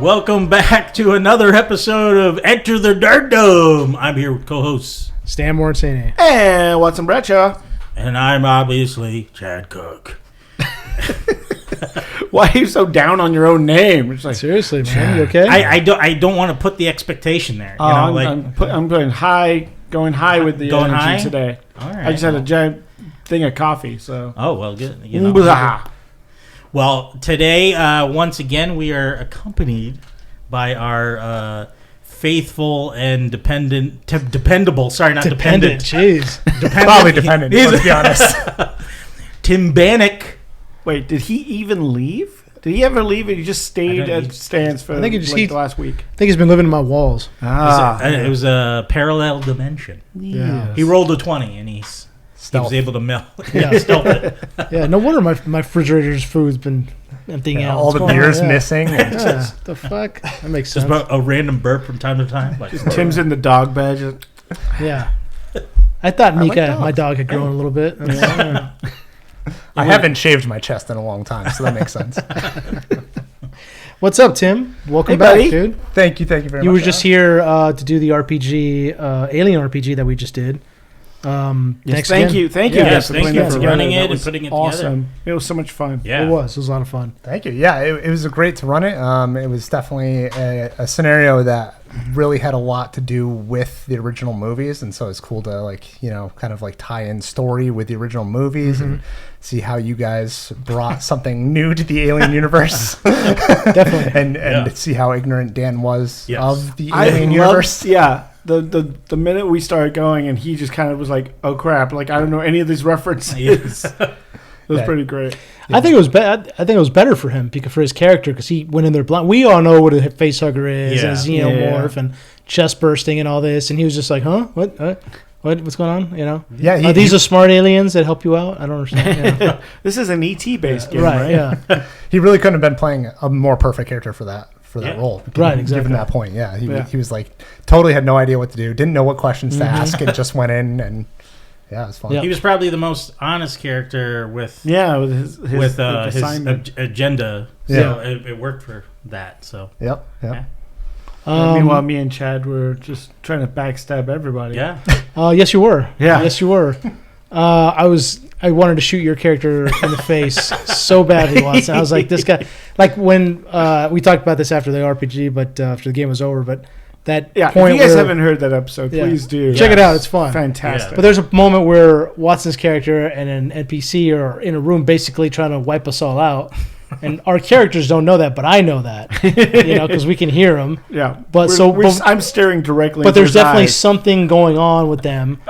Welcome back to another episode of Enter the Nerdom. I'm here with co-hosts Stan Mortini and Watson Bradshaw. And I'm obviously Chad Cook. Why are you so down on your own name? It's like, seriously, man, you okay? I don't want to put the expectation there. I'm going high with the going energy high today. All right. I just had a giant thing of coffee, so. Oh well, good. You know. Well, today once again we are accompanied by our faithful and dependable. Sorry, not dependent. Jeez, Probably dependent. Let's be honest. Tim Bannock. Wait, did he even leave? Did he ever leave? He just stayed at Stan's for the last week. I think he's been living in my walls. It was a parallel dimension. Yeah. He rolled a 20 and he was able to melt. Stealth it. Yeah, no wonder my refrigerator's food's been emptying out. All the beer's missing. The fuck? That makes sense. Just a random burp from time to time. Like, Tim's in the dog bed. Yeah. I thought Mika, my dog, had grown a little bit. I haven't shaved my chest in a long time, so that makes sense. What's up, Tim? Welcome back, back, dude. Thank you very much. You were just here to do the RPG, Alien RPG that we just did. Thank you. Thank you for running it and putting it awesome. together. It was so much fun. Yeah, it was a lot of fun. Thank you. Yeah, it was great to run it. It was definitely a scenario that really had a lot to do with the original movies, and so it's cool to kind of tie in story with the original movies and see how you guys brought something new to the Alien universe. Definitely, and see how ignorant Dan was of the Alien universe. The minute we started going, and he just kind of was like, "Oh crap!" Like, I don't know any of these references. It was pretty great. Yeah. I think it was better for him for his character because he went in there blind. We all know what a facehugger is, and a xenomorph, and chest bursting, and all this, and he was just like, "Huh? What's going on?" You know? Yeah. These are smart aliens that help you out. I don't understand. This is an ET based game, right? Yeah. He really couldn't have been playing a more perfect character for that role. Right, exactly. Given that point, he was like totally had no idea what to do, didn't know what questions to ask, and just went in and it was fun. Yep. He was probably the most honest character with his agenda. So it worked for that. So yep. Meanwhile, me and Chad were just trying to backstab everybody. Yeah. Yes, you were. Yeah. Yes, you were. I wanted to shoot your character in the face so badly once. I was like, this guy. Like when we talked about this after the RPG, but after the game was over. But that point, if you guys haven't heard that episode, please do check it out. It's fun, fantastic. But there's a moment where Watson's character and an NPC are in a room, basically trying to wipe us all out. And our characters don't know that, but I know that, because we can hear them. Yeah, but I'm staring directly. But there's definitely something going on with them.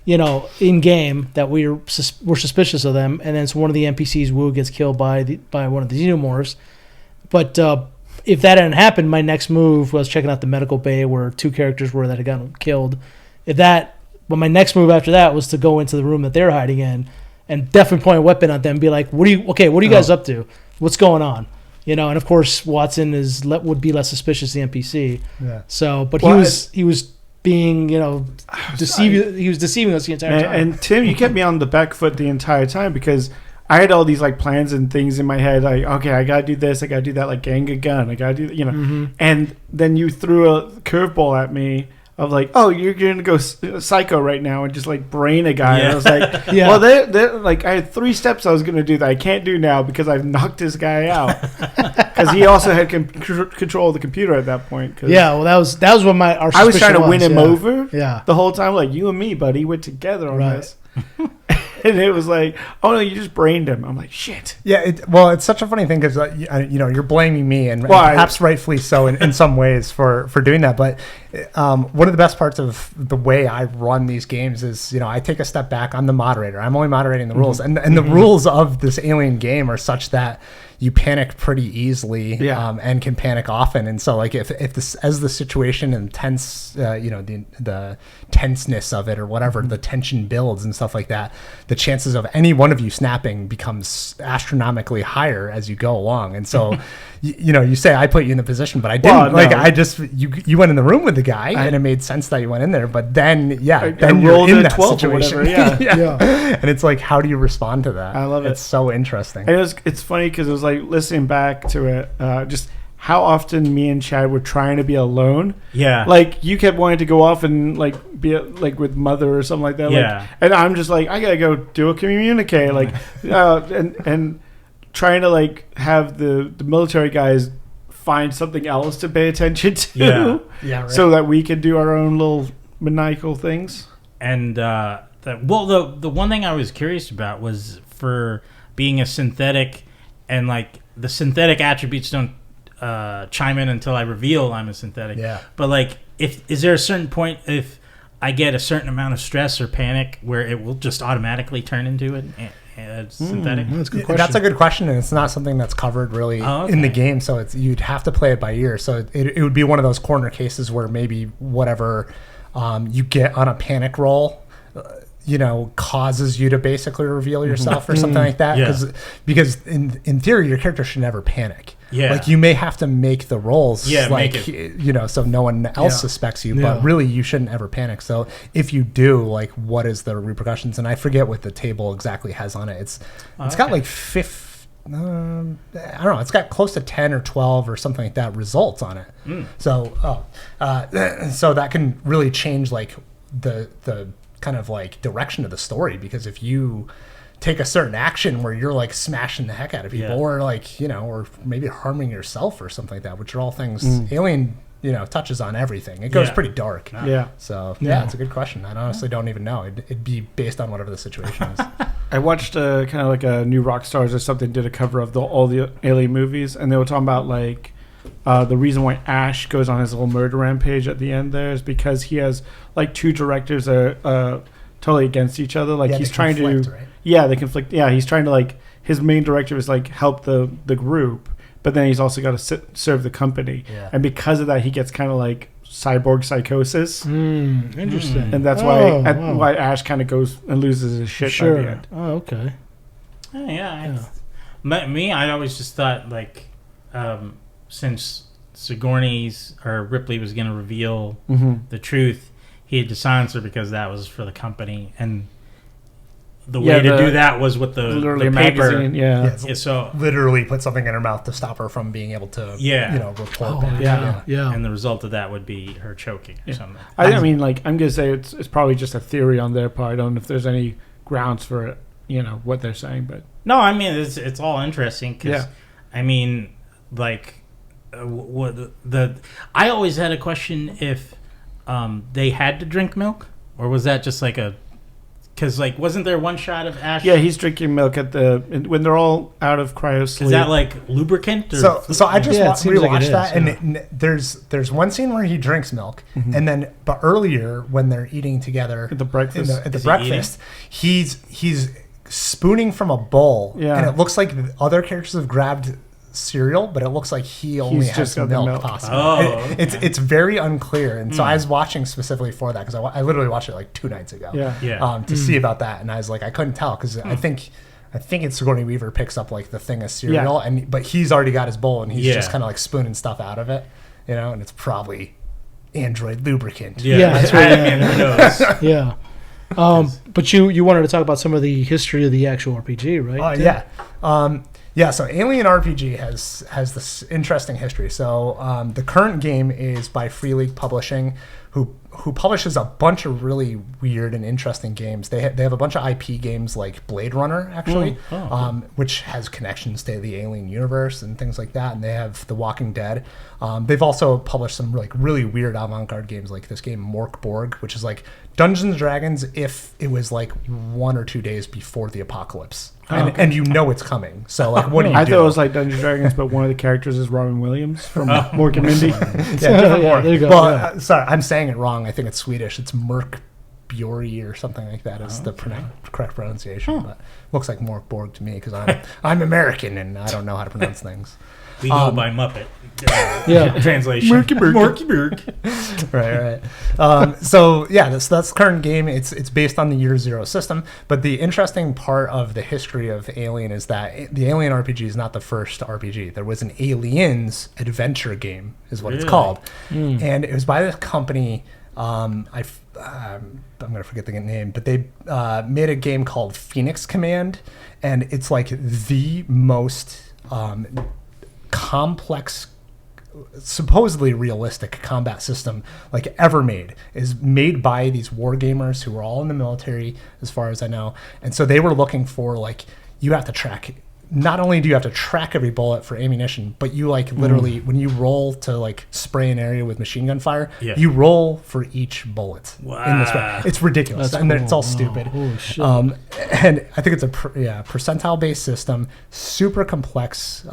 In game that we're suspicious of them, and then so one of the NPCs, Wu, gets killed by one of the xenomorphs. But if that hadn't happened, my next move was checking out the medical bay where two characters were that had gotten killed. But my next move after that was to go into the room that they're hiding in, and definitely point a weapon at them, and be like, "What are you guys up to? What's going on?" And of course Watson would be less suspicious of the NPC. Yeah. So, but he was being, deceiving. He was deceiving us the entire time. And Tim, you kept me on the back foot the entire time because I had all these plans and things in my head. Like, okay, I gotta do this, I gotta do that. Like, gang a gun, I gotta do And then you threw a curveball at me of like, oh, you're gonna go psycho right now and just brain a guy. Yeah. And I was like, well, they're I had 3 steps I was gonna do that I can't do now because I've knocked this guy out. Because he also had control of the computer at that point. Well, that was what our I was trying to win him over. Yeah. The whole time, you and me, buddy, we're together on this. And it was like, oh no, you just brained him. I'm like, shit. Yeah, it's such a funny thing because you're blaming me and perhaps rightfully so in some ways for doing that. But one of the best parts of the way I run these games is I take a step back. I'm the moderator. I'm only moderating the rules, and the rules of this Alien game are such that you panic pretty easily and can panic often. And so if this, as the situation and the tenseness of it or whatever, the tension builds and stuff like that, the chances of any one of you snapping becomes astronomically higher as you go along. And so you say I put you in the position, but I didn't. Well, no. I just you went in the room with the guy and it made sense that you went in there, but then then you're in that situation. And it's how do you respond to that? I love it. It's so interesting. And it's funny because it was listening back to it, just how often me and Chad were trying to be alone. Yeah. Like, you kept wanting to go off and, like, be, like, with Mother or something like that. Yeah. Like, and I'm just like, I gotta go do a communique. Like, and trying to, like, have the military guys find something else to pay attention to. Yeah, right. So that we could do our own little maniacal things. And, the one thing I was curious about was for being a synthetic, and, like, the synthetic attributes don't chime in until I reveal I'm a synthetic. Yeah. But, like, is there a certain point if I get a certain amount of stress or panic where it will just automatically turn into a synthetic? That's a good question. That's a good question, and it's not something that's covered really in the game. So you'd have to play it by ear. So it would be one of those corner cases where maybe whatever you get on a panic roll, causes you to basically reveal yourself or something like that. Yeah. Because in theory, your character should never panic. Yeah. Like, you may have to make the rolls, make so no one else suspects you, but really you shouldn't ever panic. So if you do, like, what is the repercussions? And I forget what the table exactly has on it. It's got like I don't know. It's got close to 10 or 12 or something like that results on it. So that can really change, like, the kind of, like, direction of the story, because if you take a certain action where you're, like, smashing the heck out of people or, like, or maybe harming yourself or something like that, which are all things Alien touches on everything. It goes pretty dark. So it's a good question. I honestly don't even know. It'd be based on whatever the situation is. I watched kind of like a New Rockstars or something did a cover of all the Alien movies, and they were talking about, like, the reason why Ash goes on his little murder rampage at the end there is because he has, like, two directors that are totally against each other. Like, he's trying to, right? Yeah, they conflict. Yeah, he's trying to, like, his main directive is, like, help the group, but then he's also got to serve the company. Yeah. And because of that, he gets kind of like cyborg psychosis. Interesting. And that's why Ash kind of goes and loses his shit by the end. Oh, okay. I always just thought, like, since Sigourney's or Ripley was going to reveal the truth, he had to silence her because that was for the company, and the way to do that was with the paper. Magazine, so literally put something in her mouth to stop her from being able to, report back. Yeah. And the result of that would be her choking or something. I mean, like, I'm gonna say it's probably just a theory on their part. I don't know if there's any grounds for it, what they're saying, but no, I mean, it's all interesting because I mean, like, I always had a question if they had to drink milk, or was that just like a, because, like, wasn't there one shot of Ash? Yeah, he's drinking milk when they're all out of cryo sleep. Is that like lubricant? Or so I just rewatched that, like and there's one scene where he drinks milk, and then but earlier when they're eating together at the breakfast, he's spooning from a bowl, and it looks like the other characters have grabbed cereal, but it looks like he only has some milk possible. It's very unclear, and so I was watching specifically for that because I literally watched it like 2 nights ago to see about that, and I was like, I couldn't tell because I think it's Sigourney Weaver picks up, like, the thing of cereal, but he's already got his bowl and he's just kind of, like, spooning stuff out of it, and it's probably android lubricant. That's right. I mean, who knows? Yeah. But you wanted to talk about some of the history of the actual RPG, right? So Alien RPG has this interesting history. So the current game is by Free League Publishing, who publishes a bunch of really weird and interesting games. They have a bunch of IP games like Blade Runner, actually, which has connections to the Alien universe and things like that. And they have The Walking Dead. They've also published some, like, really weird avant-garde games, like this game Mork Borg, which is like Dungeons and Dragons if it was like 1 or 2 days before the apocalypse. And it's coming. So, like, what do you do? I thought it was like Dungeons and Dragons, but one of the characters is Robin Williams from Mork and Mindy. There you go. Well, sorry, I'm saying it wrong. I think it's Swedish. It's Merk Bjori or something like that is the correct pronunciation. But looks like Mork Borg to me because I'm American and I don't know how to pronounce things. We go by Muppet. Translation. Morky Burk. Right. That's the current game. It's based on the Year Zero system. But the interesting part of the history of Alien is that the Alien RPG is not the first RPG. There was an Aliens adventure game, is what it's called, and it was by this company. I'm going to forget the name, but they made a game called Phoenix Command, and it's like the most complex supposedly realistic combat system like ever made, is made by these war gamers who are all in the military, as far as I know. And so they were looking for like, you have to track, not only do you have to track every bullet for ammunition, but you like literally when you roll to like spray an area with machine gun fire, you roll for each bullet in this way. It's ridiculous. That's and cool. it's all stupid. Holy shit. And I think it's a percentile based system, super complex,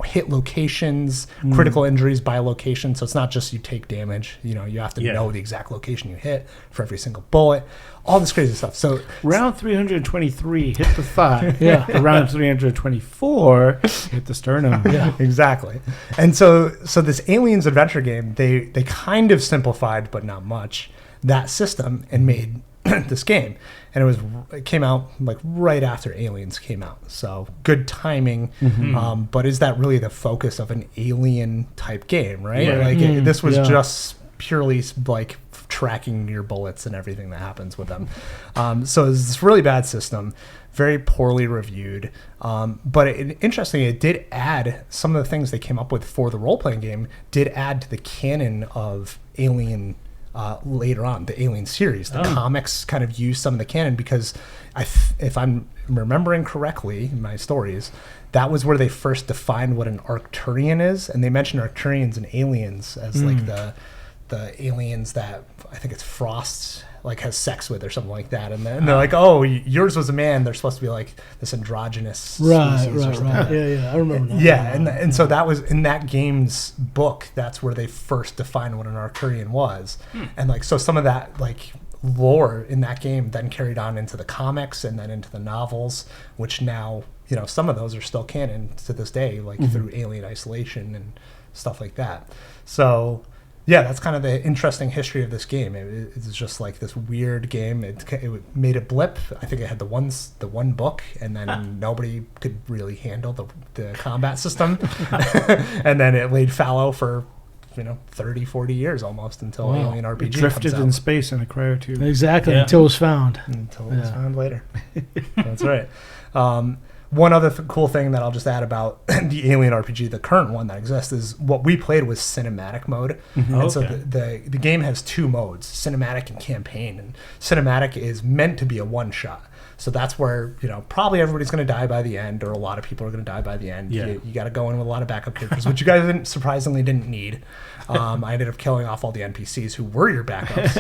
hit locations, critical injuries by location. So it's not just you take damage, you have to know the exact location you hit for every single bullet, all this crazy stuff. So round 323 hit the thigh. Round 324 hit the sternum. Exactly. And so this Aliens adventure game, they kind of simplified, but not much, that system and made this game. And it came out like right after Aliens came out. So good timing. But is that really the focus of an Alien type game, right? This was just purely like tracking your bullets and everything that happens with them. So it's this really bad system, very poorly reviewed. But interestingly, it did add some of the things they came up with for the role-playing game, did add to the canon of Alien later on, the Alien series. The comics kind of used some of the canon because if I'm remembering correctly in my stories, that was where they first defined what an Arcturian is. And they mentioned Arcturians and aliens as like the aliens that I think it's Frost like has sex with or something like that, and they're like, oh, yours was a man. They're supposed to be like this androgynous species or something. Yeah, I remember that. Yeah, and so that was in that game's book. That's where they first defined what an Arcturian was, and like so some of that like lore in that game then carried on into the comics and then into the novels, which now some of those are still canon to this day, like through Alien Isolation and stuff like that. So. Yeah, that's kind of the interesting history of this game. It's just like this weird game. It made a blip. I think it had the one book, and then nobody could really handle the combat system. And then it laid fallow for 30, 40 years almost until Alien RPG it drifted comes out. in space in a cryotube. Exactly, until it was found. Until it was found later. That's right. One other cool thing that I'll just add about the Alien RPG, the current one that exists, is what we played was cinematic mode. And so the game has two modes, cinematic and campaign. And cinematic is meant to be a one-shot. So that's where, probably everybody's going to die by the end, or a lot of people are going to die by the end. Yeah. You got to go in with a lot of backup characters, which you guys surprisingly didn't need. I ended up killing off all the NPCs who were your backups.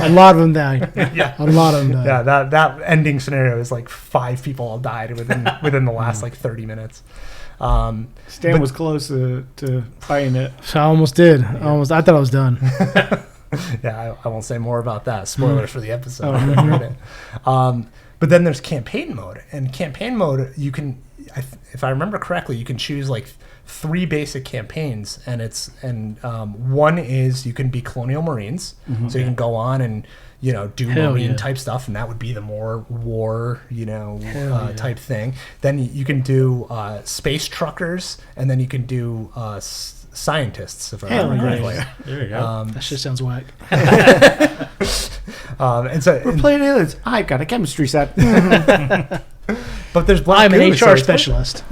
A lot of them died. A lot of them died. Yeah, that ending scenario is like 5 people all died within the last like 30 minutes. Stan was close to fighting it. So I almost did. I thought I was done. Yeah, I won't say more about that. Spoilers for the episode. But then there's campaign mode, and campaign mode you can, if I remember correctly, you can choose like 3 basic campaigns, and one is you can be Colonial Marines, so you can go on and do Marine type stuff, and that would be the more war type thing. Then you can do space truckers, and then you can do scientists, if I remember correctly. There you go. That shit sounds whack. And so we're playing aliens. I've got a chemistry set. But there's I'm an HR specialist.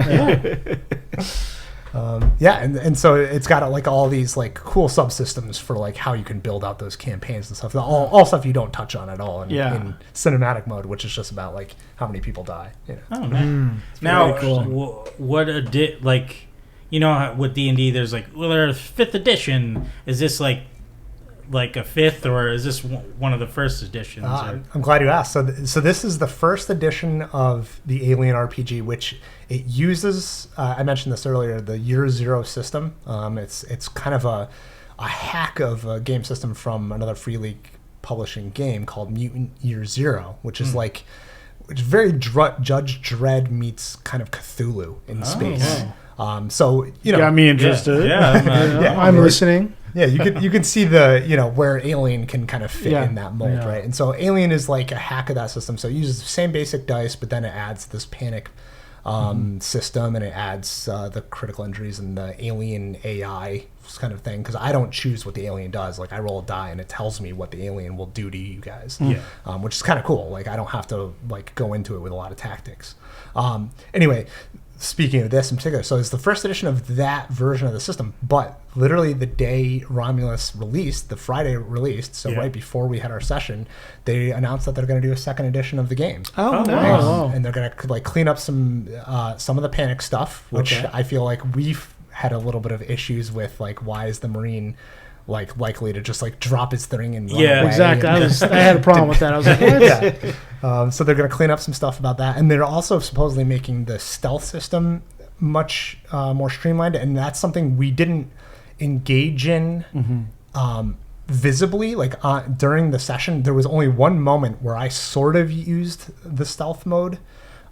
And so it's got like all these like cool subsystems for like how you can build out those campaigns and stuff. All stuff you don't touch on at all in cinematic mode, which is just about like how many people die. Oh man! Now, what with D&D, there's like, there's 5th edition. Is this like a 5th, or is this one of the first editions? I'm glad you asked. So this is the first edition of the Alien RPG, which it uses. I mentioned this earlier, the Year Zero system. It's kind of a hack of a game system from another Free League publishing game called Mutant Year Zero, which is like. It's very Judge Dredd meets kind of Cthulhu in space. Wow. So got me interested. I'm listening. Yeah, you can see the where Alien can kind of fit in that mold, right? And so Alien is like a hack of that system. So it uses the same basic dice, but then it adds this panic system, and it adds the critical injuries and the alien AI kind of thing. Because I don't choose what the alien does. Like I roll a die and it tells me what the alien will do to you guys. Which is kind of cool. Like I don't have to like go into it with a lot of tactics. Anyway, speaking of this in particular, so it's the first edition of that version of the system, but literally the day Romulus released, the Friday released, so right before we had our session, they announced that they're going to do a second edition of the game. Oh, nice. And they're going to like clean up some of the panic stuff, which I feel like we've had a little bit of issues with, like, why is the Marine like likely to just like drop his thing and run away? Exactly. I had a problem with that. I was like, what? So they're going to clean up some stuff about that, and they're also supposedly making the stealth system much more streamlined, and that's something we didn't engage in visibly. Like during the session, there was only one moment where I sort of used the stealth mode.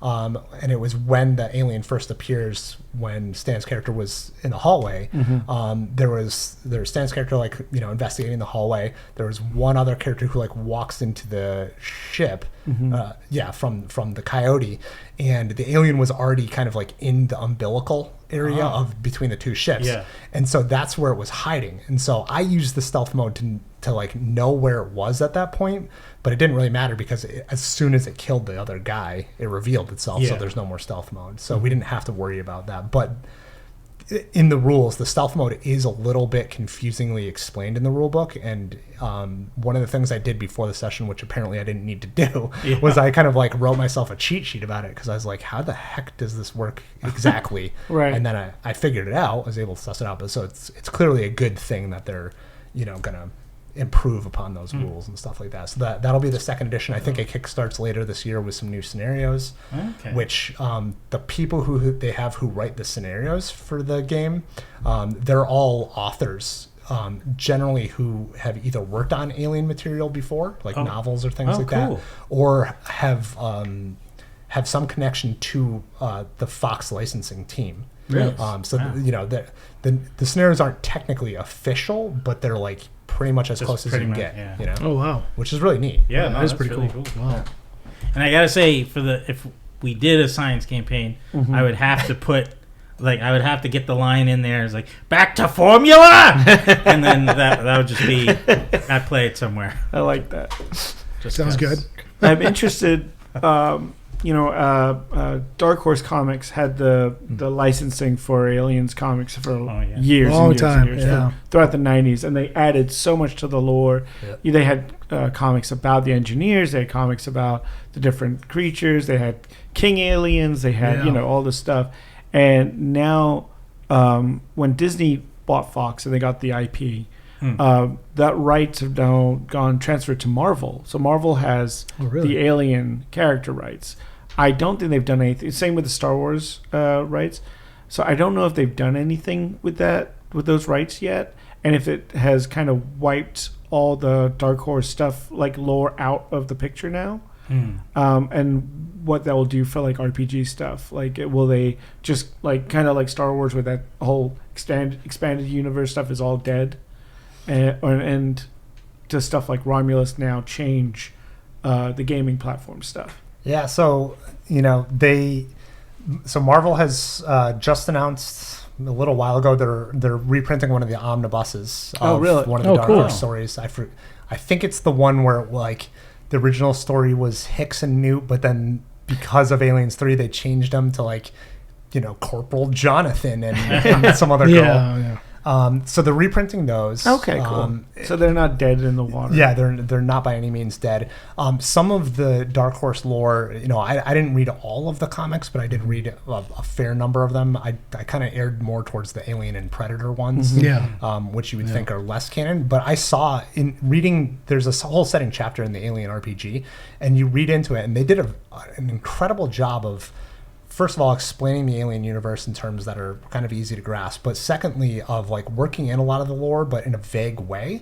And it was when the alien first appears, when Stan's character was in the hallway. There was Stan's character, like, you know, investigating the hallway. There was one other character who like walks into the ship, from the Coyote, and the alien was already kind of like in the umbilical area of between the two ships. And so that's where it was hiding. And so I used the stealth mode to like know where it was at that point, but it didn't really matter because as soon as it killed the other guy, it revealed itself. So there's no more stealth mode. So we didn't have to worry about that. But in the rules, the stealth mode is a little bit confusingly explained in the rule book. And one of the things I did before the session, which apparently I didn't need to do, was I kind of like wrote myself a cheat sheet about it, because I was like, how the heck does this work exactly? And then I figured it out, was able to suss it out. But so it's clearly a good thing that they're, you know, going to improve upon those rules and stuff like that. So that'll be the second edition. I think it kickstarts later this year with some new scenarios, which the people who they have who write the scenarios for the game, they're all authors, generally who have either worked on alien material before, like novels or things like that, or have some connection to the Fox licensing team. You know, the scenarios aren't technically official, but they're like pretty much as close as you can get. You know? Oh wow, which is really neat. Yeah, that is pretty really cool. Wow. And I gotta say, if we did a science campaign, I would have to put, like, I would have to get the line in there. It's like, back to formula, and then that would just be, I'd play it somewhere. I like that. Sounds good. I'm interested. Dark Horse Comics had the licensing for Aliens comics for years, long and years time, and years, throughout the 90s, and they added so much to the lore. They had comics about the engineers, they had comics about the different creatures, they had king aliens, they had all this stuff. And now when Disney bought Fox and they got the IP, that rights have now transferred to Marvel. So Marvel has the alien character rights. I don't think they've done anything. Same with the Star Wars rights. So I don't know if they've done anything with those rights yet, and if it has kind of wiped all the Dark Horse stuff, like lore, out of the picture now. And what that will do for like RPG stuff. Like, will they just like kind of like Star Wars, where that whole expanded universe stuff is all dead, and does stuff like Romulus now change the gaming platform stuff? Yeah, so Marvel has just announced a little while ago they're reprinting one of the omnibuses of one of the Dark Horse stories. I think it's the one where like the original story was Hicks and Newt, but then because of Aliens 3 they changed them to like Corporal Jonathan and some other girl. So they're reprinting those. Okay, cool. So they're not dead in the water. Yeah, they're not by any means dead. Some of the Dark Horse lore, I didn't read all of the comics, but I did read a fair number of them. I kind of erred more towards the Alien and Predator ones, which you would think are less canon. But I saw in reading, there's a whole setting chapter in the Alien RPG, and you read into it, and they did an incredible job of, first of all, explaining the alien universe in terms that are kind of easy to grasp, but secondly, of like working in a lot of the lore, but in a vague way.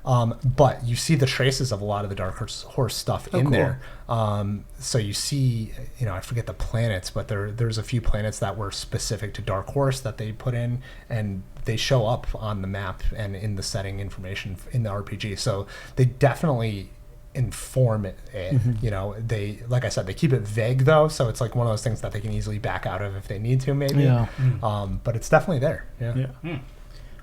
But you see the traces of a lot of the Dark Horse stuff in there. So you see, I forget the planets, but there's a few planets that were specific to Dark Horse that they put in, and they show up on the map and in the setting information in the RPG. So they definitely inform it. They, like I said, they keep it vague though, so it's like one of those things that they can easily back out of if they need to, maybe. But it's definitely there.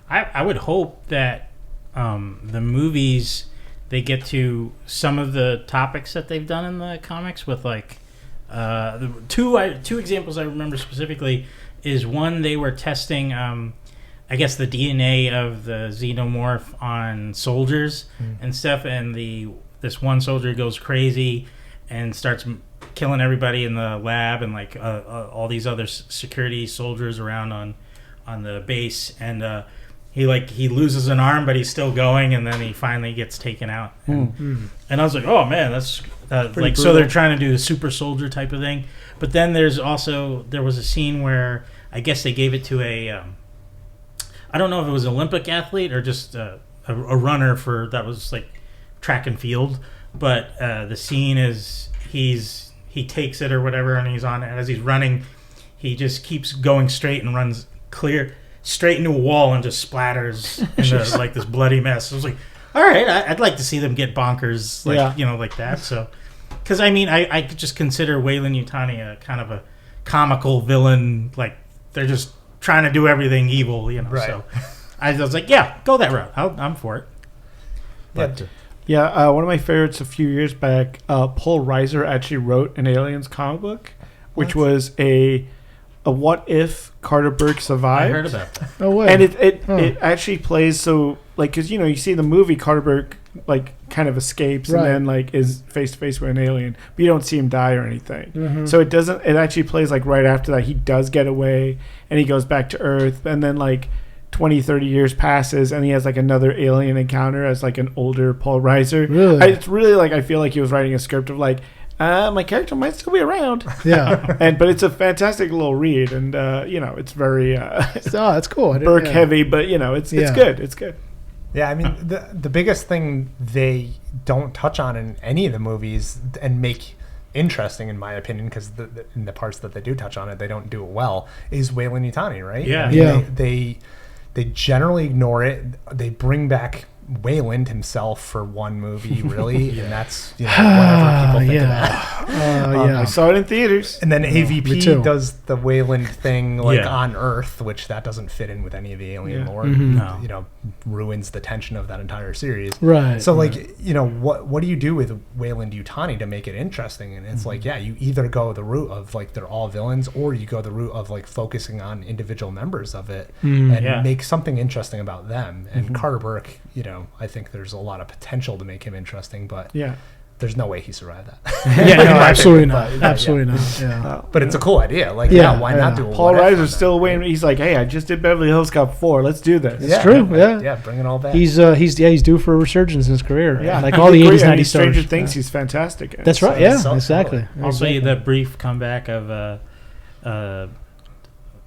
I would hope that the movies, they get to some of the topics that they've done in the comics with like The two examples I remember specifically is one, they were testing, I guess, the DNA of the xenomorph on soldiers and stuff, and this one soldier goes crazy and starts killing everybody in the lab and like all these other security soldiers around on the base, and he loses an arm, but he's still going, and then he finally gets taken out. And I was like, oh man, that's like brutal. So they're trying to do a super soldier type of thing. But then there was a scene where I guess they gave it to a I don't know if it was an Olympic athlete or just a runner that was like track and field, but the scene is he takes it or whatever, and he's on it. As he's running, he just keeps going straight and runs clear straight into a wall and just splatters into like this bloody mess. I was like, all right, I'd like to see them get bonkers like that. So, because I mean, I could just consider Weyland-Yutani a kind of a comical villain. Like they're just trying to do everything evil, Right. So I was like, yeah, go that route. I'm for it. But one of my favorites a few years back, Paul Reiser actually wrote an Aliens comic book, which was a what if Carter Burke survived. I heard about that. Oh, way. And it actually plays so, like, because, you see the movie, Carter Burke, like, kind of escapes and then, like, is face-to-face with an alien, but you don't see him die or anything. So it actually plays, like, right after that. He does get away, and he goes back to Earth, and then, like, 20, 30 years passes, and he has, like, another alien encounter as, like, an older Paul Reiser. Really? It's really, like, I feel like he was writing a script of, like, my character might still be around. Yeah. But it's a fantastic little read, and it's very that's cool. Burke heavy, but it's good. It's good. Yeah, I mean the biggest thing they don't touch on in any of the movies and make interesting, in my opinion, because in the parts that they do touch on it, they don't do it well, is Weyland-Yutani, right? Yeah. I mean, they generally ignore it. They bring back Wayland himself for one movie, really, and that's whatever people think of that. I saw it in theaters. And then AVP does the Wayland thing Yeah. on Earth, which that doesn't fit in with any of the alien lore. No. Ruins the tension of that entire series. Right. So what do you do with Weyland-Yutani to make it interesting? And it's like, you either go the route of like they're all villains, or you go the route of like focusing on individual members of it and make something interesting about them. And Carter Burke, I think there's a lot of potential to make him interesting, but there's no way he survived that. Absolutely not. Absolutely not. Yeah. But it's a cool idea. Like, why not do a Paul Reiser's still waiting. He's like, hey, I just did Beverly Hills Cop 4. Let's do this. It's true. Yeah, bring it all back. He's due for a resurgence in his career. Yeah, like all the 80s, 90s stars. Stranger Things, he's fantastic in. That's right. Yeah, exactly. Also, the brief comeback of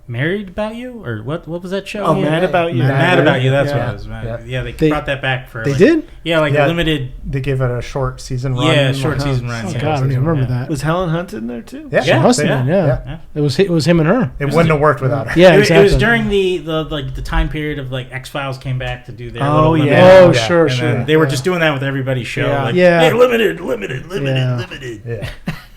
Married About You, or what was that show? Mad About You. Mad About You. That's what it was. Yeah, they brought that back for. They did. Yeah, limited. They gave it a short season run. Yeah, short season run. Oh God, I don't even remember that. Was Helen Hunt in there too? She must have been. Yeah. It was him and her. It wouldn't have worked without her. Yeah, exactly. It was during the time period of like X-Files came back to do their. Sure. They were just doing that with everybody's show. Yeah. Hey, limited. Yeah.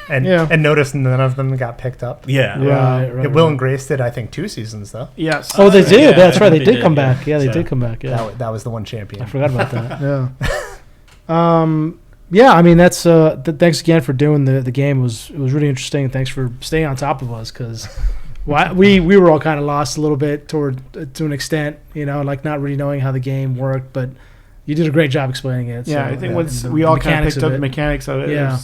And notice none of them got picked up. Yeah. Right. Will and Grace did, I think, 2 seasons though. Yes. Oh, they did. Yeah, That's right. They they did did, come yeah. back. Yeah, they did come back. Yeah. That was the one champion. I forgot about that. Yeah. I mean, that's. Thanks again for doing the game. It was really interesting. Thanks for staying on top of us, because we were all kind of lost a little bit to an extent. Like not really knowing how the game worked, but you did a great job explaining it. Yeah, I think once we all kind of picked up the mechanics of it. Yeah.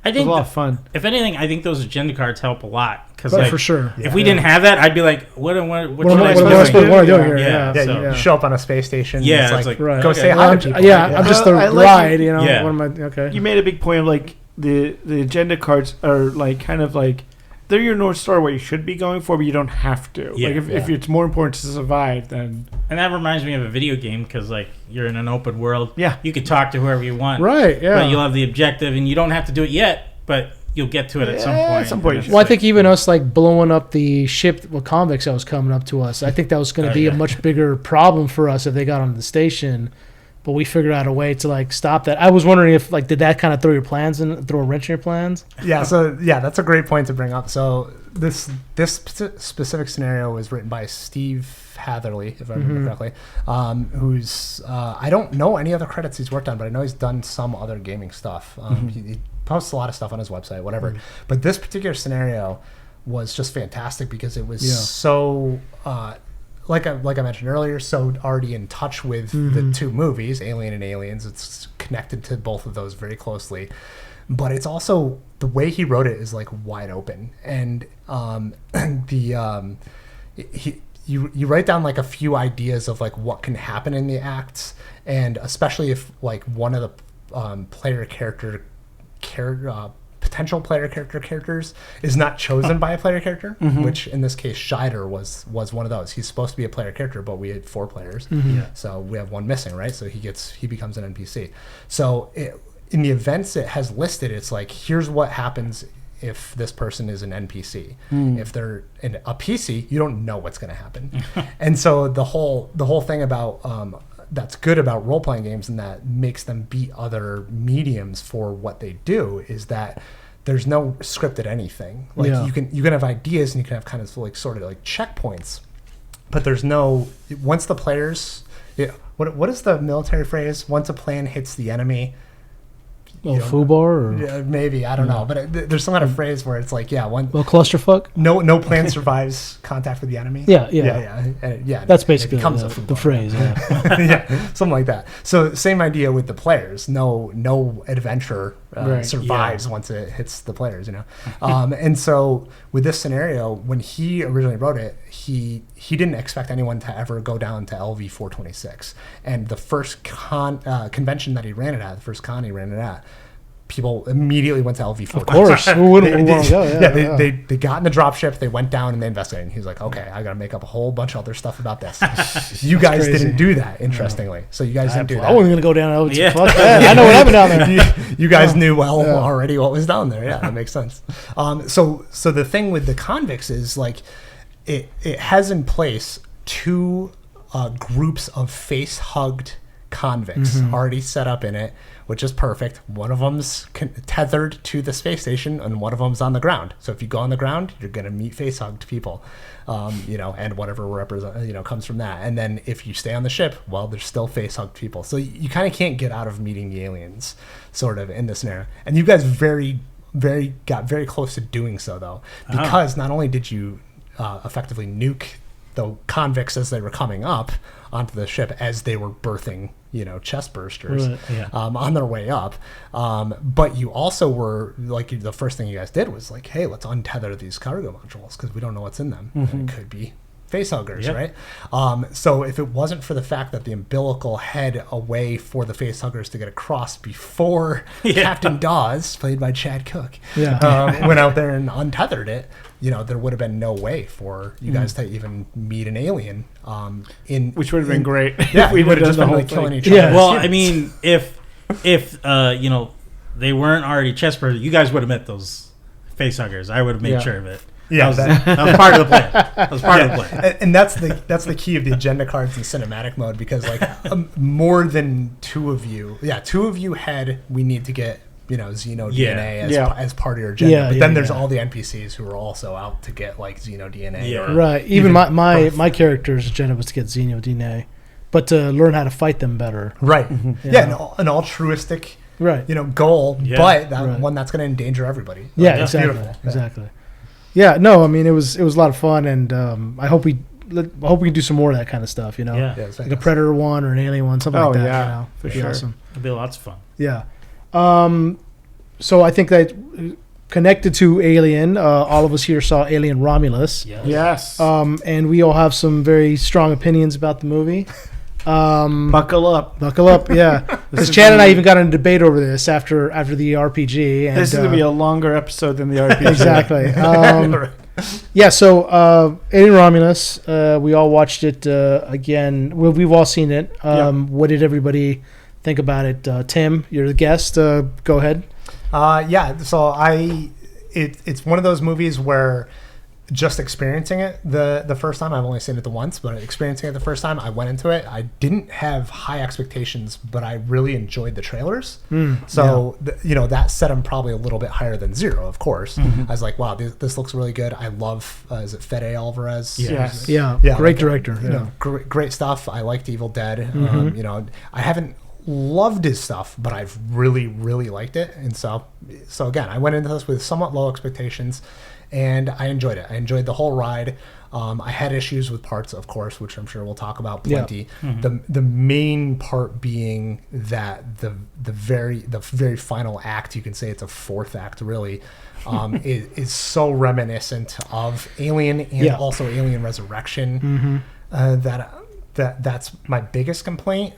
I think it was a lot of fun. If anything, I think those agenda cards help a lot, because for sure. If we didn't have that, I'd be like, what am I supposed to do here? Yeah. You show up on a space station. Yeah, it's like right. go say hi to people. I'm just the ride. What am I? Okay. You made a big point of like the agenda cards are like kind of like they're your North Star, what you should be going for, but you don't have to. Yeah. Like if it's more important to survive, then. And that reminds me of a video game, because like you're in an open world. Yeah. You could talk to whoever you want. Right. Yeah. But you'll have the objective, and you don't have to do it yet, but you'll get to it at some point. At some point. Well, I think even us like blowing up the ship with convicts that was coming up to us, I think that was going to be a much bigger problem for us if they got onto the station. But we figured out a way to like stop that. I was wondering if like did that kind of throw a wrench in your plans? Yeah. So that's a great point to bring up. So this specific scenario was written by Steve Hatherley, if I remember correctly, who's I don't know any other credits he's worked on, but I know he's done some other gaming stuff. posts a lot of stuff on his website, whatever. But this particular scenario was just fantastic because it was so like I mentioned earlier, so already in touch with the two movies, Alien and Aliens. It's connected to both of those very closely, but it's also the way he wrote it is like wide open, and you write down like a few ideas of like what can happen in the acts, and especially if like one of the potential player characters is not chosen by a player character, which in this case Scheider was one of those. He's supposed to be a player character, but we had 4 players, so we have one missing, right? So he becomes an NPC. So in the events it has listed, it's like, here's what happens if this person is an NPC. If they're a PC, you don't know what's going to happen. And so the whole thing about that's good about role-playing games and that makes them beat other mediums for what they do is that there's no scripted anything. Like you can have ideas and you can have kind of like sort of like checkpoints, but there's no, once the players, what is the military phrase? Once a plan hits the enemy, FUBAR or maybe, I don't know, but there's some kind of phrase where it's like, clusterfuck. No plan survives contact with the enemy. Yeah. That's basically the phrase. Yeah. Yeah, something like that. So same idea with the players. No adventure survives once it hits the players. And so with this scenario, when he originally wrote it, he didn't expect anyone to ever go down to LV 426. And the first convention that he ran it at, the first con he ran it at, people immediately went to LV 426. Of course. Who wouldn't want to go? They got in the dropship, they went down and they investigated. And he was like, okay, I got to make up a whole bunch of other stuff about this. You guys didn't do that, interestingly. So you guys didn't do that. I wasn't going to go down. Fuck that. I know what happened down there. You guys knew already what was down there. Yeah, that makes sense. So the thing with the convicts is like, it has in place 2 groups of face-hugged convicts already set up in it, which is perfect. One of them's tethered to the space station, and one of them's on the ground. So if you go on the ground, you're going to meet face-hugged people, and whatever comes from that. And then if you stay on the ship, well, there's still face-hugged people. So you kind of can't get out of meeting the aliens, sort of, in this scenario. And you guys got very close to doing so, though, because not only did you effectively nuke the convicts as they were coming up onto the ship as they were birthing, chest bursters on their way up. But you also were like, the first thing you guys did was like, hey, let's untether these cargo modules because we don't know what's in them. And it could be facehuggers, right? So if it wasn't for the fact that the umbilical head a way for the facehuggers to get across before Captain Dawes, played by Chad Cook, went out there and untethered it, there would have been no way for you guys to even meet an alien. Which would have been great. Yeah, we would have just been like killing each other. Yeah. Well, I mean, if they weren't already chest bursters, you guys would have met those facehuggers. I would have made sure of it. Yeah, that was part of the plan. That was part of the plan. And that's the key of the agenda cards in cinematic mode, because like more than 2 of you had, we need to get Xeno DNA as part of your agenda. But then there's all the NPCs who are also out to get like Xeno DNA. Right. Even my character's agenda was to get Xeno DNA, but to learn how to fight them better. Right. An altruistic goal, but one that's going to endanger everybody. Exactly. Beautiful. Exactly. Yeah, no, I mean it was a lot of fun, and I hope we can do some more of that kind of stuff. Like a Predator one or an Alien one, something like that. Yeah, for sure. Awesome. It'll be lots of fun. Yeah. So I think that connected to Alien, all of us here saw Alien Romulus. Yes. And we all have some very strong opinions about the movie. Buckle up, yeah. Because Chad and I even got in a debate over this after the RPG. And, this is gonna be a longer episode than the RPG. Exactly. So Alien Romulus, we all watched it again. We've all seen it. What did everybody think about it? Tim, you're the guest. Go ahead. So it's one of those movies where just experiencing it the first time, I've only seen it the once, but experiencing it the first time, I went into it. I didn't have high expectations, but I really enjoyed the trailers. That set them probably a little bit higher than 0, of course. I was like, wow, this looks really good. I love, is it Fede Alvarez? Yes. Great director. Great stuff. I liked Evil Dead. I haven't loved his stuff, but I've really, really liked it. And so again, I went into this with somewhat low expectations, and I enjoyed it. I enjoyed the whole ride. I had issues with parts, of course, which I'm sure we'll talk about plenty. Yeah. Mm-hmm. The main part being that the very final act, you can say it's a fourth act, really, is so reminiscent of Alien and also Alien Resurrection. That's my biggest complaint.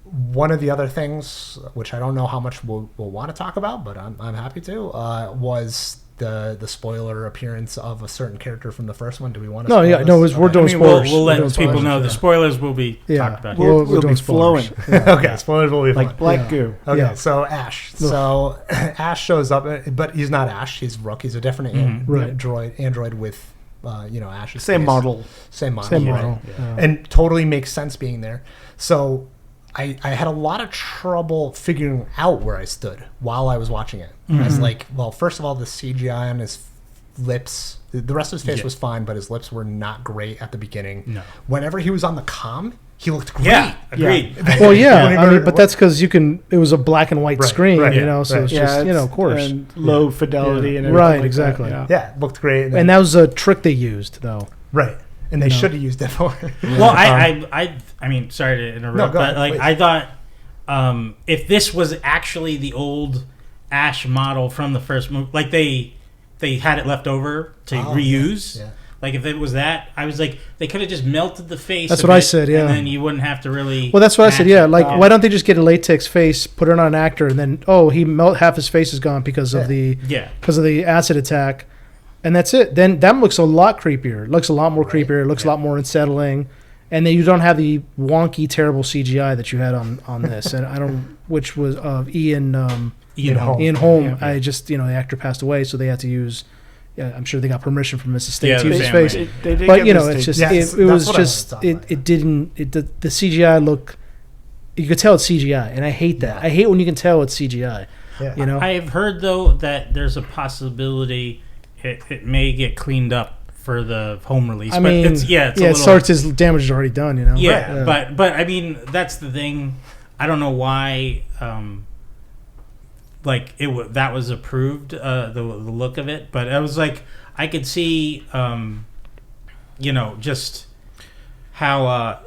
One of the other things, which I don't know how much we'll want to talk about, but I'm happy to, was the spoiler appearance of a certain character from the first one. Do we want to? We're doing spoilers. We'll let people know the spoilers will be talked about. We'll be flowing. Okay, spoilers will be like black goo. Okay, so Ash. So Ash shows up, but he's not Ash. He's Rook. He's a different android with Ash's same face. model, right? And totally makes sense being there. So I had a lot of trouble figuring out where I stood while I was watching it. I was like, well, first of all, the CGI on his lips, the rest of his face was fine, but his lips were not great at the beginning. No. Whenever he was on the comm, he looked great. Yeah, agreed. Yeah. Well, but that's because it was a black and white screen, so it's just, of course. And low fidelity and everything. Right, like exactly. It looked great. And that was a trick they used, though. Right. And they should have used it for. Well, I mean, sorry to interrupt, but ahead, I thought if this was actually the old Ash model from the first movie, like they had it left over to reuse. Yeah. Like if it was that, I was like, they could have just melted the face. That's what I said. Yeah, and then you wouldn't have to really. Well, that's what I said. Yeah, like why don't they just get a latex face, put it on an actor, and then half his face is gone because of the acid attack. And that's it. Then that looks a lot creepier. It looks a lot more creepier. It looks a lot more unsettling. And then you don't have the wonky, terrible CGI that you had on this. And which was Ian Holm. Yeah. I just, the actor passed away, so they had to use. Yeah, I'm sure they got permission from his estate to use his face. They did but it's just the CGI look. You could tell it's CGI, and I hate that. I hate when you can tell it's CGI. Yeah. I've heard though that there's a possibility. It may get cleaned up for the home release. I mean, it starts as damage is already done, Yeah, right. But I mean, that's the thing. I don't know why. That was approved. The look of it, but I was like, I could see, just how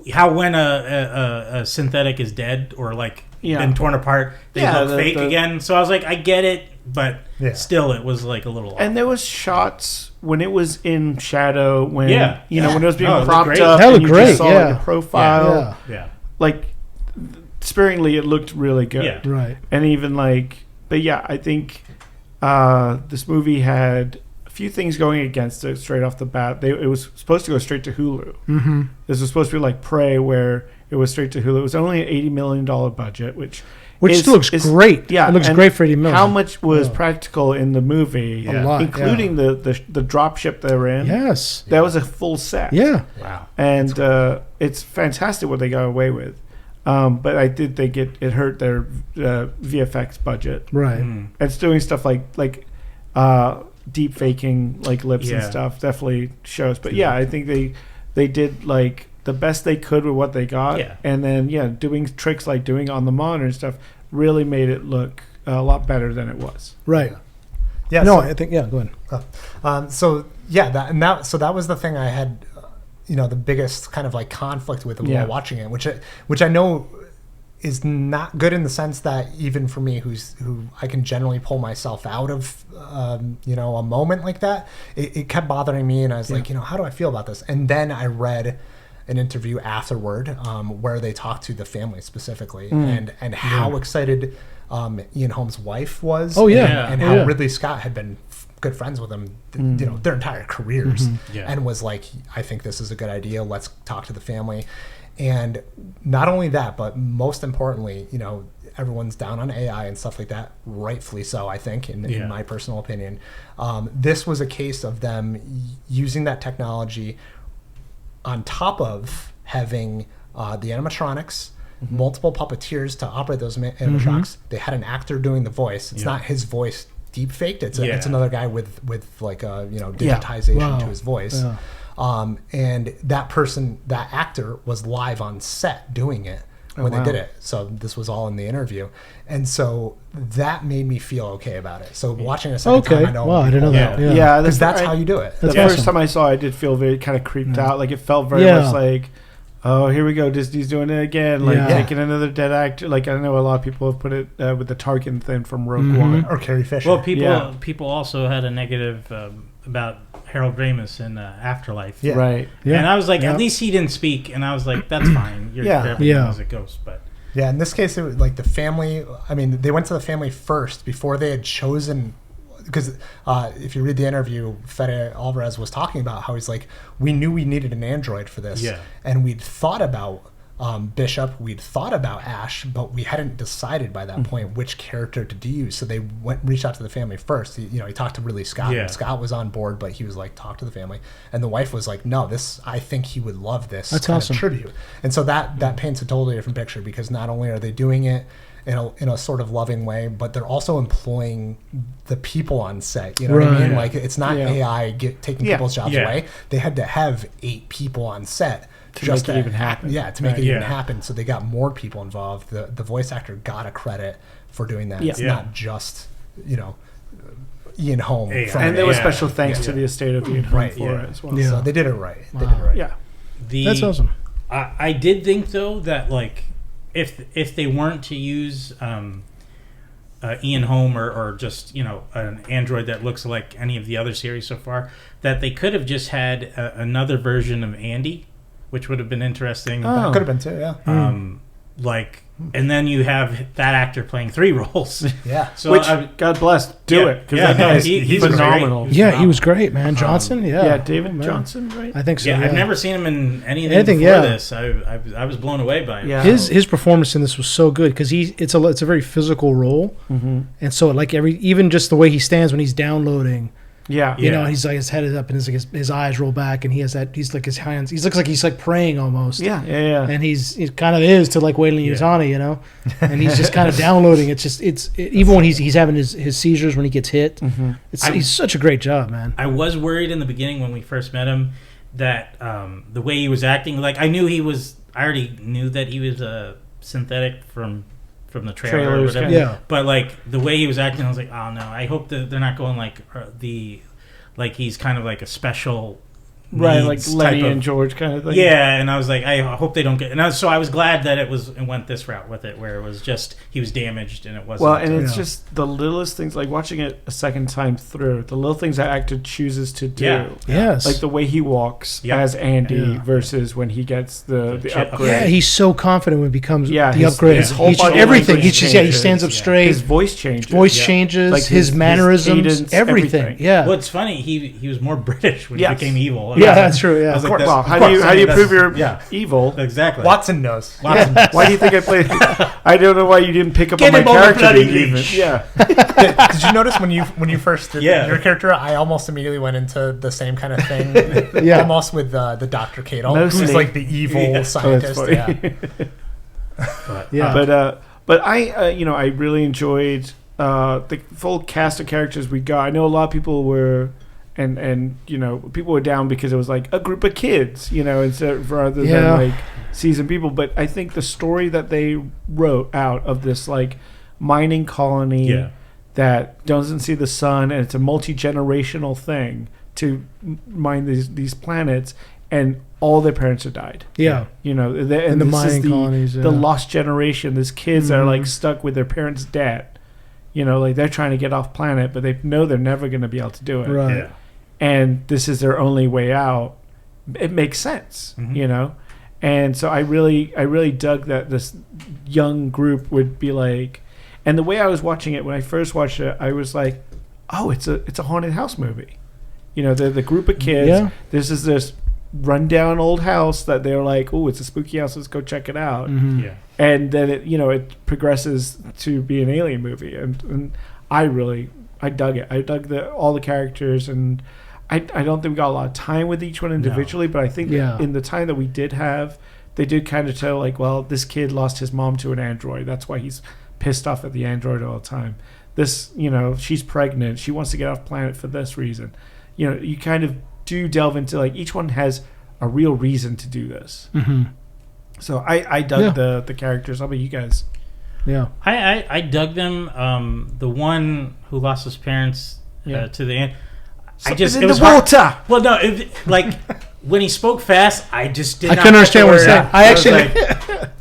when a synthetic is dead or been torn apart, they look fake again. So I was like, I get it. But still, it was like a little off. And there was shots when it was in shadow, when when it was being propped up, and looked you great. just saw the profile. Like sparingly, it looked really good. Yeah. Right. And even but I think this movie had a few things going against it straight off the bat. It was supposed to go straight to Hulu. Mm-hmm. This was supposed to be like Prey, where it was straight to Hulu. It was only an $80 million budget, which still looks great. Yeah, it looks great for $80 million. How much was practical in the movie? A lot, including the drop ship they were in. Yes, that was a full set. Yeah, wow. And it's fantastic what they got away with. But I did think it hurt their VFX budget. Right. It's doing stuff like deep faking lips and stuff definitely shows. But I think they did the best they could with what they got, and then doing tricks like doing on the monitor and stuff really made it look a lot better than it was. Right. Yeah. No, I think go ahead. So that was the thing I had, the biggest kind of conflict with while watching it, which I know is not good in the sense that even for me, who I can generally pull myself out of, a moment like that, it kept bothering me, and I was like, how do I feel about this? And then I read an interview afterward where they talked to the family specifically and how excited Ian Holm's wife was. Oh yeah, and how Ridley Scott had been good friends with him, their entire careers, and was like, I think this is a good idea. Let's talk to the family. And not only that, but most importantly, everyone's down on AI and stuff like that, rightfully so, I think, in my personal opinion. This was a case of them using that technology on top of having the animatronics, multiple puppeteers to operate those animatronics. They had an actor doing the voice. It's not his voice deep faked. It's another guy with digitization to his voice. And that actor was live on set doing it when they did it. So this was all in the interview. And so that made me feel okay about it. So watching a second time, I know. Wow, I didn't know that. Yeah, because that's how you do it. The first time I saw it, I did feel very kind of creeped out. Like it felt very much like, oh, here we go. Disney's doing it again. Like taking another dead actor. Like I know a lot of people have put it with the Tarkin thing from Rogue One. Or Carrie Fisher. Well, people also had a negative about Harold Ramis in Afterlife. Yeah. Right. Yeah. And I was like, at least he didn't speak. And I was like, that's fine. You're as a ghost. But yeah, in this case, it was like the family. I mean, they went to the family first before they had chosen. Because if you read the interview, Fede Alvarez was talking about how he's like, we knew we needed an android for this. Yeah. And we'd thought about Bishop, we'd thought about Ash, but we hadn't decided by that point which character to use. So they reached out to the family first. He talked to Ridley Scott. Yeah. And Scott was on board, but he was like, talk to the family. And the wife was like, no, I think he would love this. That's awesome. Tribute. And so that paints a totally different picture, because not only are they doing it in a sort of loving way, but they're also employing the people on set. You know what I mean? Like it's not AI taking people's jobs away. They had to have 8 people on set to make it even happen. Yeah, to make it even happen. So they got more people involved. The voice actor got a credit for doing that. It's not just Ian Holm. And there was special thanks to the estate of Ian Holm for it as well. So they did it right. Yeah, that's awesome. I did think though that like, if they weren't to use Ian Holm or just an android that looks like any of the other series so far, that they could have just had another version of Andy, which would have been interesting. That could have been too, yeah. And then you have that actor playing 3 roles. Yeah. So which, God bless, do it. Because he's phenomenal. Yeah, he was great, man. Johnson, David Johnson, right? I think so. Yeah, I've never seen him in anything before this. I was blown away by him. Yeah. His performance in this was so good, because it's a very physical role, and so like even just the way he stands when he's downloading. Yeah, he's like, his head is up and his eyes roll back, and he's like his hands. He looks like he's like praying almost. Yeah. And he kind of is to like Weyland Yutani, and he's just kind of downloading. It's just even when he's having his seizures when he gets hit. He's such a great job, man. I was worried in the beginning when we first met him that the way he was acting, like I already knew that he was a synthetic from the trailer or whatever. Yeah. But like the way he was acting, I was like, oh no, I hope that they're not going like he's kind of like a special right, like Lenny and George kind of thing. Yeah, and I was like, I hope they don't get. So I was glad that it went this route with it, where it was just he was damaged and it wasn't. Well, and it's just the littlest things, like watching it a second time through, the little things that actor chooses to do. Yeah. Yes. Like the way he walks as Andy versus when he gets the upgrade. Yeah, he's so confident when he becomes the upgrade. His whole body everything. He stands up straight. His voice changes. Like his mannerisms, cadence, everything. Yeah. Well, it's funny. He was more British when he became evil. Yeah, that's true. Yeah. Like, well, how do you prove you're evil? Exactly. Watson knows. Why do you think I played? I don't know why you didn't pick up on my character. Yeah. Did you notice when you first did your character? I almost immediately went into the same kind of thing. Almost with the Dr. Cato, who's like the evil scientist. But I really enjoyed the full cast of characters we got. I know a lot of people were. And people were down because it was like a group of kids, instead rather than like seasoned people. But I think the story that they wrote out of this like mining colony that doesn't see the sun, and it's a multi-generational thing to mine these planets, and all their parents have died. Yeah, and the mining colonies, the lost generation. These kids are like stuck with their parents' debt. Like they're trying to get off planet, but they know they're never going to be able to do it. Right. Yeah. And this is their only way out. It makes sense, And so I really dug that this young group would be like, and the way I was watching it when I first watched it, I was like, oh, it's a haunted house movie. The group of kids. Yeah. This is this rundown old house that they're like, oh, it's a spooky house. Let's go check it out. Mm-hmm. Yeah. And then it progresses to be an alien movie, and I dug it. I dug all the characters, and I don't think we got a lot of time with each one individually, but I think in the time that we did have, they did kind of tell like, well, this kid lost his mom to an android. That's why he's pissed off at the android all the time. This, she's pregnant. She wants to get off planet for this reason. You kind of do delve into like each one has a real reason to do this. Mm-hmm. So I dug the characters. How about you guys? Yeah. I dug them. The one who lost his parents to the end. It was water. Well, no, like when he spoke fast, I just did. I couldn't understand what he was saying. I actually,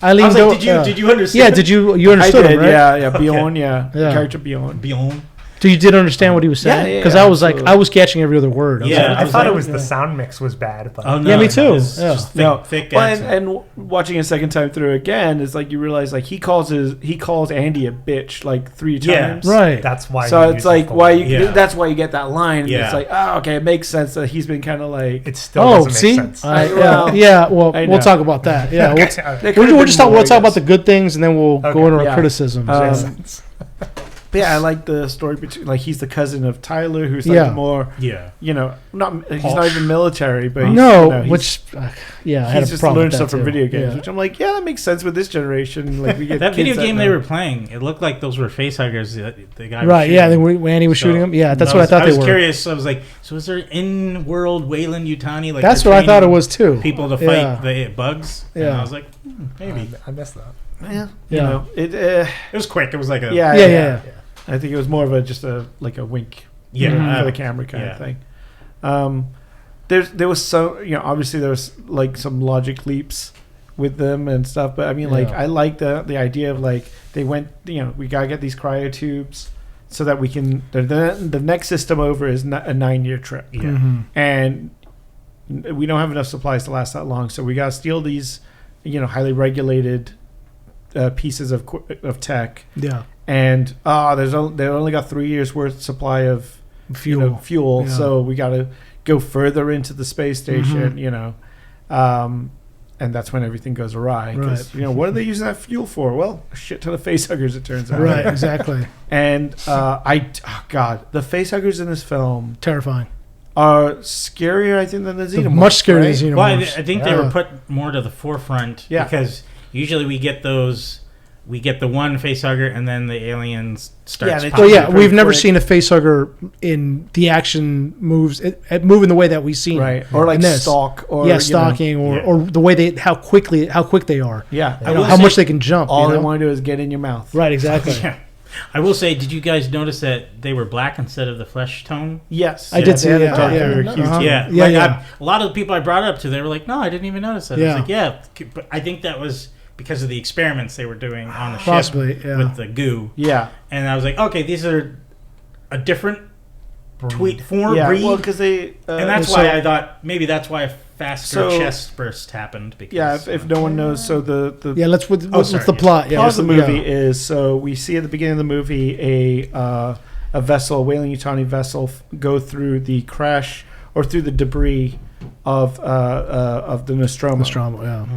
I leaned over. Did you understand? Yeah, did you understood I did, him, right? Yeah, Bjorn, yeah. Character Bjorn. So you did understand what he was saying? Because I was absolutely. like, I was catching every other word. I thought it was the sound mix was bad. But Oh, no, yeah, me too. It's just thick accent. And watching a second time through again, it's like you realize like he calls Andy a bitch like 3 times. Right. That's why. So it's like that's why you get that line. Yeah. It's like, oh, okay, it makes sense that he's been kind of like. It still doesn't make sense. Well, we'll talk about that. Yeah, we'll talk about the good things and then we'll go into our criticisms. But yeah, I like the story between like he's the cousin of Tyler, who's like more he's not even military, but he's just learned stuff from video games, which I'm like, that makes sense with this generation. Like we get that video game they were playing, it looked like those were face huggers. The guy right, when Andy was shooting them, that's what I thought they were. I was curious. I was like, so is there in-world Wayland Yutani? Like that's what I thought it was too. People to fight the bugs. Yeah, and I was like, maybe I missed that. It was quick. It was like a yeah. I think it was more of a wink, for the camera kind of thing. There was obviously there was like some logic leaps with them and stuff, but I mean I like the idea of like they went we gotta get these cryotubes so that we can the next system over is a 9-year trip, and we don't have enough supplies to last that long, so we gotta steal these highly regulated pieces of tech. And they only got 3 years worth supply of fuel. So we got to go further into the space station, and that's when everything goes awry. Because what are they using that fuel for? Well, a shit ton of facehuggers, it turns out. Right, exactly. And the facehuggers in this film terrifying. Are scarier, I think, than the Xenomorphs. Much scarier than Xenomorphs. Well, I think they were put more to the forefront because usually we get the one facehugger and then the aliens start. We've never seen a facehugger in the action moves moving the way that we've seen, right? Or like stalk, or stalking, or the way how quick they are. Yeah, how much they can jump. All they want to do is get in your mouth. Right, exactly. I will say, did you guys notice that they were black instead of the flesh tone? Yes, I did see that. A lot of the people I brought it up to, they were like, "No, I didn't even notice that." I was like, but I think that was because of the experiments they were doing on the ship with the goo. Yeah. And I was like, okay, these are a different breed. Well, because they... and that's why I thought, maybe that's why a faster chest burst happened. Because, if no one knows, so the what's the plot? Part of the movie is, so we see at the beginning of the movie a vessel, a Wayland Yutani vessel, go through the crash, or through the debris of the Nostromo.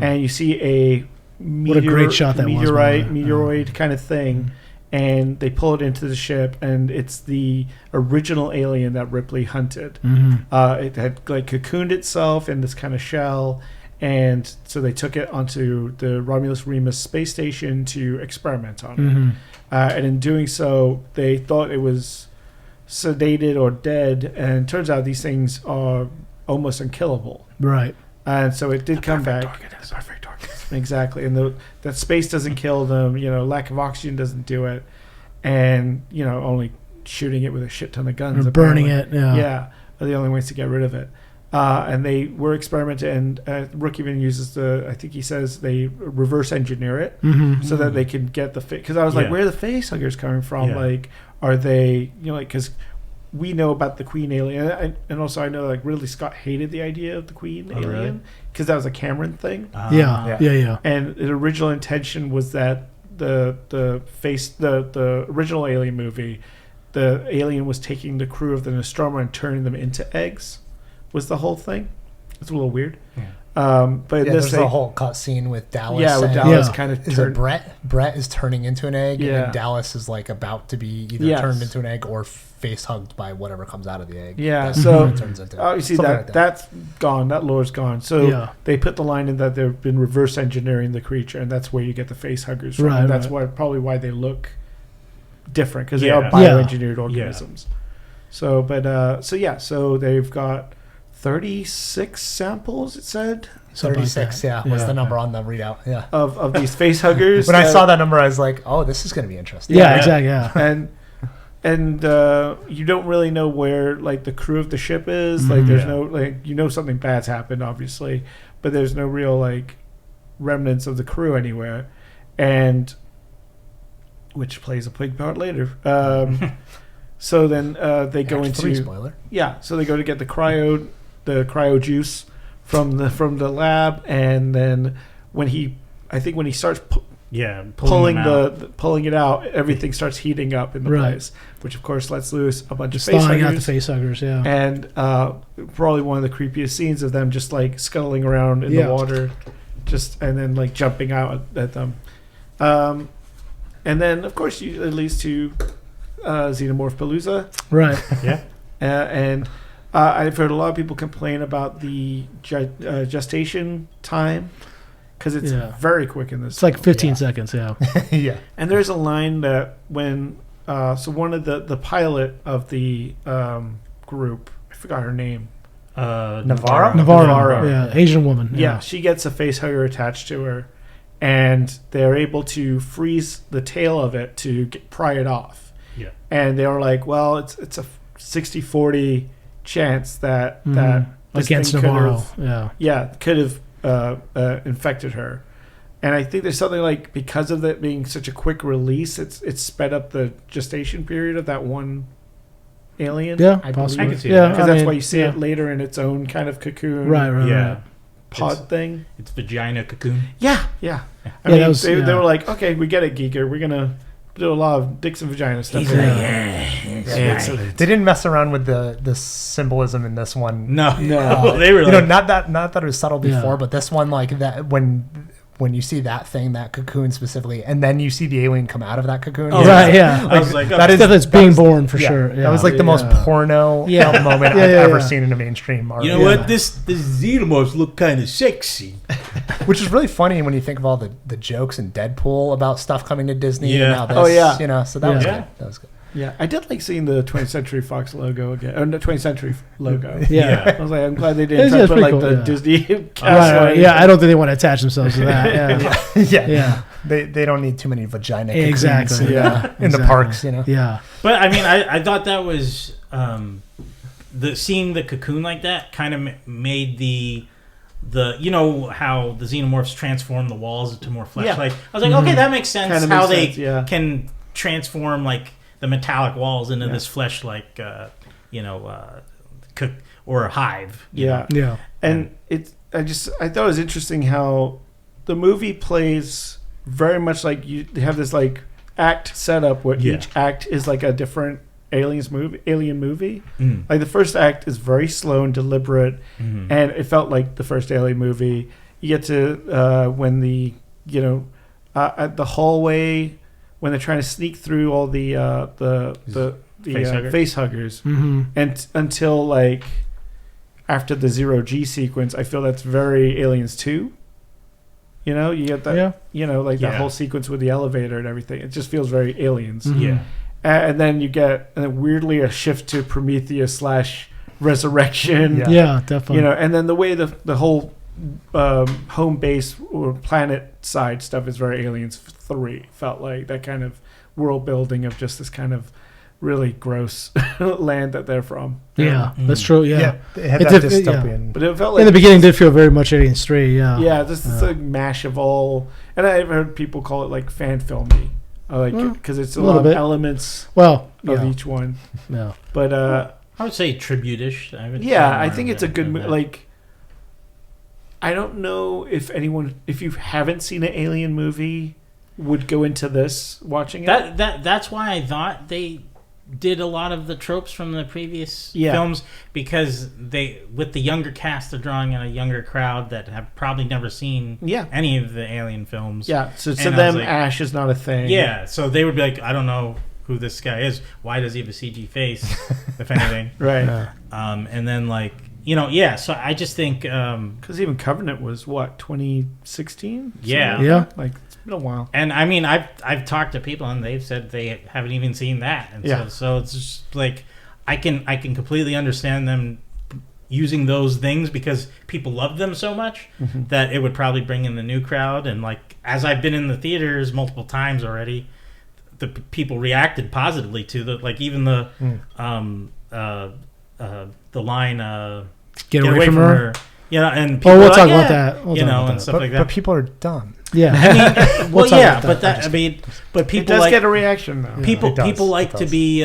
And you see a... what a great shot that meteoroid kind of thing, and they pull it into the ship, and it's the original alien that Ripley hunted. It had like cocooned itself in this kind of shell, and so they took it onto the Romulus Remus space station to experiment on it. And in doing so, they thought it was sedated or dead, and turns out these things are almost unkillable. Right. And so it did come back. Perfect target. Exactly, and that space doesn't kill them. Lack of oxygen doesn't do it, and only shooting it with a shit ton of guns or burning it. are the only ways to get rid of it. And they were experimenting, and Rook even uses I think he says they reverse engineer it so that they can get the because I was like, where are the facehuggers coming from? Like, are they because we know about the Queen alien, and also I know like Ridley Scott hated the idea of the Queen alien because that was a Cameron thing. Yeah. And the original intention was that the original Alien movie, the alien was taking the crew of the Nostromo and turning them into eggs. Was the whole thing? It's a little weird. But there's a whole cut scene with Dallas. Yeah, with Dallas kind of. Is it Brett? Brett is turning into an egg, and Dallas is like about to be either turned into an egg or face hugged by whatever comes out of the egg. Yeah, so it turns into obviously that's gone. That lore's gone. So they put the line in that they've been reverse engineering the creature, and that's where you get the face huggers from. Right, that's probably why they look different, because they are bioengineered organisms. So they've got 36 samples, it said. 36, was the number on the readout. Yeah. Of these face huggers. When I saw that number, I was like, oh, this is going to be interesting. Yeah, exactly. Yeah. And you don't really know where like the crew of the ship is. Like there's no like something bad's happened, obviously, but there's no real like remnants of the crew anywhere, and which plays a big part later. So then they go into 3 spoiler. Yeah, so they go to get the cryo juice from the lab, and then when he starts pulling it out, everything starts heating up in the place, which of course lets loose a bunch of thawing out the facehuggers, and probably one of the creepiest scenes of them just like scuttling around in the water, and then like jumping out at them, and then of course it leads to Xenomorph Palooza, right? Yeah, and I've heard a lot of people complain about the gestation time. Because it's very quick in this. It's like 15 seconds, yeah. And there's a line that when... so one of the pilot of the group, I forgot her name. Navarro. Yeah, Asian woman. Yeah, she gets a facehugger attached to her. And they're able to freeze the tail of it to pry it off. Yeah. And they were like, well, it's a 60-40 chance that this against thing Navarro. Could have infected her, and I think there's something like because of that being such a quick release, it's sped up the gestation period of that one alien. Yeah, I possibly. can see that because that's why you see it later in its own kind of cocoon, right. Pod thing. It's vagina cocoon. Yeah. I mean, they were like, okay, we get it, Geeker. We're gonna do a lot of dicks and vagina stuff. They didn't mess around with the symbolism in this one. No, they were not that it was subtle before, but this one, like that when you see that thing, that cocoon specifically, and then you see the alien come out of that cocoon. Right, yeah. I was like, that's being born for sure. Yeah. That was like the most porno moment I've ever seen in a mainstream art. You know what? This xenomorphs look kind of sexy. Which is really funny when you think of all the jokes in Deadpool about stuff coming to Disney. Yeah. And now this, so that was good. That was good. Yeah, I did like seeing the 20th Century Fox logo again, or the 20th Century logo. Yeah. I was like, I'm glad they didn't try to put like the Disney cast. Right. Yeah, I don't think they want to attach themselves to that. Yeah. They don't need too many vagina cocoons exactly. In the parks, Yeah. But I mean, I thought that was seeing the cocoon like that kind of made the you know how the xenomorphs transform the walls into more flesh. Like I was like, okay, that makes sense. Kinda how makes they can transform like the metallic walls into this flesh like or a hive. Yeah. And I thought it was interesting how the movie plays very much like you have this like act setup where each act is like a different alien movie. Like the first act is very slow and deliberate, and it felt like the first Alien movie. You get to when the at the hallway when they're trying to sneak through all the face huggers, and until like after the 0G sequence, I feel that's very Aliens 2. You get that, that whole sequence with the elevator and everything. It just feels very Aliens. Yeah. And then you get weirdly a shift to Prometheus / Resurrection. Yeah, definitely. And then the way the whole home base or planet side stuff is very Aliens 3. Felt like that kind of world building of just this kind of really gross land that they're from. Yeah, that's true. Yeah, it had that dystopian. But it felt like in the beginning did feel very much Aliens 3. Yeah. Yeah, this is a mash of all, and I've heard people call it like fan filmy. Because it's a lot of elements of each one. Yeah. But I would say tribute-ish. I think it's a good like. I don't know if you haven't seen an Alien movie, would go into this watching it. That's why I thought they did a lot of the tropes from the previous films, because they, with the younger cast, are drawing in a younger crowd that have probably never seen any of the Alien films. Yeah, so to them, like, Ash is not a thing. Yeah, so they would be like, I don't know who this guy is. Why does he have a CG face, if anything? Right. And then, like, so I just think... Because even Covenant was, 2016? Yeah. Like, it's been a while. And, I mean, I've talked to people, and they've said they haven't even seen that. And so it's just, like, I can completely understand them using those things because people love them so much that it would probably bring in the new crowd. And like, as I've been in the theaters multiple times already, the people reacted positively to like even the line Get away from her. And people we'll are talk like, about that. We'll talk about and that. stuff like that. But people are dumb. Yeah. I mean, We'll talk about that. But It people does like get a reaction though. people It does, people like it to does. be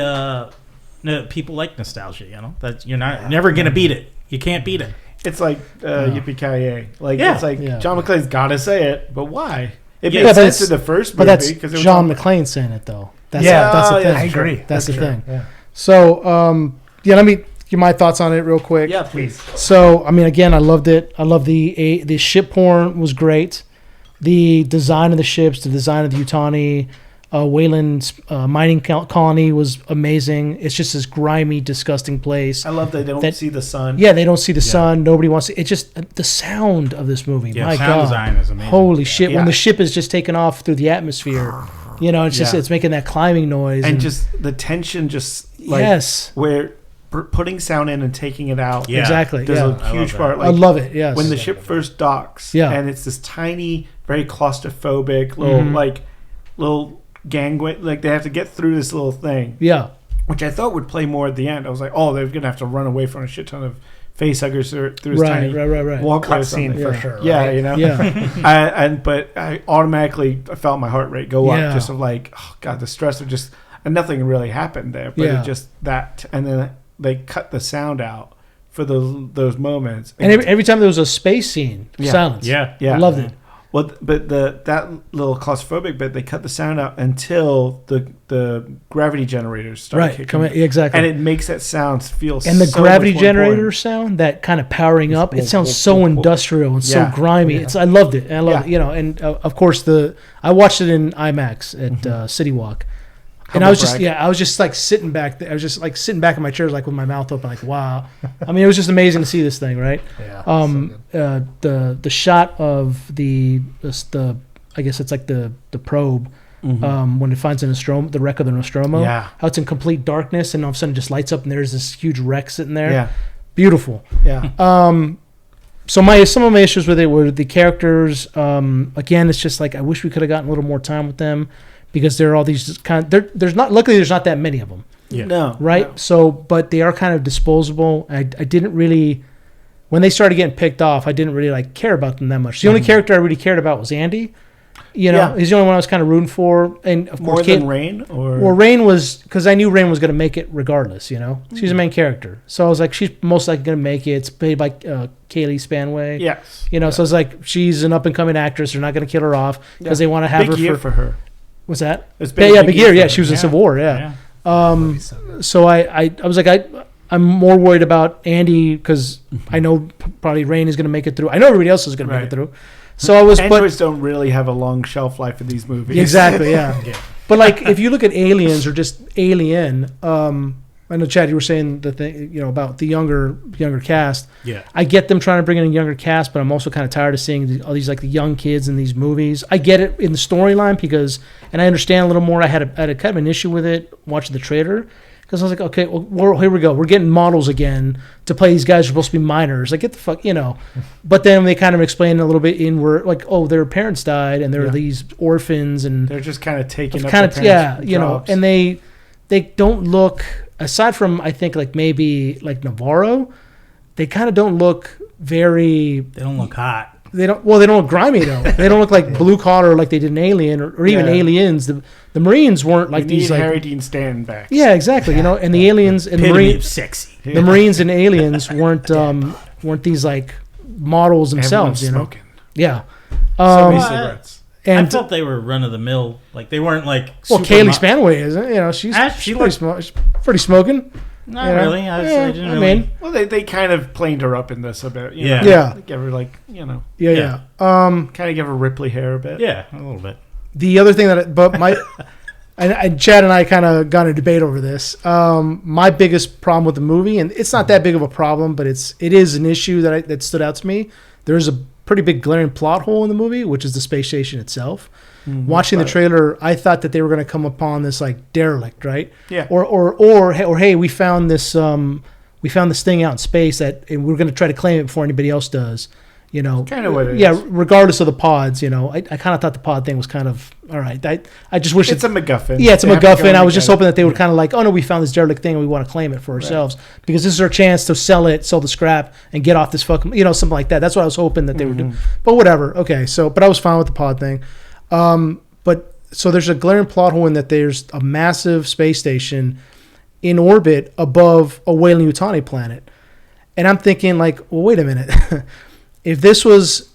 no, people like nostalgia. That you're never gonna beat it. You can't beat it. It's like Yippee-ki-yay. Like Yeah. it's like Yeah. John McClane's got to say it, but why? It Yeah, makes but sense it's- in the first But movie that's because John McClane saying it, though. That's Yeah. that's the thing. yeah, I agree. That's the thing. Yeah. So, let me give my thoughts on it real quick. Yeah, please. So, I mean, again, I loved it. I love the ship porn was great. The design of the ships, the design of the Yutani, Wayland's mining colony was amazing. It's just this grimy, disgusting place. I love they don't see the sun. Yeah, they don't see the sun. Nobody wants to. It's just the sound of this movie. Yeah, My sound God. design is amazing. Holy shit. Yeah. When the ship is just taking off through the atmosphere, it's just, Yeah. it's making that climbing noise. and just the tension, just like yes, where putting sound in and taking it out. Yeah. exactly. There's Yeah. a huge that. part. I Like love it. Yes. when the ship first docks, Yeah. and it's this tiny, very claustrophobic little gangway. Like they have to get through this little thing, yeah. which I thought would play more at the end. I was like, oh, they're gonna have to run away from a shit ton of facehuggers through this Right, tiny right. walkway or Cut scene something. for Yeah. sure. Yeah, right? you know. Yeah. But I automatically felt my heart rate go Yeah. up, just of like, oh god, the stress of just, and nothing really happened there, but Yeah. it just that, and then they cut the sound out for those moments, And every time there was a space scene, Yeah. silence. Yeah. yeah, I loved it. Well, but that little claustrophobic bit, they cut the sound out until the gravity generators start Right. kicking, Come in, exactly. and it makes that sound feel. And the so gravity much more generator important. sound, that kind of powering up, it boom, sounds boom, so boom, boom. industrial and Yeah. so grimy. I loved it. And I loved Yeah. it. And of course I watched it in IMAX at City Walk. And Humble I was just, brag. I was just like sitting back. I was just like sitting back in my chair, like with my mouth open, like wow. I mean, it was just amazing to see this thing, right? Yeah. The shot of the I guess it's like the probe when it finds the wreck of the Nostromo. Yeah. How it's in complete darkness and all of a sudden it just lights up and there's this huge wreck sitting there. Yeah, Beautiful. yeah. So some of my issues with it were the characters. Again, it's just like I wish we could have gotten a little more time with them because there are all these there's not that many of them. Yeah. No, Right. no. So, but they are kind of disposable. I didn't really, when they started getting picked off, I didn't really like care about them that much. The only character I really cared about was Andy. Yeah. He's the only one I was kind of rooting for. And of More course, than Rain, or well, Rain was, because I knew Rain was going to make it regardless, She's the main character. So I was like, she's most likely going to make it. It's played by Kaylee Spanway. yes, So I was like, she's an up-and-coming actress. They're not going to kill her off because they want to have big her year for her. What's that? It's Big year. Yeah, for she was her. in Civil War. Yeah. So I was like, I'm more worried about Andy because I know probably Rain is going to make it through. I know everybody else is going to make it through. So I was, Androids don't really have a long shelf life in these movies. exactly, yeah. But like, if you look at Aliens or just Alien, I know Chad, you were saying the thing, about the younger cast. Yeah. I get them trying to bring in a younger cast, but I'm also kind of tired of seeing all these like the young kids in these movies. I get it in the storyline and I understand a little more. I had a kind of an issue with it watching the trailer because I was like, okay, well, here we go. We're getting models again to play these guys who are supposed to be minors. Like, get the fuck, But then they kind of explain a little bit in where like, oh, their parents died and they're these orphans and They're just kind of taking up kind of their parents' jobs. and they don't look, aside from I think like maybe like Navarro, they kind of don't look very. They don't look hot. They don't look grimy though. They don't look like blue collar like they did in Alien or even Aliens. The Marines weren't like You these need like. Harry Dean Stanton back. Yeah, exactly. And the Aliens and the Epitome of Marines, sexy. the Marines and Aliens weren't these like models themselves. Everyone's smoking. Yeah. So many Well, cigarettes. And I thought they were run of the mill. Like they weren't like. well, super Kaylee Spanway isn't. She's She she's pretty smoking. Not you know? really. I didn't I really. mean, Well, they kind of planed her up in this a bit. You Yeah. know? Yeah. They give her yeah. kind of give her Ripley hair a bit. Yeah, a little bit. The other thing and Chad and I kind of got in a debate over this. My biggest problem with the movie, and it's not that big of a problem, but it is an issue that stood out to me. There's a pretty big glaring plot hole in the movie, which is the space station itself. Watching the trailer, I thought that they were going to come upon this like derelict, right? Yeah. Or hey, we found this we found this thing out in space and we're going to try to claim it before anybody else does. You know, kind of what it yeah. is. Regardless of the pods, you know, I kind of thought the pod thing was kind of all right. I just wish it's a MacGuffin. Yeah, it's a MacGuffin. I was just hoping that they would kind of like, oh no, we found this derelict thing and we want to claim it for ourselves because this is our chance to sell the scrap and get off this fucking, you know, something like that. That's what I was hoping that they would do. But whatever. Okay, but I was fine with the pod thing. But so there's a glaring plot hole in that there's a massive space station in orbit above a Weyland-Yutani planet, and I'm thinking like, well, wait a minute. If this was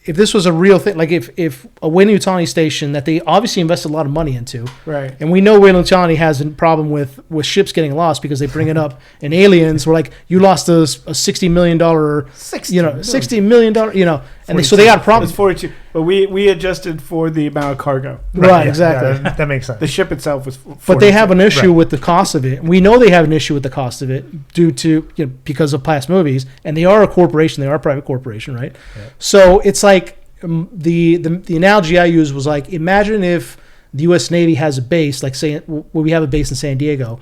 a real thing, like if a Weyland-Yutani station that they obviously invested a lot of money into, right? And we know Weyland-Yutani has a problem with ships getting lost because they bring it up in Aliens. We're like, you lost a $60 million, $60 million, you know, and so they got a problem. It's 42, but we adjusted for the amount of cargo. Right, exactly. Yeah, that makes sense. The ship itself was 42. But they have an issue with the cost of it. We know they have an issue with the cost of it due to because of past movies, and they are a corporation. They are a private corporation, right? Yeah. So it's like the analogy I used was like, imagine if the U.S. Navy has a base, like say we have a base in San Diego,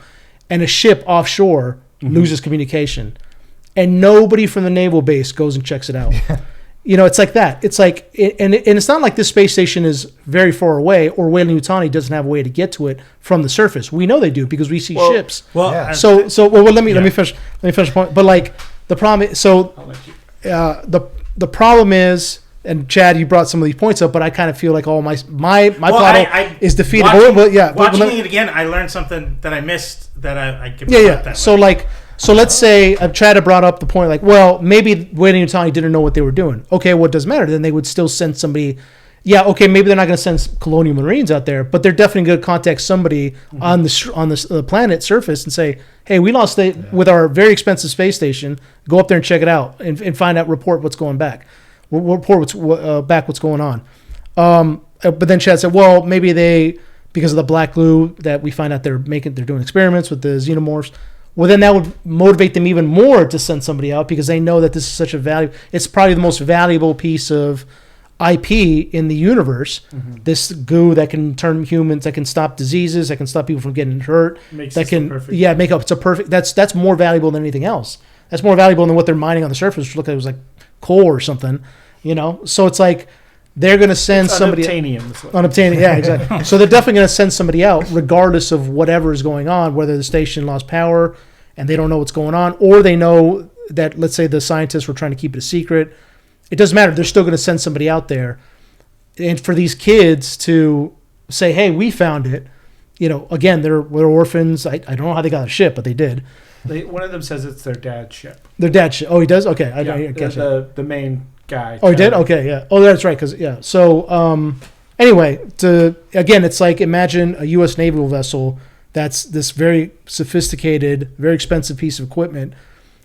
and a ship offshore loses communication, and nobody from the naval base goes and checks it out. You know, it's like that. It's like, and it's not like this space station is very far away, or Weyland-Yutani doesn't have a way to get to it from the surface. We know they do because we see ships. Well, yeah. Let me finish the point. But like the problem, the problem is, and Chad, you brought some of these points up, but I kind of feel like all my plot is defeated. Watching it again, I learned something that I missed that I could. So let's say Chad had brought up the point like, well, maybe Weyland-Yutani didn't know what they were doing. Okay, well, it doesn't matter. Then they would still send somebody. Yeah, okay, maybe they're not going to send Colonial Marines out there, but they're definitely going to contact somebody on the planet surface and say, hey, we lost it with our very expensive space station. Go up there and check it out and find out, report what's going back. Report what's going on. But then Chad said, well, maybe they, because of the black glue that we find out they're doing experiments with the xenomorphs. Well, then that would motivate them even more to send somebody out because they know that this is such a value. It's probably the most valuable piece of IP in the universe. This goo that can turn humans, that can stop diseases, that can stop people from getting hurt. It's a perfect. That's more valuable than anything else. That's more valuable than what they're mining on the surface, which looked like it was like coal or something. You know, so it's like they're going to send somebody. Unobtainium, yeah, exactly. So they're definitely going to send somebody out, regardless of whatever is going on, whether the station lost power and they don't know what's going on, or they know that, let's say, the scientists were trying to keep it a secret. It doesn't matter. They're still going to send somebody out there, and for these kids to say, "Hey, we found it." You know, again, they're orphans. I don't know how they got a ship, but they did. One of them says it's their dad's ship. Their dad's ship. Oh, he does. Okay, I guess the main guy. Oh, he did? Okay, yeah. Oh, that's right. So, anyway, it's like, imagine a U.S. naval vessel that's this very sophisticated, very expensive piece of equipment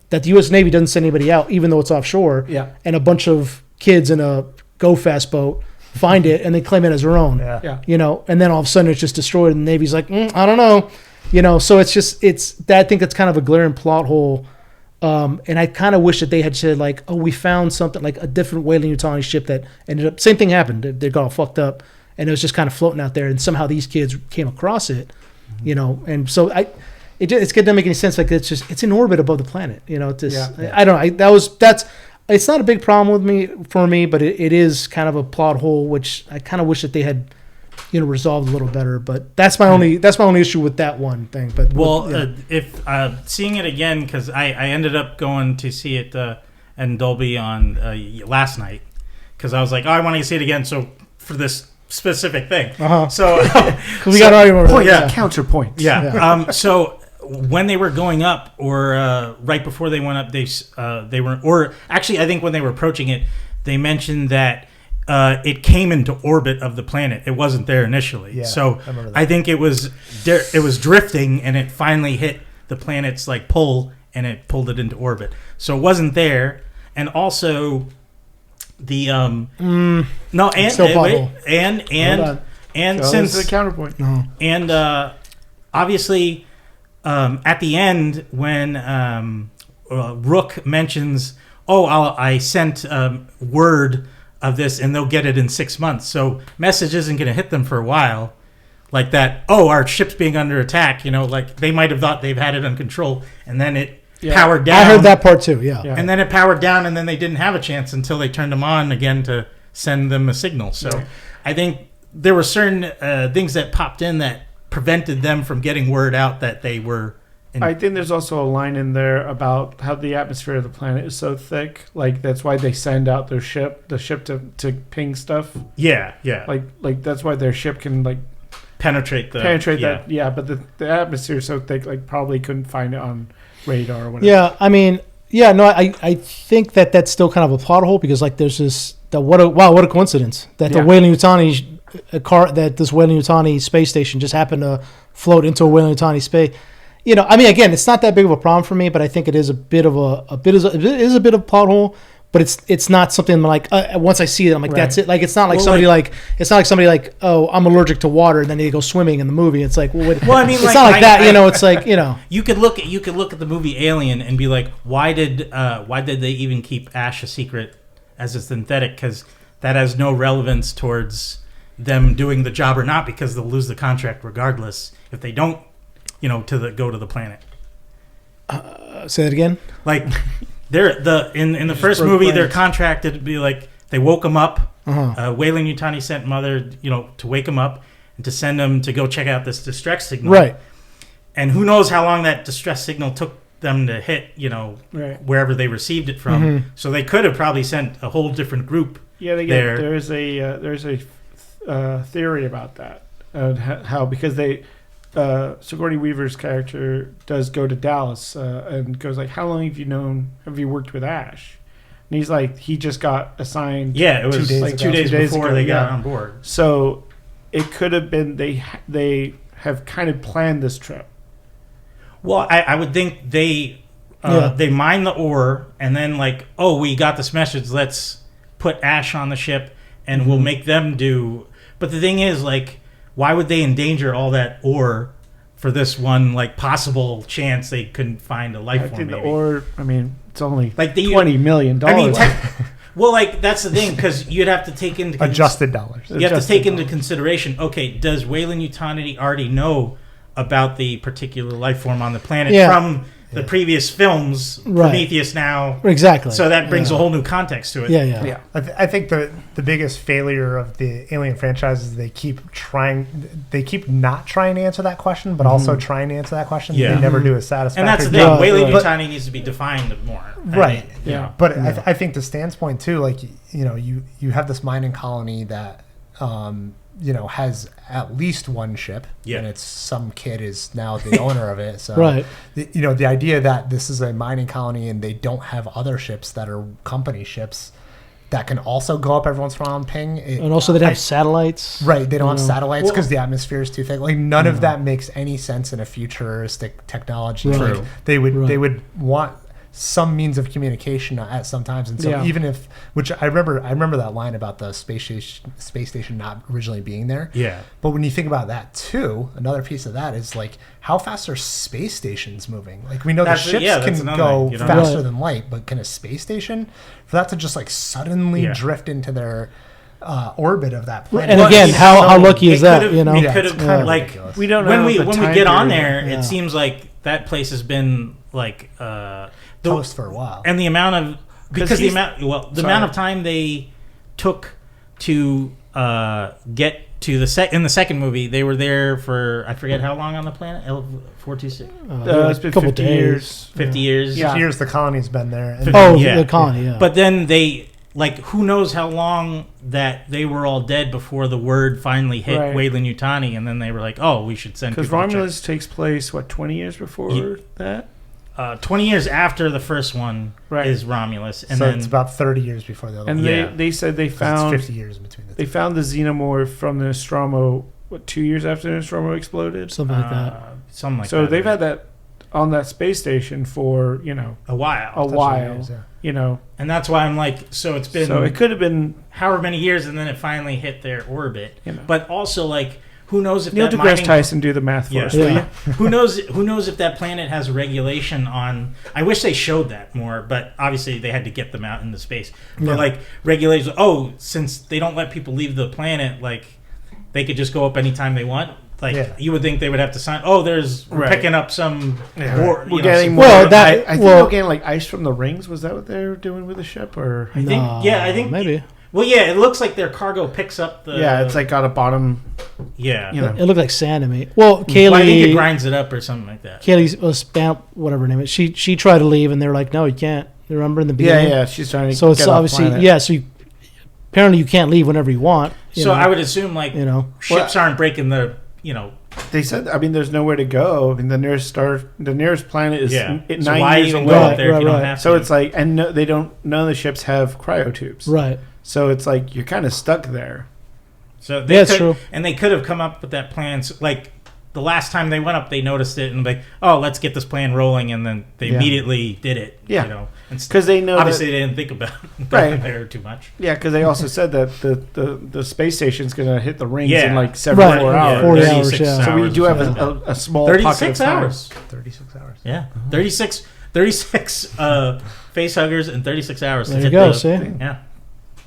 that the U.S. Navy doesn't send anybody out, even though it's offshore. Yeah. And a bunch of kids in a go-fast boat find it and they claim it as their own. Yeah. You know, and then all of a sudden it's just destroyed and the Navy's like, I don't know. You know, so I think it's kind of a glaring plot hole. And I kind of wish that they had said like, oh, we found something like a different Weyland-Yutani ship that ended up, same thing happened. They got all fucked up and it was just kind of floating out there and somehow these kids came across it, you know? And so it doesn't make any sense. Like it's in orbit above the planet, you know, I don't know. It's not a big problem for me, but it is kind of a plot hole, which I kind of wish that they had, you know, resolved a little better. But that's my only issue with that one thing. But if seeing it again, because I ended up going to see it in Dolby on last night, because I was like, I want to see it again. So for this specific thing, so we got to argue over counterpoint. Yeah. So when they were going up, or right before they went up, they were, or actually, I think when they were approaching it, they mentioned that. It came into orbit of the planet. It wasn't there initially. Yeah, so I think it was drifting and it finally hit the planet's like pull and it pulled it into orbit. So it wasn't there. And also the and since the counterpoint. And obviously at the end when Rook mentions, I sent word of this and they'll get it in 6 months. So message isn't going to hit them for a while like that. Oh, our ship's being under attack. You know, like they might have thought they've had it under control and then it powered down. I heard that part too. Yeah. And then it powered down, and then they didn't have a chance until they turned them on again to send them a signal. So I think there were certain things that popped in that prevented them from getting word out that they were. I think there's also a line in there about how the atmosphere of the planet is so thick. Like that's why they send out the ship to ping stuff. Yeah. Like that's why their ship can like penetrate that. Yeah, but the atmosphere is so thick, like probably couldn't find it on radar or whatever. Yeah, I mean, I think that's still kind of a plot hole because like there's this what a coincidence that the Weyland-Yutani this Weyland-Yutani space station just happened to float into a Weyland-Yutani space. You know, I mean, again, it's not that big of a problem for me, but I think it is a bit of a plot hole. But it's not something like once I see it, I'm like that's it. Like it's not like somebody oh, I'm allergic to water, and then they go swimming in the movie. It's like I mean, it's not like that. You know, it's like you could look at the movie Alien and be like, why did they even keep Ash a secret as a synthetic? Because that has no relevance towards them doing the job or not, because they'll lose the contract regardless if they don't. Go to the planet. Say that again. Like, in the first movie, they're contracted to be like they woke him up. Weyland-Yutani sent Mother, to wake him up and to send him to go check out this distress signal. Right. And who knows how long that distress signal took them to hit, wherever they received it from. Mm-hmm. So they could have probably sent a whole different group. Yeah, there's a theory about that. How because they. Sigourney Weaver's character does go to Dallas and goes like, "How long have you worked with Ash?" And he's like, he just got assigned. Yeah, it was 2 days before they got on board. So it could have been they have kind of planned this trip. Well, I would think they mine the ore and then like, oh, we got this message. Let's put Ash on the ship and we'll make them do. But the thing is, like, why would they endanger all that ore for this one like possible chance they couldn't find a life form? The ore, I mean, it's only like $20 million. I mean, well, like that's the thing, because you'd have to take into adjusted dollars. You have to take into consideration. Okay, does Weyland-Yutani already know about the particular life form on the planet from the previous films, Prometheus now? Exactly. So that brings a whole new context to it. Yeah. I think the biggest failure of the Alien franchise is they keep not trying to answer that question, but also trying to anse that question. They never do a satisfactory. And that's the thing. Weyland-Yutani needs to be defined more. Right. But I think to Stan's point too, like you have this mining colony that has at least one ship, and it's some kid is now the owner of it. So, the idea that this is a mining colony and they don't have other ships that are company ships that can also go up every once in a while and ping. And also they have satellites. Right, they don't have satellites because the atmosphere is too thick. Like none of that makes any sense in a futuristic technology. Right. Like, they would want some means of communication at some times, and so even if, which I remember that line about the space station not originally being there. Yeah. But when you think about that too, another piece of that is like how fast are space stations moving? Like we know the ships can go faster than light, but can a space station, for that to just like suddenly drift into their orbit of that planet? And again, how lucky is that? It could have like we don't know when we get on there, it seems like that place has been like toast for a while, and the amount of the amount of time they took to get to in the second movie, they were there for I forget how long on the planet. 426. It's been 50 years. 50 years. 50 years. The colony's been there. The colony. Yeah. But then they who knows how long that they were all dead before the word finally hit Weyland-Yutani, and then they were like, oh, we should send. Because Romulus takes place 20 years before that. 20 years after the first one is Romulus, and so then it's about 30 years before the other one. And they said they found 50 years in between. They found the xenomorph from the Nostromo 2 years after the Nostromo exploded, something like that. So they've had that on that space station for a while. Years, and that's why I'm like, so it's been. So it could have been however many years, and then it finally hit their orbit. But also like. Who knows if Neil deGrasse Tyson do the math for us? Who knows if that planet has a regulation on? I wish they showed that more, but obviously they had to get them out into space. But like regulations, since they don't let people leave the planet, like they could just go up anytime they want. Like you would think they would have to sign. Oh, we're picking up some. We're getting more. Well, I think we're getting like ice from the rings. Was that what they're doing with the ship? Or I think maybe. Well, yeah, it looks like their cargo picks up the. Yeah, it's like got a bottom. Yeah, it looked like sand to me. Well, Kaylee, I think it grinds it up or something like that. Kaylee's whatever her name is. She tried to leave, and they're like, "No, you can't." You remember in the beginning? Yeah, she's trying to. So it's obviously So apparently, you can't leave whenever you want. So I would assume ships aren't breaking the. They said, I mean, there's nowhere to go. I mean, the nearest planet is 9 years away. Go up there if you don't have to? So it's like, and none of the ships have cryotubes. Right. So it's like you're kind of stuck there. So that's true. And they could have come up with that plan. So, like the last time they went up, they noticed it and like, oh, let's get this plan rolling, and then they immediately did it. Yeah. Because they know obviously they didn't think about there too much. Yeah, because they also said that the space station's going to hit the rings in like 74 hours. 40 hours. Yeah. So we do have a small 36 hours. 36 hours. Yeah. 36 face huggers in 36 hours. There you go. See. Yeah.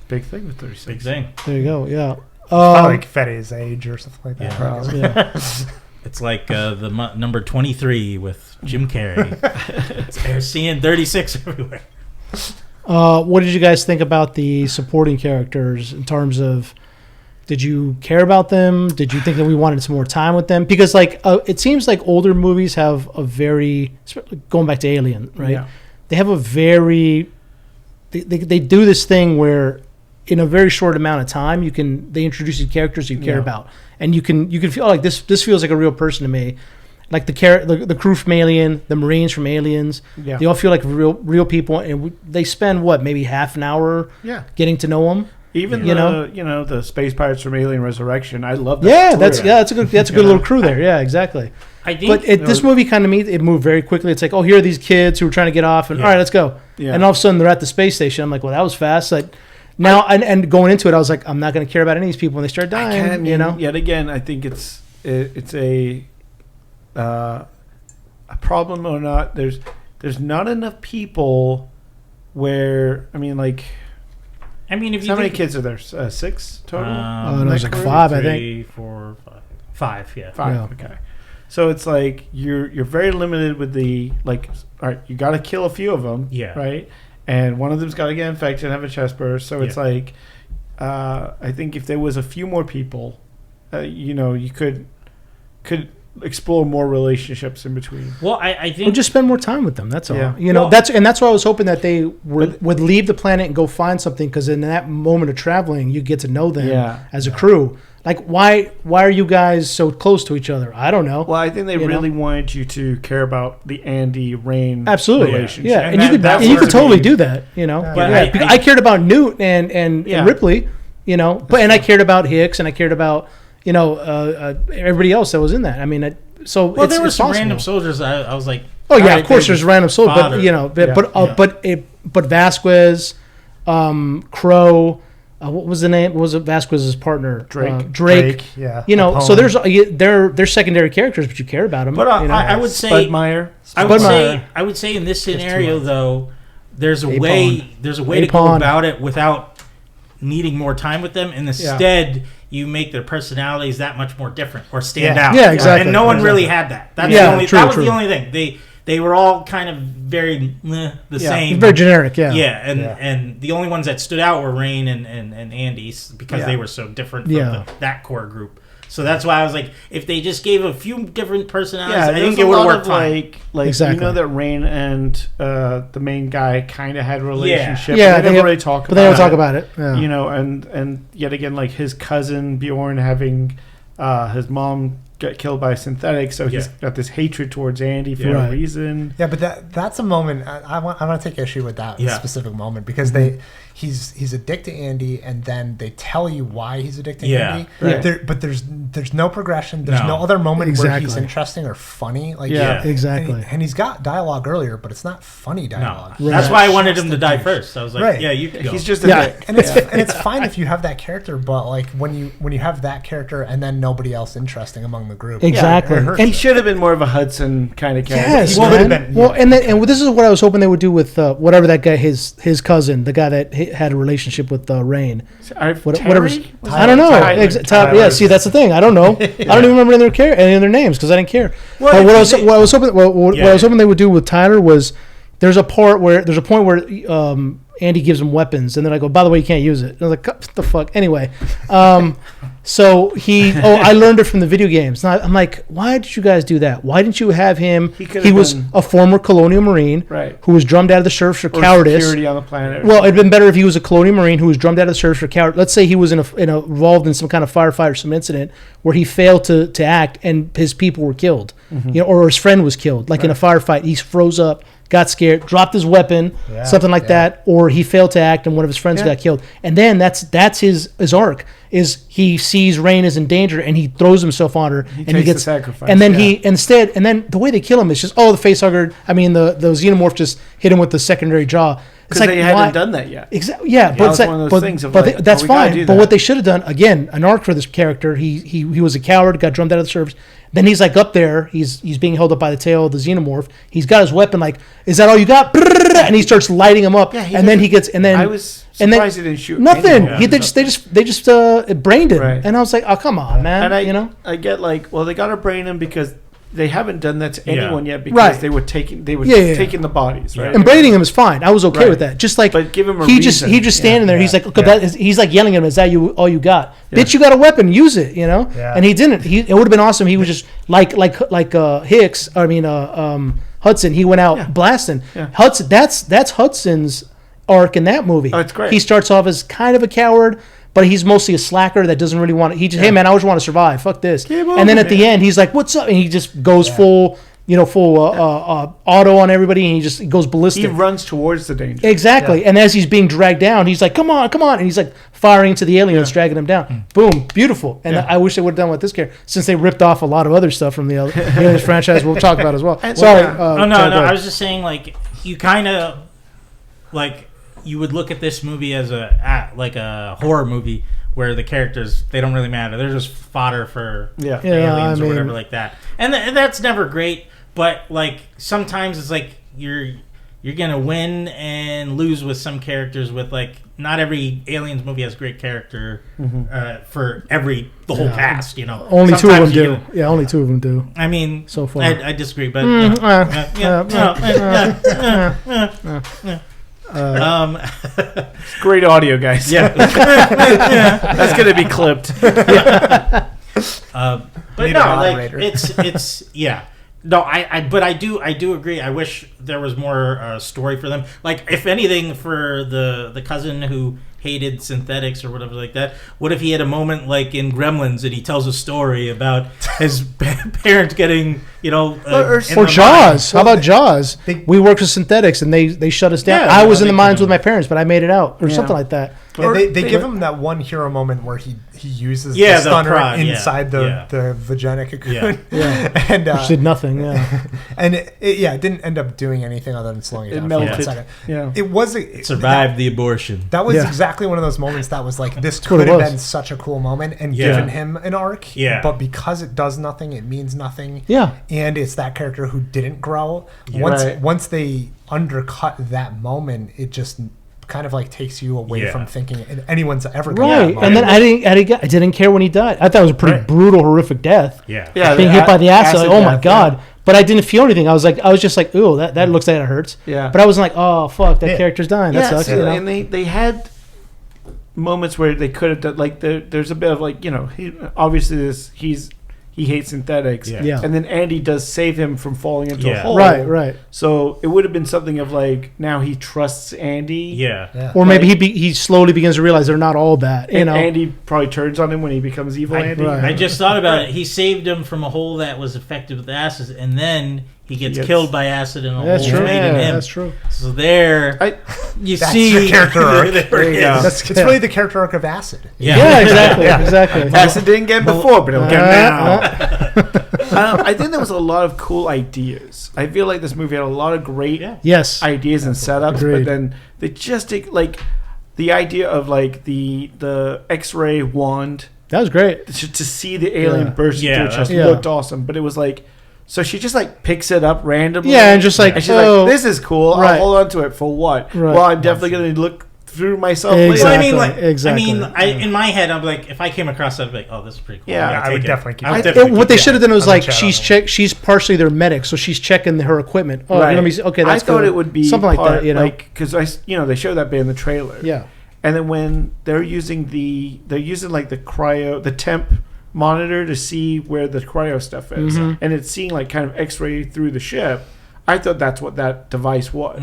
Big thing with 36. Big thing. There you go. Yeah. Like Fetty's age or something like that. Yeah. It's like the number 23 with Jim Carrey. They're seeing 36 everywhere. What did you guys think about the supporting characters in terms of? Did you care about them? Did you think that we wanted some more time with them? Because it seems like older movies have a very, going back to Alien, right? Yeah. They have a very, they do this thing where in a very short amount of time they introduce you characters you care about, and you can feel like this feels like a real person to me, like the crew from Alien, the Marines from Aliens. Yeah. They all feel like real people, and they spend maybe half an hour getting to know them. Even the space pirates from Alien Resurrection, I love that. That's a good little crew there. Yeah, exactly. I think, this movie kind of it moved very quickly. It's like, oh, here are these kids who are trying to get off, and all right, let's go. Yeah. And all of a sudden they're at the space station. I'm like, well, that was fast. Like now, and going into it, I was like, I'm not going to care about any of these people when they start dying. Yet again, I think it's a problem or not. There's not enough people where if how many kids are there? 6 total? No, there's like 5, I think. 3, 4, 5. 5, yeah. 5, okay. So it's like you're very limited with the all right, you got to kill a few of them, right? And one of them's got to get infected and have a chest burst. So it's like I think if there was a few more people, you could explore more relationships in between. Well, I think just spend more time with them. That's all. Yeah. That's why I was hoping that they would leave the planet and go find something, because in that moment of traveling, you get to know them as a crew. Like, why are you guys so close to each other? I don't know. Well, I think they really wanted you to care about the Andy Rain relationship. Yeah, and you could totally do that. But I cared about Newt and Ripley. And I cared about Hicks, and I cared about everybody else that was in that. I mean, there were some random soldiers. I was like, oh yeah, of course, there's random soldiers, but Vasquez, Crow. What was the name? What was it? Vasquez's partner, Drake. Yeah. So they're secondary characters, but you care about them. But I would say Spudmire. I would say in this scenario though, there's a way to go about it without needing more time with them, and instead you make their personalities that much more different or stand out. Yeah, exactly. And no one really had that. That was the only thing. They were all kind of very the same. Very generic, and the only ones that stood out were Rain and Andy, because they were so different from that core group. So that's why I was like, if they just gave a few different personalities, I think it would work fine. You know that Rain and the main guy kind of had a relationship. Yeah, they never really talk about it. But they don't talk about it. Yeah. And yet again, like his cousin Bjorn having his mom get killed by a synthetic, so he's got this hatred towards Andy for no reason. Yeah, but that's a moment I want to take issue with that specific moment, because he's addicted to Andy, and then they tell you why he's addicted to Andy. Right. But there's no progression. There's no other moment where he's interesting or funny. Exactly. And he's got dialogue earlier, but it's not funny dialogue. No. That's why I wanted him to die first. I was like, you can go. He's just a dick. And it's fine if you have that character, but like when you have that character and then nobody else interesting among among the group. Exactly. Yeah, he should have been more of a Hudson kind of character. Yes, man. Well, and this is what I was hoping they would do with whatever that guy, his cousin, the guy that had a relationship with Rain. Whatever. I don't know. Yeah, see, that's the thing. I don't know. I don't even remember any of their names because I didn't care. But what I was hoping they would do with Tyler was there's a point where Andy gives him weapons, and then I go, by the way, you can't use it. And I was like, what the fuck? Anyway, so I learned it from the video games. And I'm like, why did you guys do that? Why didn't you have him? He was a former Colonial Marine who was drummed out of the service for cowardice. Security on the planet. Well, it'd been better if he was a Colonial Marine who was drummed out of the service for cowardice. Let's say he was involved in some kind of firefight or some incident where he failed to act and his people were killed, or his friend was killed, like in a firefight. He froze up, got scared, dropped his weapon, something like that, or he failed to act and one of his friends got killed. And then that's his arc, is he sees Rain is in danger and he throws himself on her and he gets the sacrifice. And then and then the way they kill him is just, the facehugger, the xenomorph just hit him with the secondary jaw. Because they hadn't done that yet. Exactly. Yeah, but it's one of those things of that's fine. But what they should have done, again, an arc for this character. He was a coward, got drummed out of the service. Then he's like up there. He's being held up by the tail of the xenomorph. He's got his weapon. Like, is that all you got? And he starts lighting him up. Yeah, and then he gets. And then I was surprised he didn't shoot nothing. They just brained him. Right. And I was like, oh, come on, man. And I get they got to brain him because they haven't done that to anyone yet because they were taking the bodies, right? And braiding him is fine. I was okay with that. Just like, but give him a reason. He just standing there. He's like, he's like yelling at him, "Is that all you got? Bitch, you got a weapon. Use it." Yeah. And he didn't. It would have been awesome. He was just like Hicks. Hudson. He went out blasting. Yeah. Hudson. That's Hudson's arc in that movie. Oh, it's great. He starts off as kind of a coward, but he's mostly a slacker that doesn't really want to. He just, hey man, I always want to survive. Fuck this. And then at the end, he's like, "What's up?" And he just goes full auto on everybody, and he goes ballistic. He runs towards the danger. Exactly. Yeah. And as he's being dragged down, he's like, "Come on!" And he's like firing into the alien that's dragging him down. Boom, beautiful. And I wish they would have done with this character, since they ripped off a lot of other stuff from the Aliens franchise. We'll talk about as well. Sorry. No. I was just saying, you kind of you would look at this movie as a horror movie where the characters, they don't really matter. They're just fodder for aliens or whatever like that. And that's never great, but sometimes it's you're gonna win and lose with some characters with not every Aliens movie has great character for the whole cast, Only two of them do. Yeah, only two of them do. I mean, so far. I disagree, but great audio, guys. Yeah, that's gonna be clipped. But it's No, I do agree. I wish there was more story for them. If anything, for the cousin who hated synthetics or whatever like that, what if he had a moment like in Gremlins and he tells a story about his parents getting, or Jaws. How about Jaws? We worked with synthetics and they shut us down. I was in the mines with my parents, but I made it out, or something like that. Yeah, they give him that one hero moment where he uses the stunner inside the vagina cocoon. And which did nothing. And it didn't end up doing anything other than slowing it down for 1 second. It survived the abortion. That was exactly one of those moments that was this could have been such a cool moment and given him an arc. Yeah. But because it does nothing, it means nothing. Yeah. And it's that character who didn't grow. Once they undercut that moment, it just kind of takes you away from thinking anyone's ever going to and then I didn't care when he died. I thought it was a pretty brutal, horrific death. Being hit by the acid, oh my god. But I didn't feel anything. I was just like, ooh, that looks like it hurts. Yeah. But I wasn't like, oh fuck, that character's dying. That sucks. And they had moments where they could have done there's a bit of he hates synthetics. Yeah. And then Andy does save him from falling into a hole. Right. So it would have been something of now he trusts Andy. Yeah. Or maybe he slowly begins to realize they're not all bad. And Andy probably turns on him when he becomes evil Andy. Right. I just thought about it. He saved him from a hole that was affected with acid, and then he gets killed by acid in a hole. That's true. That's true. So there, that's see your character arc. There you go. It's really the character arc of acid. Yeah, exactly. Acid didn't get him before, but it'll get him now. I think there was a lot of cool ideas. I feel like this movie had a lot of great ideas and setups, but then they just take the idea of the X-ray wand. That was great. To see the alien burst into her chest Yeah. looked awesome, but it was like, so she just like picks it up randomly. Yeah, and just like, and she's like, this is cool. Right. I'll hold on to it for what? Right. Well, I'm definitely going to look through myself Exactly. later. Exactly. In my head, I'm like, if I came across that, I'd be like, oh, this is pretty cool. Yeah, I'm I would gonna take definitely it. keep it. What they should have done was I'm like gonna chat on she's partially their medic, so she's checking her equipment. Oh, Right. you know what I mean? Okay, that's I thought good. it would be something like part, that. You know, because they show that bit in the trailer. yeah. And then when they're using like the temp monitor to see where the cryo stuff is, Mhm. and it's seeing like kind of X-ray through the ship. I thought that's what that device was.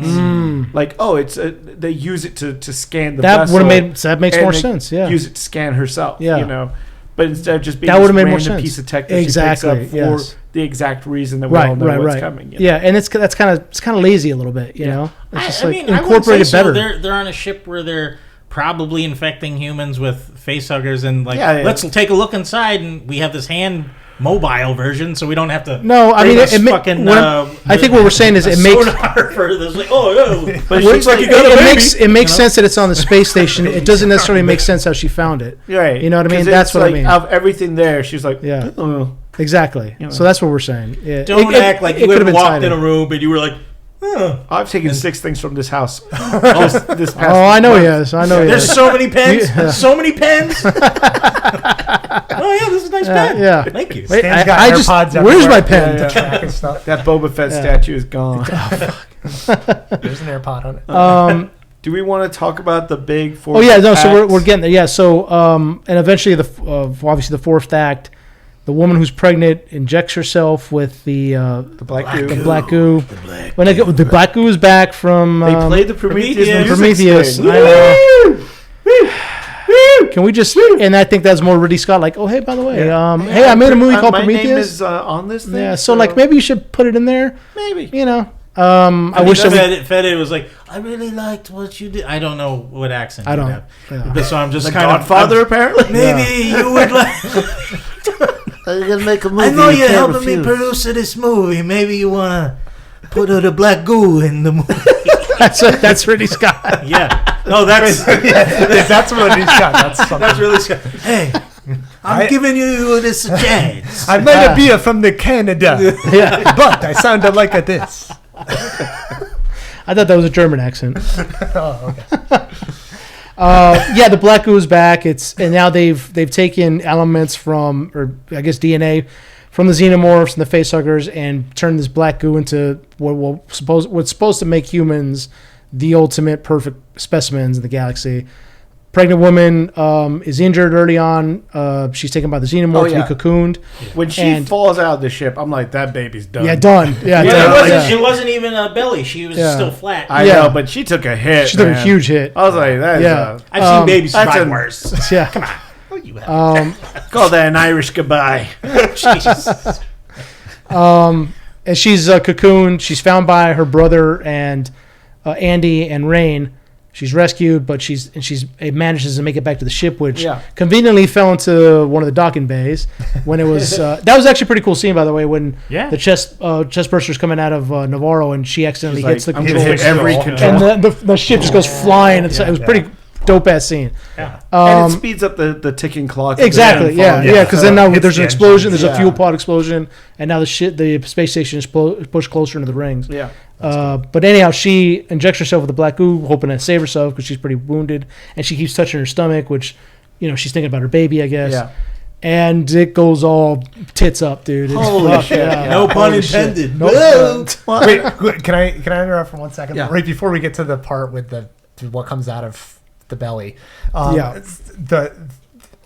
Like, they use it to scan the vessel. That makes and more they sense. Yeah. use it to scan herself. Yeah. You know, but instead of just being That this would've made more random sense. piece of tech that Exactly, she picks up yes. for the exact reason that we all know what's coming. You know? Yeah, and it's kind of lazy a little bit. You know, it's just I like mean, I wouldn't incorporate it say so. better. They're on a ship where they're probably infecting humans with facehuggers, and like, Yeah, yeah. let's take a look inside, and we have this hand mobile version, so we don't have to. No, I bring mean, this it ma- fucking. what I'm- I think what we're saying is a it makes sonar for this. Like, oh yeah, But it she's like like, you got a baby. it makes sense that it's on the space station. It doesn't necessarily make sense how she found it. Right. You know what I mean? 'Cause That's it's what I like, mean. Of everything there, she's like, Yeah. oh. Exactly. You know. So that's what we're saying. Yeah. Don't act like you could've had been walked tied in a room and you were like, huh. I've taken 6 things from this house. Just this past Oh, I know month. he has. I know he There's has. so many pens. Yeah. So many pens. Oh yeah, this is a nice pen. Yeah. Thank you. Wait, Stan's got I just. AirPods Where's my everywhere. pen? Yeah, Track and stuff. That Boba Fett statue is gone. There's an AirPod on it. Do we want to talk about the big fourth Oh yeah, no. So act? we're getting there. Yeah. So and eventually obviously the fourth act, the woman who's pregnant injects herself with the black goo. the black goo. When the black goo is back from They played the Prometheus. Prometheus. music I thing. know. Can we just? And I think that's more Ridley Scott. Like, oh hey, by the way, hey, I made a movie called my Prometheus. name is on this thing. Yeah. So like maybe you should put it in there. maybe. You know. I wish Fede was like, I really liked what you did. I don't know what accent. I you don't. have. Yeah. So I'm just The kind Godfather, of apparently. maybe you would like. Are you gonna make a movie? I know you're helping me produce this movie. Maybe you wanna put the black goo in the movie. That's Ridley Scott. Yeah. No, that's If that's what he's got, that's something. that's really Scott. Hey, I'm giving you this chance. I might have been from the Canada, Yeah. but I sounded like this. I thought that was a German accent. Oh, okay. Yeah, the black goo is back. And now they've taken elements from, or I guess DNA from the xenomorphs and the facehuggers, and turned this black goo into what's supposed to make humans the ultimate perfect specimens in the galaxy. Pregnant woman is injured early on. She's taken by the xenomorph to be cocooned. When she And- falls out of the ship, I'm like, that baby's done. Yeah, done. Yeah, Yeah, done. it wasn't even a belly. She was Yeah. still flat. I Yeah. know, but she took a hit. She took a man. huge hit. I was like, that is Yeah. I've seen babies that's survive a- worse. Yeah. Come on. Oh, you have. call that an Irish goodbye. Jesus. And she's cocooned. She's found by her brother and Andy and Rain. She's rescued, but it manages to make it back to the ship, which conveniently fell into one of the docking bays. When it was that was actually a pretty cool scene, by the way. When the chest burster's coming out of Navarro, and she accidentally She's hits like, the I'm control, gonna hit every control. and the ship just goes flying. It was pretty dope ass scene. Yeah. And it speeds up the ticking clock. Exactly. Yeah. Because then now Hits there's the an explosion. engines. There's a fuel pod explosion, and now the space station is pushed closer into the rings. Yeah. But anyhow, she injects herself with the black goo, hoping to save herself because she's pretty wounded, and she keeps touching her stomach, which, she's thinking about her baby, I guess. Yeah. And it goes all tits up, dude. It's Holy rough, shit. yeah. No pun Holy shit. intended. Nope. Wait, can I interrupt for 1 second? Yeah. Right before we get to the part with what comes out of the belly. Yeah.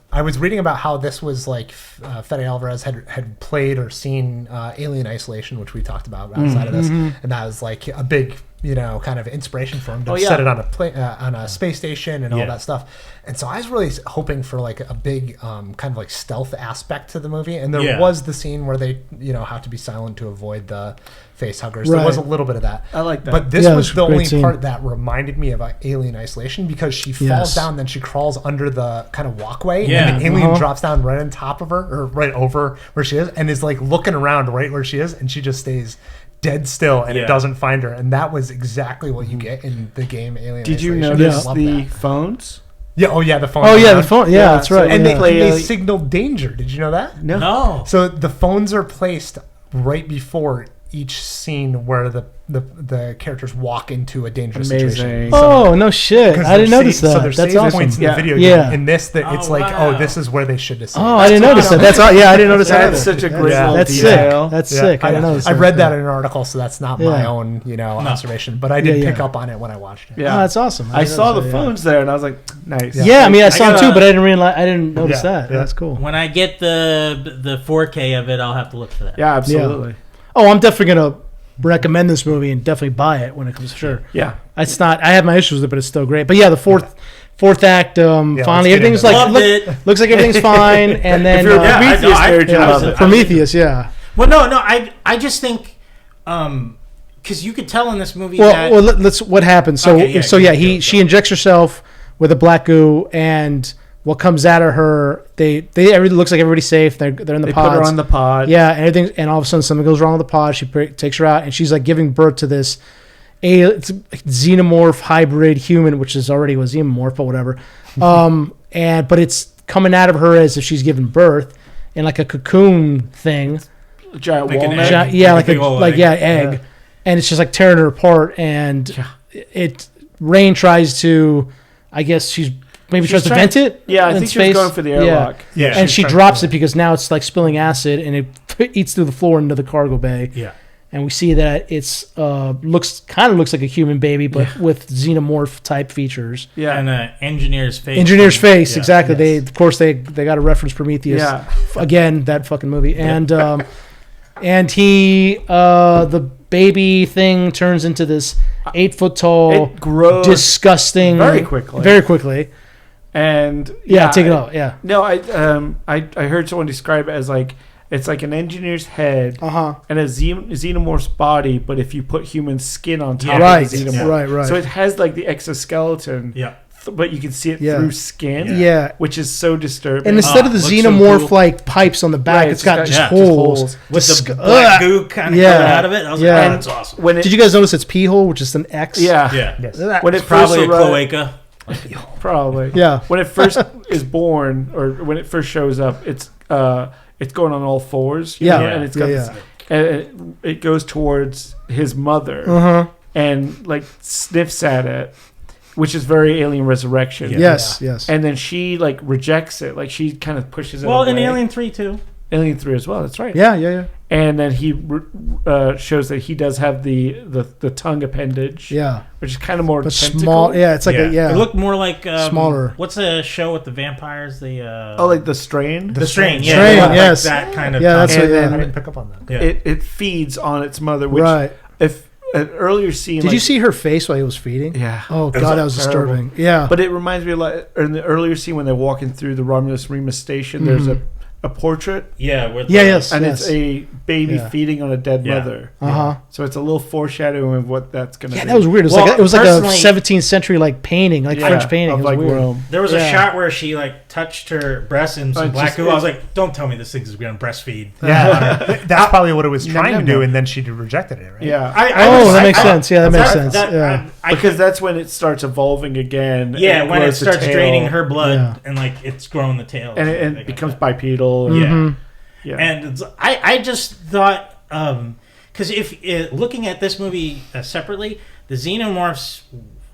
I was reading about how this was like Fede Alvarez had played or seen Alien Isolation, which we talked about outside of this, and that was like a big kind of inspiration for him to set it on a space station and all that stuff. And so I was really hoping for like a big kind of like stealth aspect to the movie, and there was the scene where they have to be silent to avoid the face huggers. There was a little bit of that. I like that. But this was the only scene. part that reminded me of Alien Isolation, because she falls down, then she crawls under the kind of walkway, and the alien drops down right on top of her, or right over where she is, and is like looking around right where she is, and she just stays dead still, and it doesn't find her. And that was exactly what you get in the game Alien Did you Isolation. notice I love the that. phones? Yeah. Oh yeah, the phone. Oh yeah, the phone. Yeah, that's right. And yeah. they signal danger. Did you know that? No. So the phones are placed right before each scene where the characters walk into a dangerous situation. Oh no shit! I didn't notice that. So there's That's save awesome. points in the video game. In this, it's like, oh, this is where they should have. Oh, I didn't notice that. That's yeah, I didn't notice that. That's such a great little That's detail. sick. That's sick. I didn't notice I that. read that in an article, so that's not my own, observation. But I did pick up on it when I watched it. Yeah, that's awesome. I saw the phones there, and I was like, nice. Yeah, I mean, I saw them too, but I didn't realize. I didn't notice that. Yeah. That's cool. When I get the 4K of it, I'll have to look for that. Yeah, absolutely. Oh, I'm definitely gonna recommend this movie and definitely buy it when it comes. Sure. Yeah. It's not. I have my issues with it, but it's still great. But yeah, the fourth act. Finally, everything's like looks like everything's fine, and then Prometheus, yeah. Well, no, I just think, because you could tell in this movie. Well, let's. What happens? So, she injects herself with a black goo, and what comes out of her, everything looks like everybody's safe. They're in the pods. Put her on the pod. Yeah, and everything, and all of a sudden something goes wrong with the pod. She takes her out, and she's like giving birth to this it's xenomorph hybrid human, which is already a xenomorph, but whatever. But it's coming out of her as if she's giving birth in like a cocoon thing. A giant like walnut. Egg. Yeah. And it's just like tearing her apart. And Rain tries to, I guess she's tries to vent it. Yeah, I think she was going for the airlock. Yeah, and she drops it because now it's like spilling acid and it eats through the floor into the cargo bay. Yeah. And we see that it's looks like a human baby, but with xenomorph type features. Yeah, and engineer's face. Exactly. Yes. They got a reference Prometheus. Yeah. Again, that fucking movie. And and he the baby thing turns into this 8 foot tall, it grows disgusting very quickly. And take it out. Yeah. No, I heard someone describe it as like it's like an engineer's head and a xenomorph's body, but if you put human skin on top of the xenomorph. Right. So it has like the exoskeleton. Yeah. But you can see it through skin. Yeah. Which is so disturbing. And instead of the xenomorph like pipes on the back, it's got just holes. With the black goo kind of coming out of it. I was like, oh, that's awesome. Did you guys notice it's pee hole, which is an X? Yeah. Yes. When it's probably a cloaca. Probably. Yeah. When it first is born, or when it first shows up, it's going on all fours. And it's got and it goes towards his mother and like sniffs at it, which is very Alien Resurrection. Yes. And then she like rejects it, like she kind of pushes it. Well, away. in Alien 3 too. Alien 3 as well. That's right. Yeah. And then he shows that he does have the tongue appendage. Yeah. Which is kind of more tentacle. Small. Yeah, it's like It looked more like smaller. What's the show with the vampires? Like The Strain. The Strain. Yeah. Strain, yes. Like that kind of. Yeah, that's I didn't pick up on that. Yeah. It feeds on its mother. Which if an earlier scene. Did you see her face while he was feeding? Yeah. Oh god, that was disturbing. Yeah. But it reminds me a lot. In the earlier scene when they're walking through the Romulus Remus station, there's a portrait. Yeah. It's a baby feeding on a dead mother. So it's a little foreshadowing of what that's going to be. Yeah, that was weird. It was like a 17th century like painting, like French painting. Of it was like Rome. There was a shot where she like touched her breast in some black goo. I was like, don't tell me this thing's going to breastfeed. Yeah. That's probably what it was trying to do, and then she rejected it, right? Yeah. That makes sense. Yeah, that makes sense. Because that's when it starts evolving again. Yeah, when it starts draining her blood and like it's growing the tail. And it becomes bipedal. Yeah. And I just thought, because looking at this movie separately, the xenomorphs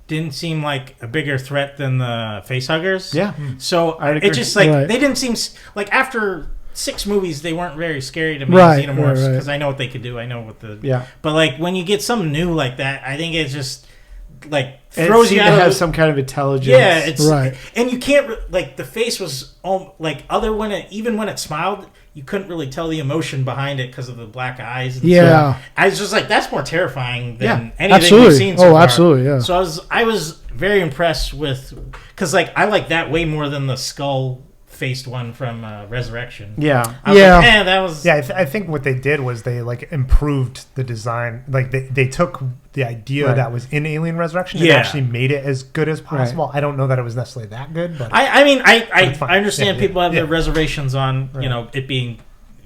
didn't seem like a bigger threat than the facehuggers. Yeah. So it just like they didn't seem like after 6 movies they weren't very scary to me. Xenomorphs because I know what they could do. I know what But like when you get something new like that, I think it's just like throws you out. It has some kind of intelligence. Yeah, it's and you can't like the face was like even when it smiled. You couldn't really tell the emotion behind it because of the black eyes. And stuff. I was just like, that's more terrifying than anything we've seen so far. Absolutely, yeah. So I was very impressed with, because like I like that way more than the skull-faced one from Resurrection. Yeah, that was. Yeah, I think what they did was they like improved the design. Like they took the idea that was in Alien Resurrection and actually made it as good as possible. I don't know that it was necessarily that good, but I mean I understand people have their reservations on it being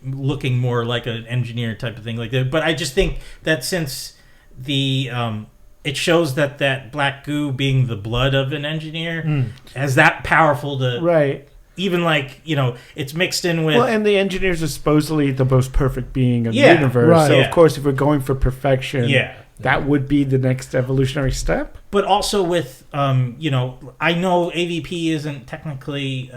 looking more like an engineer type of thing like that. But I just think that since the it shows that black goo being the blood of an engineer is that powerful to right. Even like, it's mixed in with... Well, and the engineers are supposedly the most perfect being in the Yeah, universe. right. So, Yeah. of course, if we're going for perfection, Yeah. that would be the next evolutionary step. But also with, I know AVP isn't technically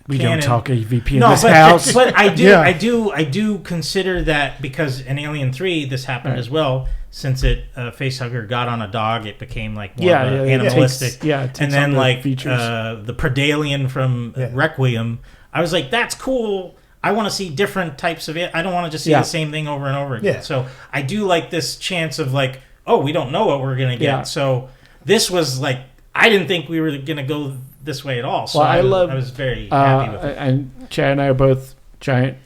We canon. don't talk AVP in No, this but, house. but I do, Yeah. I do consider that because in Alien 3 this happened Right. as well. Since Facehugger got on a dog, it became like more Yeah, of a yeah, animalistic. it takes And then on the like features. the Predalien from Requiem, I was like, that's cool. I want to see different types of it. I don't want to just see Yeah. the same thing over and over again. Yeah. So I do like this chance of like, oh, we don't know what we're gonna get. Yeah. So this was like, I didn't think we were gonna go this way at all. So Well, I I was very happy with it. And Chad and I are both giant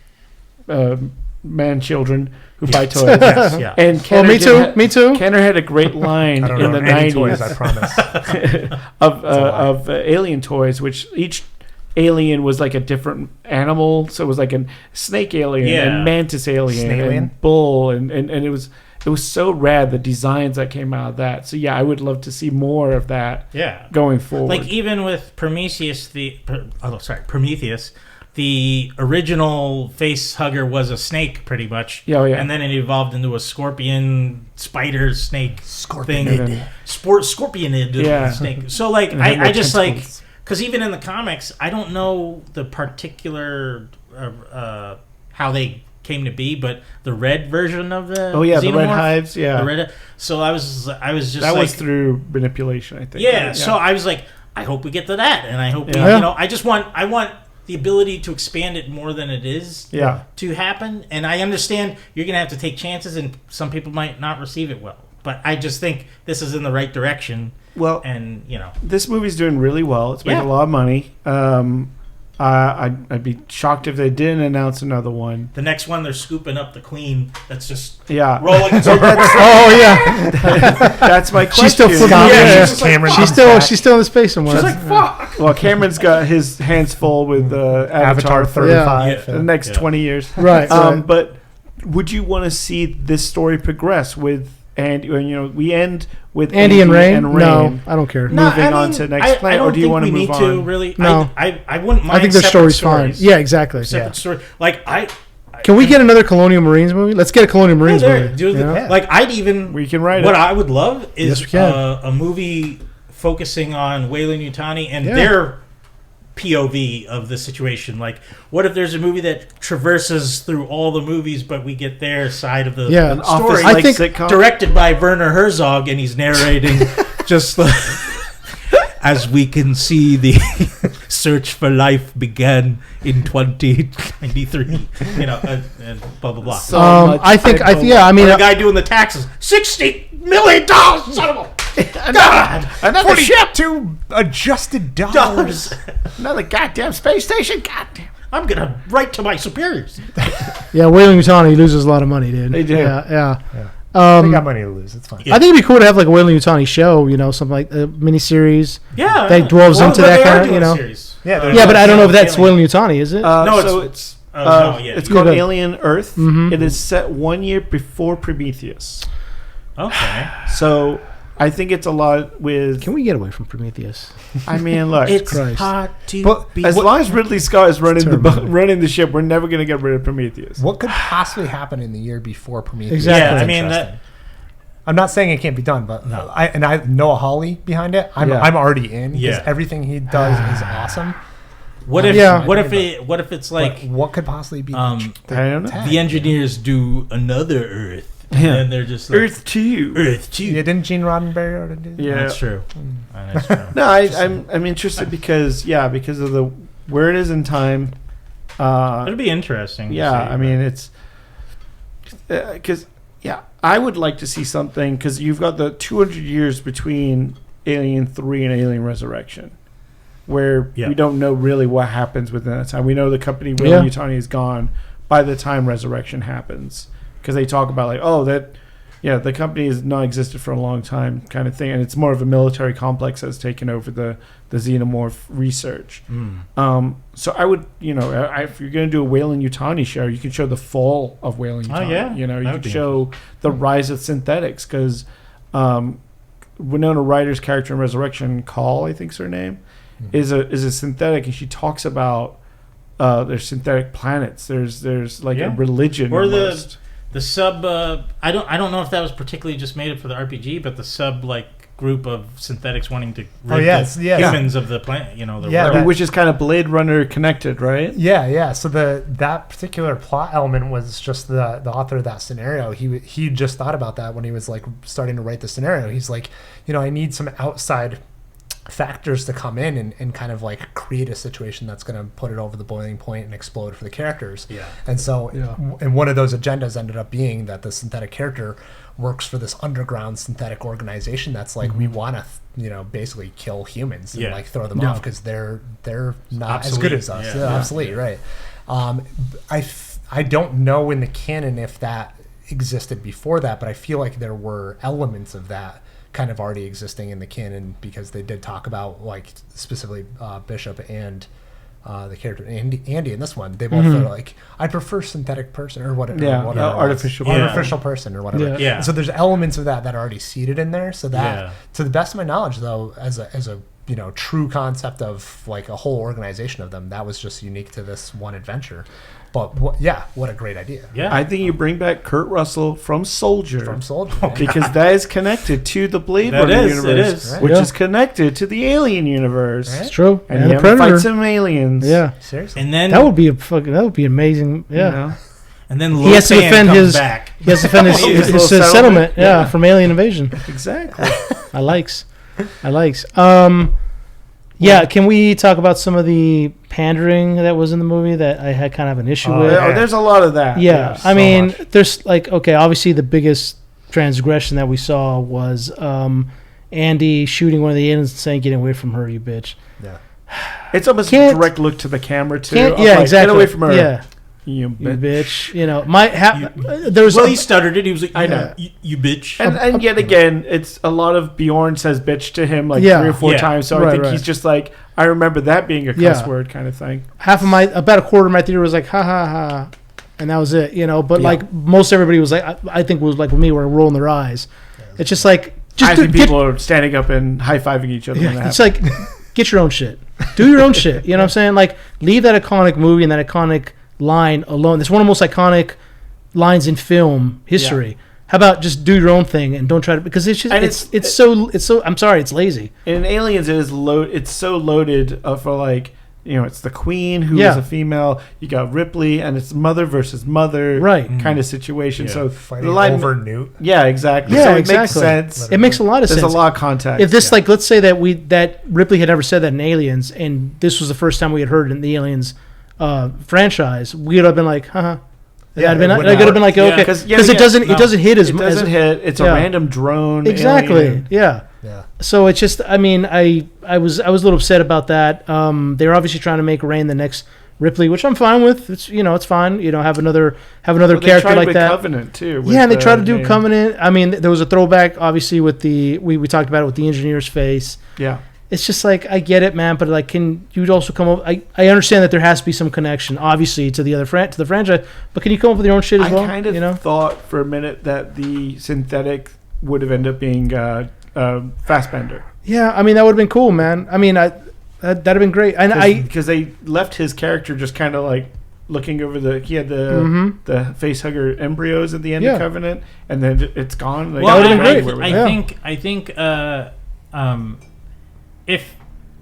man children who buy toys. Yes, yeah. And Oh, Kenner me did too. ha- Me too. Kenner had a great line I don't in know the any 90s toys, I promise. of alien toys, which each alien was like a different animal. So it was like a snake alien Yeah. and mantis alien Snalien? and bull, and it was so rad, the designs that came out of that. So yeah, I would love to see more of that Yeah. going forward. Like even with Prometheus, Prometheus, the original face hugger was a snake, pretty much. Yeah, oh, yeah. And then it evolved into a scorpion, spider, snake Scorpionid. thing. Scorpionid Yeah. snake. So like, And it had I no just like, tentacles. because even in the comics, I don't know the particular how they came to be, but the red version of the the red xenomorph, hives, yeah. the red. So I was just That like, was through manipulation, I think. yeah, right? so I was like, I hope we get to that, and I hope Yeah. I want the ability to expand it more than it is Yeah. to happen. And I understand you're gonna have to take chances, and some people might not receive it well. But I just think this is in the right direction, Well, and this movie's doing really well. It's making Yeah. a lot of money. I'd be shocked if they didn't announce another one. the next one they're scooping up the queen. That's just Yeah, rolling. Oh yeah. that's my question. She's still flipping. Yeah, Yeah, she's just like, She's still in space somewhere. She's like, fuck. Well, Cameron's got his hands full with Avatar for 35. the next 20 years. Right. But would you want to see this story progress with Andy? We end with Andy and Rain? No, I don't care. Moving on to next planet, or do you want to move on? Really? No. I wouldn't mind. I think their separate story's fine. stories. Yeah, exactly. Separate Yeah. story. Like Can we get another Colonial Marines movie? Let's get a Colonial Marines movie. do the- you know? Yeah. Like I'd even We can write what it. I would love Yes, is we can. a movie focusing on Weyland-Yutani and Yeah. their POV of the situation. Like, what if there's a movie that traverses through all the movies, but we get their side of the, Yeah. the An story? I office-like think sitcom? Directed by Werner Herzog, and he's narrating just like, as we can see, the search for life began in 2093. And blah blah blah. So much I think. I mean, The guy doing the taxes, $60 million. Son of a God, Another ship. to adjusted dollars. Another goddamn space station. Goddamn. I'm gonna write to my superiors. yeah, Weyland-Yutani loses a lot of money, dude. They do. Yeah. They got money to lose. It's fine. I think it'd be cool to have like a Weyland-Yutani show. Something like a miniseries. Yeah, That dwells into that they are kind of, doing a series. Yeah, Yeah, but I don't know if that's Alien. Weyland-Yutani, is it? No, so it's- it's no, yeah. it's Yeah, called but- Alien Earth. Mhm. It is set 1 year before Prometheus. Okay. So I think it's a lot with. Can we get away from Prometheus? I mean, look. It's Christ. hard to But be. As long as Ridley Scott is running Terrible. running the ship, we're never going to get rid of Prometheus. What could possibly happen in the year before Prometheus? Exactly. Yeah, That's I mean interesting. that. I'm not saying it can't be done, but I Noah Hawley behind it. I'm Yeah. already in because Yeah. everything he does is awesome. What if? Yeah. What if it's like But what could possibly be? I don't know. the engineers do another Earth, and they're just like, Earth 2. Earth too. Yeah, didn't Gene Roddenberry already do that? Yeah. That's true. That's true. No, I'm interested because of the where it is in time. It'll be interesting. to Yeah, see, I but- mean it's because I would like to see something because you've got the 200 years between Alien 3 and Alien Resurrection, where Yeah. we don't know really what happens within that time. We know the company Yeah. Weyland-Yutani is gone by the time Resurrection happens because they talk about the company has not existed for a long time kind of thing, and it's more of a military complex that's taken over the xenomorph research. So I would, if you're going to do a Weyland-Yutani show, you could show the fall of Weyland-Yutani. Oh, yeah. You That could would be show the rise of synthetics because Winona Ryder's character in Resurrection, Call, I think's her name, is a synthetic, and she talks about there's synthetic planets. There's like a religion or almost. the sub. I don't know if that was particularly just made up for the RPG, but the sub group of synthetics wanting to rid humans of the planet. Which is kind of Blade Runner connected, right? Yeah. So that particular plot element was just the author of that scenario. He just thought about that when he was like starting to write the scenario. He's like, I need some outside factors to come in and kind of like create a situation that's going to put it over the boiling point and explode for the characters. Yeah. And so, and one of those agendas ended up being that the synthetic character works for this underground synthetic organization that's like, we want to, basically kill humans and like throw them off because they're not obsolete. As good as us. Obsolete, right? I don't know in the canon if that existed before that, but I feel like there were elements of that kind of already existing in the canon because they did talk about like specifically Bishop and the character Andy in this one. They both are like, I prefer synthetic person or whatever. Artificial person or whatever. Yeah. So there's elements of that are already seated in there. So that, to the best of my knowledge, though, as a true concept of like a whole organization of them, that was just unique to this one adventure. But what a great idea. Yeah. I think you bring back Kurt Russell from Soldier. Right? Because that is connected to the Blade Runner universe, right? which is connected to the Alien universe. Right? It's true. And you have to fight some aliens. Yeah. Seriously. And then that would be amazing. Yeah. And then he has to defend his back. He has to defend his settlement from alien invasion. Exactly. I likes. Yeah, can we talk about some of the pandering that was in the movie that I had kind of an issue with? There's a lot of that. Yeah, I mean, there's like, obviously the biggest transgression that we saw was Andy shooting one of the aliens and saying, "Get away from her, you bitch." Yeah. It's almost a direct look to the camera, too. Exactly. Get away from her. Yeah. You bitch. There was he stuttered it. He was like, I know. You bitch. And yet again, it's a lot of Bjorn says bitch to him like 3 or 4 times. So I think he's just like, I remember that being a cuss word kind of thing. About a quarter of my theater was like, ha ha ha. And that was it, But like most everybody was like, I think was like with me, were rolling their eyes. It's just like, I think people are standing up and high-fiving each other. Yeah, it's like, get your own shit. Do your own shit. You know what I'm saying? Like, leave that iconic movie and that iconic line alone. It's one of the most iconic lines in film history. Yeah. How about just do your own thing and don't try to, because it's just it's so I'm sorry, it's lazy. In Aliens it's so loaded for like, it's the queen who is a female, you got Ripley, and it's mother versus mother kind of situation. So fighting over Newt. Yeah, exactly. Yeah, so it exactly. makes sense. It makes a lot of sense. There's a lot of context. If this let's say that Ripley had never said that in Aliens, and this was the first time we had heard it in the Aliens franchise, we would have been like, haha. Yeah, it could have been like, okay, because it doesn't hit as much. It doesn't hit. It's a random drone. Exactly. Alien. Yeah. So it's just, I mean, I was a little upset about that. They were obviously trying to make Rain the next Ripley, which I'm fine with. It's it's fine. Have another character like that. Covenant too. And they tried to do Covenant. I mean, there was a throwback, obviously, with we talked about it with the engineer's face. Yeah. It's just like, I get it, man, but like, can you also come up? I understand that there has to be some connection, obviously, to the other to the franchise, but can you come up with your own shit as well? I kind of thought for a minute that the synthetic would have ended up being Fassbender. Yeah, I mean, that would have been cool, man. I mean, that'd have been great. And because they left his character just kind of like looking over he had the face hugger embryos at the end of Covenant, and then it's gone. Like, well, I think if,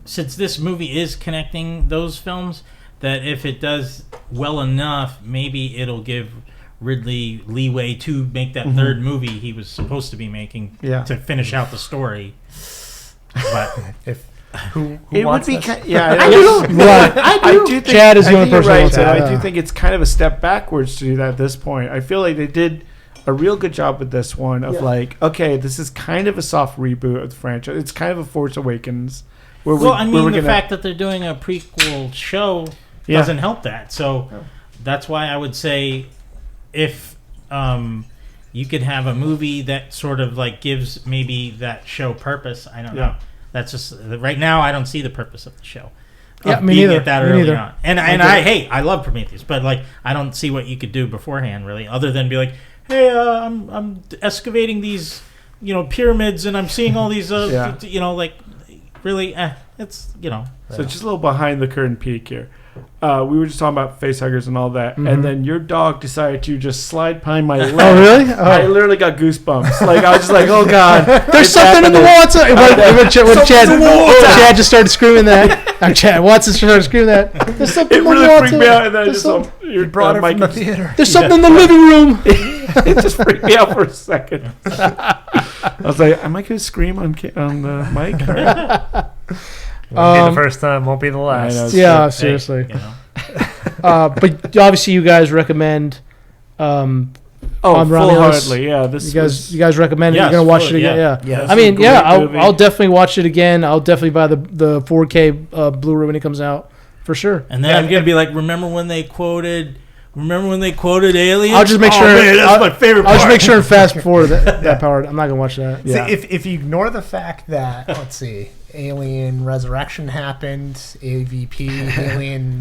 since this movie is connecting those films, that if it does well enough, maybe it'll give Ridley leeway to make that third movie he was supposed to be making to finish out the story. But who it wants would be this? I do think Chad is the only person right, so I do think it's kind of a step backwards to do that at this point. I feel like they did a real good job with this one of like, okay, this is kind of a soft reboot of the franchise. It's kind of a Force Awakens. The fact that they're doing a prequel show doesn't help that. So that's why I would say if you could have a movie that sort of like gives maybe that show purpose. I don't know. That's just right now. I don't see the purpose of the show. Yeah, me neither. That early on. And I love Prometheus, but like I don't see what you could do beforehand really, other than be like, hey, I'm excavating these pyramids, and I'm seeing all these, Yeah. really, it's, So just a little behind the curtain peek here. We were just talking about facehuggers and all that, and then your dog decided to just slide behind my leg. Oh, really? I literally got goosebumps. Like I was just like, "Oh God, There's something in the water." When Chad just started screaming that. Chad Watson started screaming that. There's something It in the really water. freaked me out, and then you Brought it from the theater. There's something in the living room. It just freaked me out for a second. I was like, "Am I going to scream on the mic?" Won't be the first time, won't be the last. Yeah, seriously. But obviously, you guys recommend. Full-heartedly, yeah. You guys recommend it? Yes, You're gonna watch it fully, again? yeah. I mean, movie. I'll definitely watch it again. I'll definitely buy the 4K Blu-ray when it comes out for sure. And then I'm gonna be like, remember when they quoted Aliens? I'll just make sure. Man, that's my favorite part. I'll just make sure and fast forward that part. I'm not gonna watch that. Yeah. See, if you ignore the fact that, let's see, Alien Resurrection happened, AVP, Alien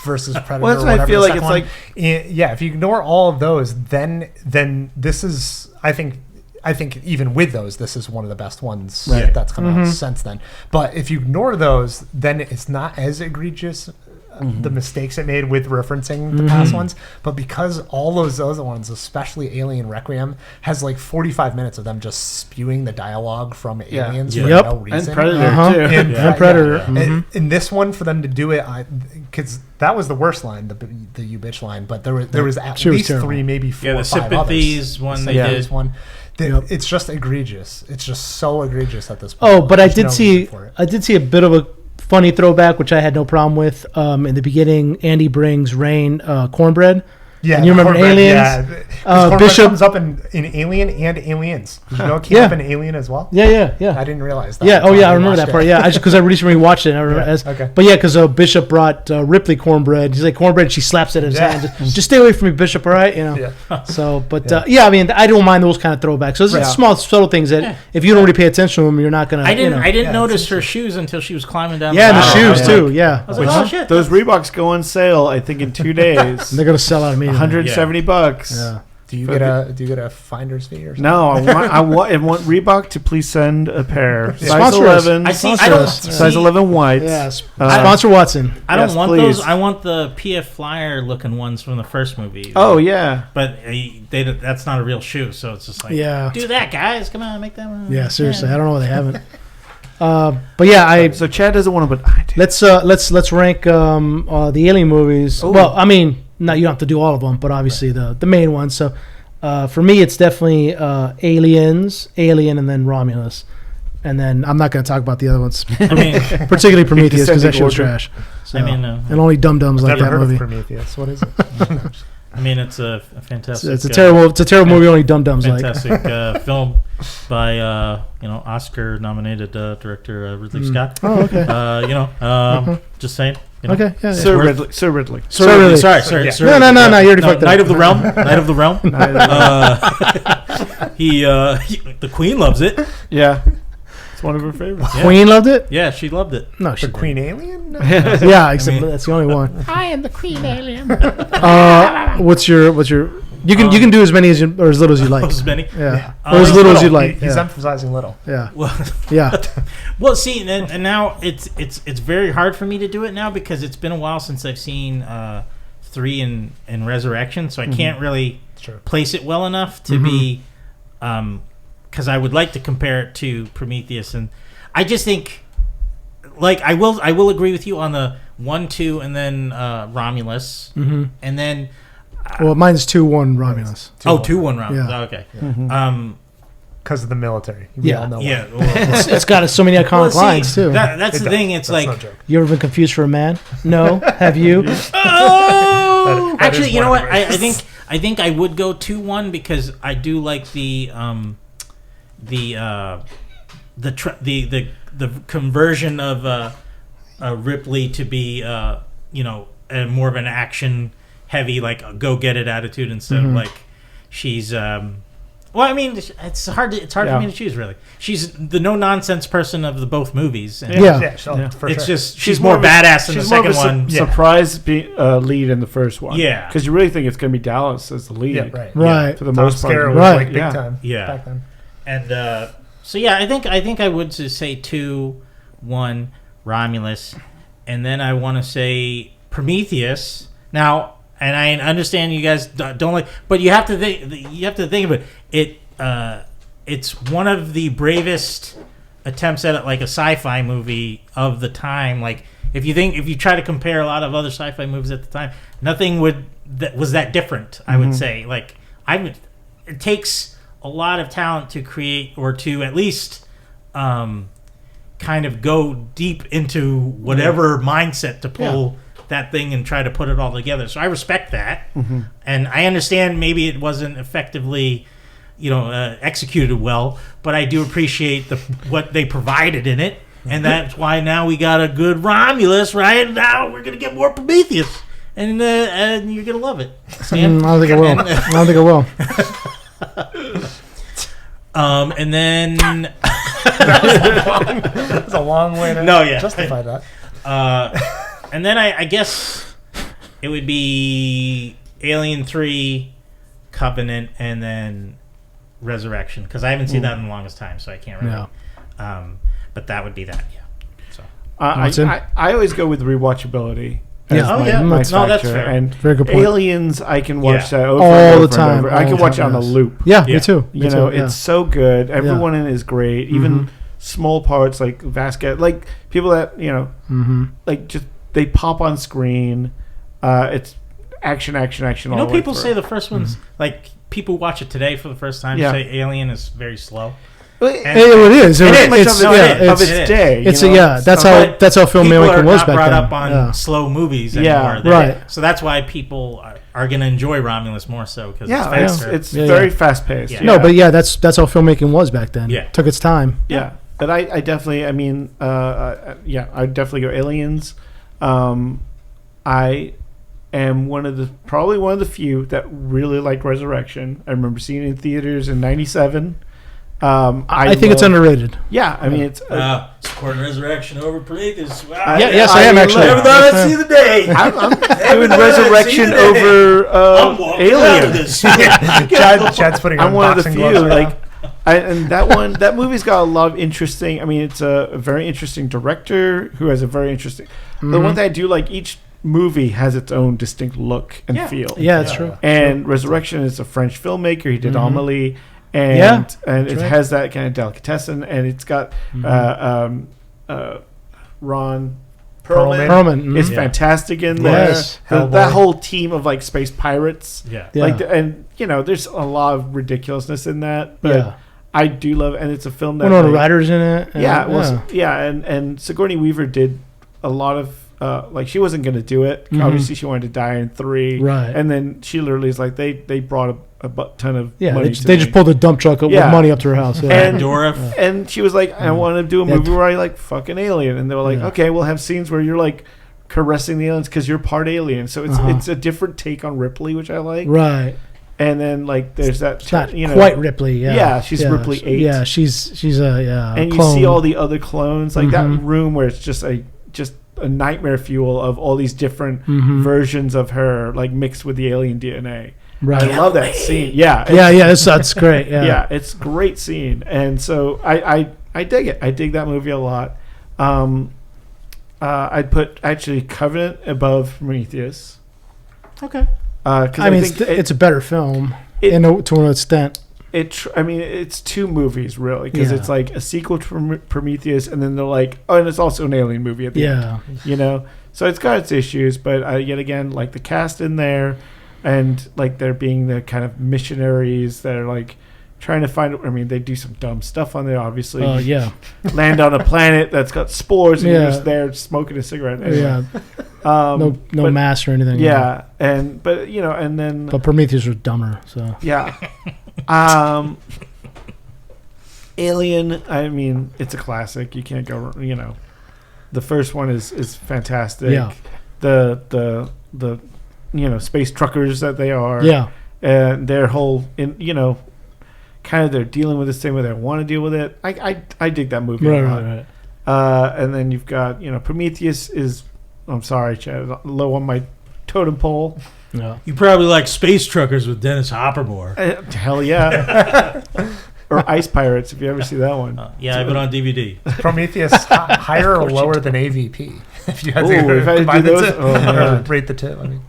versus Predator. Well, that's what I feel like. It's like, if you ignore all of those, then this is, I think even with those, this is one of the best ones that's come out since then. But if you ignore those, then it's not as egregious. The mistakes it made with referencing the past ones, but because all those other ones, especially Alien Requiem, has like 45 minutes of them just spewing the dialogue from Aliens for no reason. And Predator too. And Predator. In this one, for them to do it, because that was the worst line, the "you bitch" line, but there was at least terrible. 3, maybe 4 or the 5 sympathies others. one The they sympathies did. one. Yep. It's just egregious. It's just so egregious at this point. Oh, but I There's did no see reason for it. a bit of a funny throwback, which I had no problem with. In the beginning, Andy brings Rain cornbread. Yeah, and you remember Cornbread, Aliens? Yeah. Bishop comes up in Alien and Aliens. Did you know it came up in Alien as well? Yeah. I didn't realize that. Yeah. Oh, yeah. I remember watched that part. it. Yeah, because I recently watched it. And I remember okay. But yeah, because Bishop brought Ripley cornbread. He's like cornbread. She slaps it in his hand. Just stay away from me, Bishop. All right, Yeah. So, but I mean, I don't mind those kind of throwbacks. So it's small, subtle things that if you don't really pay attention to them, you're not gonna. I didn't notice her shoes until she was climbing down. Yeah, the the ladder. shoes too. Yeah, I was like, oh shit. Those Reeboks go on sale, I think, in 2 days. they're gonna sell out immediately. $170. Yeah. Do you get a finder's fee or something? No, I want Reebok to please send a pair. Size Sponsor us. 11. I don't Size 11 white. Yeah. Sponsor Watson. I don't Yes, want please. those. I want the PF Flyer looking ones from the first movie. Oh yeah. But that's not a real shoe, so it's just like, do that, guys. Come on, make that one. Yeah, seriously, I don't know why they haven't. But yeah, So Chad doesn't want to, but I do. let's rank the Alien movies. Ooh. Well, I mean, no, you don't have to do all of them, but obviously the main ones. So for me, it's definitely Aliens, Alien, and then Romulus. And then I'm not going to talk about the other ones, I mean, particularly Prometheus, because that show's order. trash. So, I mean, and only dum-dums like Never that heard movie. of Prometheus. What is it? I mean, it's a fantastic. It's a terrible movie. Only dum-dums like. Fantastic film by Oscar-nominated director Ridley Scott. Oh, okay. Just saying. Okay. Yeah. Sir worth- Ridley. Sir Ridley. Sir Ridley. Sorry. No. You already fucked Knight up. of the Realm. Knight of the Realm. The Queen loves it. Yeah. It's one of her favorites. Yeah. Queen loved it. Yeah, she loved it. No, she The Queen Alien? No. Yeah, except that's the only one. I am the Queen Alien. What's your? You can do as many as or as little as you like. As many. Yeah, or as little as you like. He's Yeah. emphasizing little. Yeah. Well, Yeah. well, see, and now it's very hard for me to do it now because it's been a while since I've seen 3 in Resurrection, so I can't really place it well enough to be, because I would like to compare it to Prometheus, and I just think, like, I will agree with you on the 1, 2, and then Romulus, and then. Well, mine's 2-1 Romulus. 2-1 Romulus. Yeah. Oh, okay. Because of the military. We all know why. Yeah. Well, It's got so many iconic lines too. That's the does. thing. It's That's like. no joke. You ever been confused for a man? No. Have you? Oh! That Actually, is you know one what? of the I think I would go 2-1 because I do like the conversion of Ripley to be more of an action heavy, like a go get it attitude instead of like she's well, I mean, it's hard for me to choose, really. She's the no nonsense person of the both movies. And Yeah. For it's sure. just she's more badass in the second one. Surprise lead in the first one. Yeah. Because you really think it's going to be Dallas as the lead. Yeah, right. Right. For the Tom most part. Skerritt was Right. like big Yeah. time Yeah. back then. And so yeah, I think I would just say 2, 1 Romulus, and then I want to say Prometheus. Now, and I understand you guys don't like, but you have to think of it. It's one of the bravest attempts at like a sci-fi movie of the time. Like if you try to compare a lot of other sci-fi movies at the time, nothing was that different. I would say it takes a lot of talent to create or to at least kind of go deep into whatever mindset to pull that thing and try to put it all together. So I respect that, and I understand maybe it wasn't effectively, executed well, but I do appreciate what they provided in it, and that's why now we got a good Romulus. Right now we're gonna get more Prometheus, and you're gonna love it. Stan? I don't think I will. I don't think I will. And then That's a long way to justify that. And then I guess it would be Alien 3, Covenant, and then Resurrection, because I haven't seen that in the longest time, so I can't really. But that would be that. Yeah. So I always go with rewatchability. My factor. That's fair. And very good point. Aliens, I can watch that over all and over the time. and over. I can watch it on a loop. Yeah, me too. It's so good. Everyone in it is great. Even small parts like Vasquez, like people that like just they pop on screen. It's action. People say the first one's like people watch it today for the first time say Alien is very slow. It is. It's of its day. That's how filmmaking was back then. People are not brought up on slow movies anymore. Right. So that's why people are going to enjoy Romulus more so because it's faster. It's very fast paced. Yeah. No, but that's how filmmaking was back then. Yeah. Took its time. Yeah. But I definitely, I'd definitely go Aliens. I am probably one of the few that really like Resurrection. I remember seeing it in theaters in '97. I think it's underrated. Yeah, I mean it's supporting Resurrection over Prometheus. Wow. Yes, I am actually. Never thought I'd see the day. I'm doing Resurrection over Aliens. Chad's putting on I'm one of the few. Gloves and that movie's got a lot of interesting. I mean, it's a very interesting director who has a very interesting. The one thing I do like, each movie has its own distinct look and feel. Yeah, that's true. And Resurrection is a French filmmaker. He did Amélie. And it has that kind of delicatessen, and it's got Ron Perlman is fantastic in there. Yes. That whole team of like space pirates, and there's a lot of ridiculousness in that, but I do love it, and it's a film that Winona Ryder's in it. And Sigourney Weaver did a lot of. She wasn't going to do it. Obviously, she wanted to die in 3. Right. And then she literally is like, they brought a ton of money. They just pulled a dump truck with money up to her house. Yeah. And she was like, I want to do a movie where I like fucking alien. And they were like, okay, we'll have scenes where you're like caressing the aliens because you're part alien. So it's a different take on Ripley, which I like. Right. And then like there's that. It's not quite Ripley. Yeah, she's Ripley 8. Yeah, she's a and clone. You see all the other clones, like that room where it's just a nightmare fuel of all these different versions of her, like mixed with the alien DNA. Right. I love that scene. Yeah. That's great. Yeah. Yeah, it's a great scene. And so I dig it. I dig that movie a lot. I'd put actually Covenant above Prometheus. Okay. I mean, it's a better film to an extent. It's 2 movies really, because it's like a sequel to Prometheus, and then they're like, and it's also an alien movie at the end. So it's got its issues, but yet again, like the cast in there, and like there being the kind of missionaries that are like trying to find. I mean, they do some dumb stuff on there, obviously. Land on a planet that's got spores, and you're just there smoking a cigarette. Anyway. No mask or anything. Yeah, but Prometheus was dumber. So Alien, I mean, it's a classic. You can't go, the first one is fantastic. Yeah. The space truckers that they are. Yeah. And their whole, kind of they're dealing with this thing where they want to deal with it. I dig that movie a lot. Right. And then you've got, Prometheus is, I'm sorry, Chad, low on my totem pole. Yeah. You probably like Space Truckers with Dennis Hopper more. Hell yeah. or Ice Pirates, if you ever see that one. Yeah, I have it on DVD. Prometheus higher or lower than AVP? If you had to Ooh, if I combine do the those, two, man. or rate the two. I mean,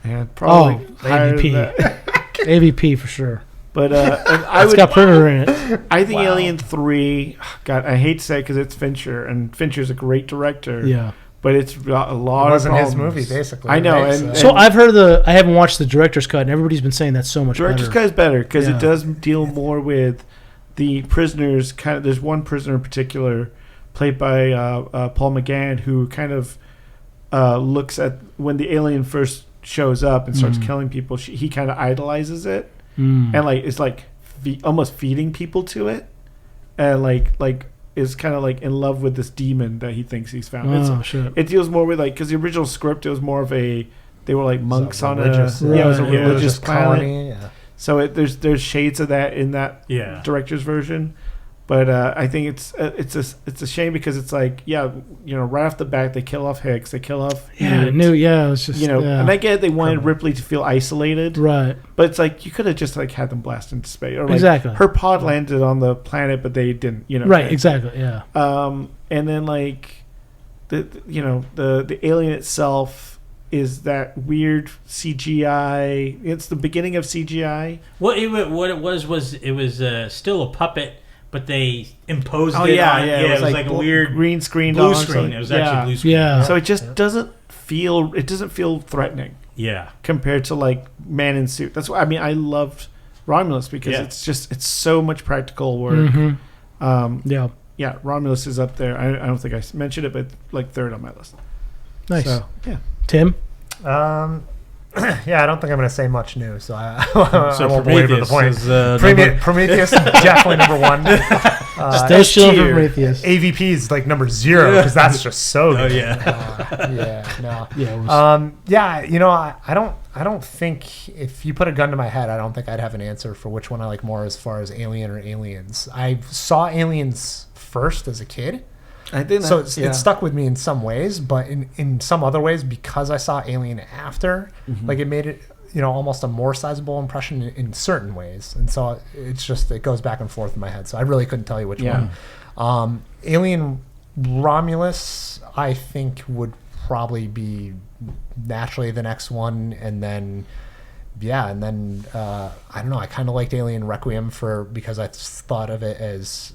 Man, probably higher than AVP. that. AVP for sure. But and I It's would. got Predator in it. I think Alien 3. God, I hate to say it because it's Fincher, and Fincher's a great director. Yeah. But it's a lot it of wasn't his problems. movie, basically. I know, right? and So I've heard I haven't watched the director's cut, and everybody's been saying that's so much Director's better. cut is better because Yeah. it does deal more with the prisoners. Kind of, there's one prisoner in particular, played by Paul McGann, who kind of looks at when the alien first shows up and starts killing people. He kind of idolizes it, and like it's like almost feeding people to it, and like is kind of like in love with this demon that he thinks he's found. Oh, shit. It deals more with like because the original script it was more of they were like monks on religious- it was a Right. religious planet. colony. Yeah. So there's shades of that in that Yeah. director's version, but I think it's a shame because it's like right off the bat they kill off Hicks, they kill off Yeah, Newt, it was just yeah. and I get it, they wanted Ripley to feel isolated, Right. but it's like you could have just like had them blast into space or like Exactly. her pod landed on the planet but they didn't Right, exactly, yeah. and then like the alien itself is that weird CGI. It's the beginning of CGI. What it was still a puppet, but they imposed it on. It was like a weird green screen. blue screen. It was actually blue screen. Yeah. So it just doesn't feel threatening Yeah. compared to like Man in Suit. That's why I loved Romulus because it's so much practical work. Yeah. Yeah, Romulus is up there. I don't think I mentioned it, but like third on my list. Nice. So, yeah. Tim? Yeah, I don't think I'm going to say much new, so I won't belabor the Prometheus point. is, Prometheus is definitely number one. Still shilling for tier. Prometheus. AVP is like number 0 because that's just so good. Oh yeah. Yeah, no. Yeah, it was, I don't think if you put a gun to my head, I don't think I'd have an answer for which one I like more as far as Alien or Aliens. I saw Aliens first as a kid. I think So it stuck with me in some ways, but in some other ways, because I saw Alien after, like it made it, almost a more sizable impression in certain ways. And so it goes back and forth in my head. So I really couldn't tell you which one. Alien Romulus, I think would probably be naturally the next one. And then, I don't know. I kind of liked Alien Requiem because I thought of it as,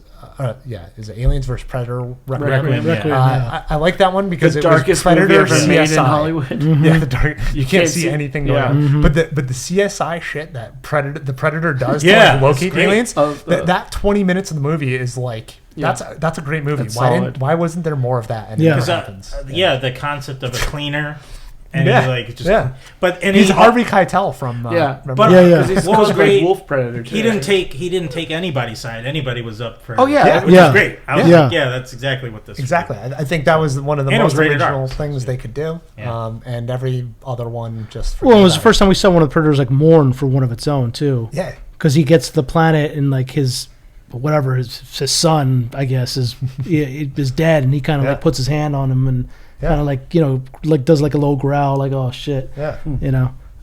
is it Aliens versus Predator? Requiem, I like that one because The it was darkest Predator movie ever made in CSI. Hollywood. Yeah, the dark. You can't see anything going on. Yeah. But the CSI shit that the Predator does Yeah, to locate it's great. aliens, that 20 minutes of the movie is like that's a great movie. That's solid. Why wasn't there more of that? And Yeah. it 'Cause, never happens. the concept of a cleaner, and Yeah. he like just. Yeah. But and He's he, Harvey Keitel from But But Yeah. He's what was called, great? Wolf Predator. He didn't take anybody's side. Anybody was up for. Oh, yeah. which Yeah. is great. I was Yeah. like, that's exactly what this. Exactly. I think that was one of the And it was most rated R. original things they could do. Yeah. And every other one just. well, it was the forget first time we saw one of the Predators like mourn for one of its own too. about it. Yeah. Because he gets to the planet and like his son, I guess, is dead, and he kind of like puts his hand on him and kind of like does like a low growl, like oh shit, Yeah.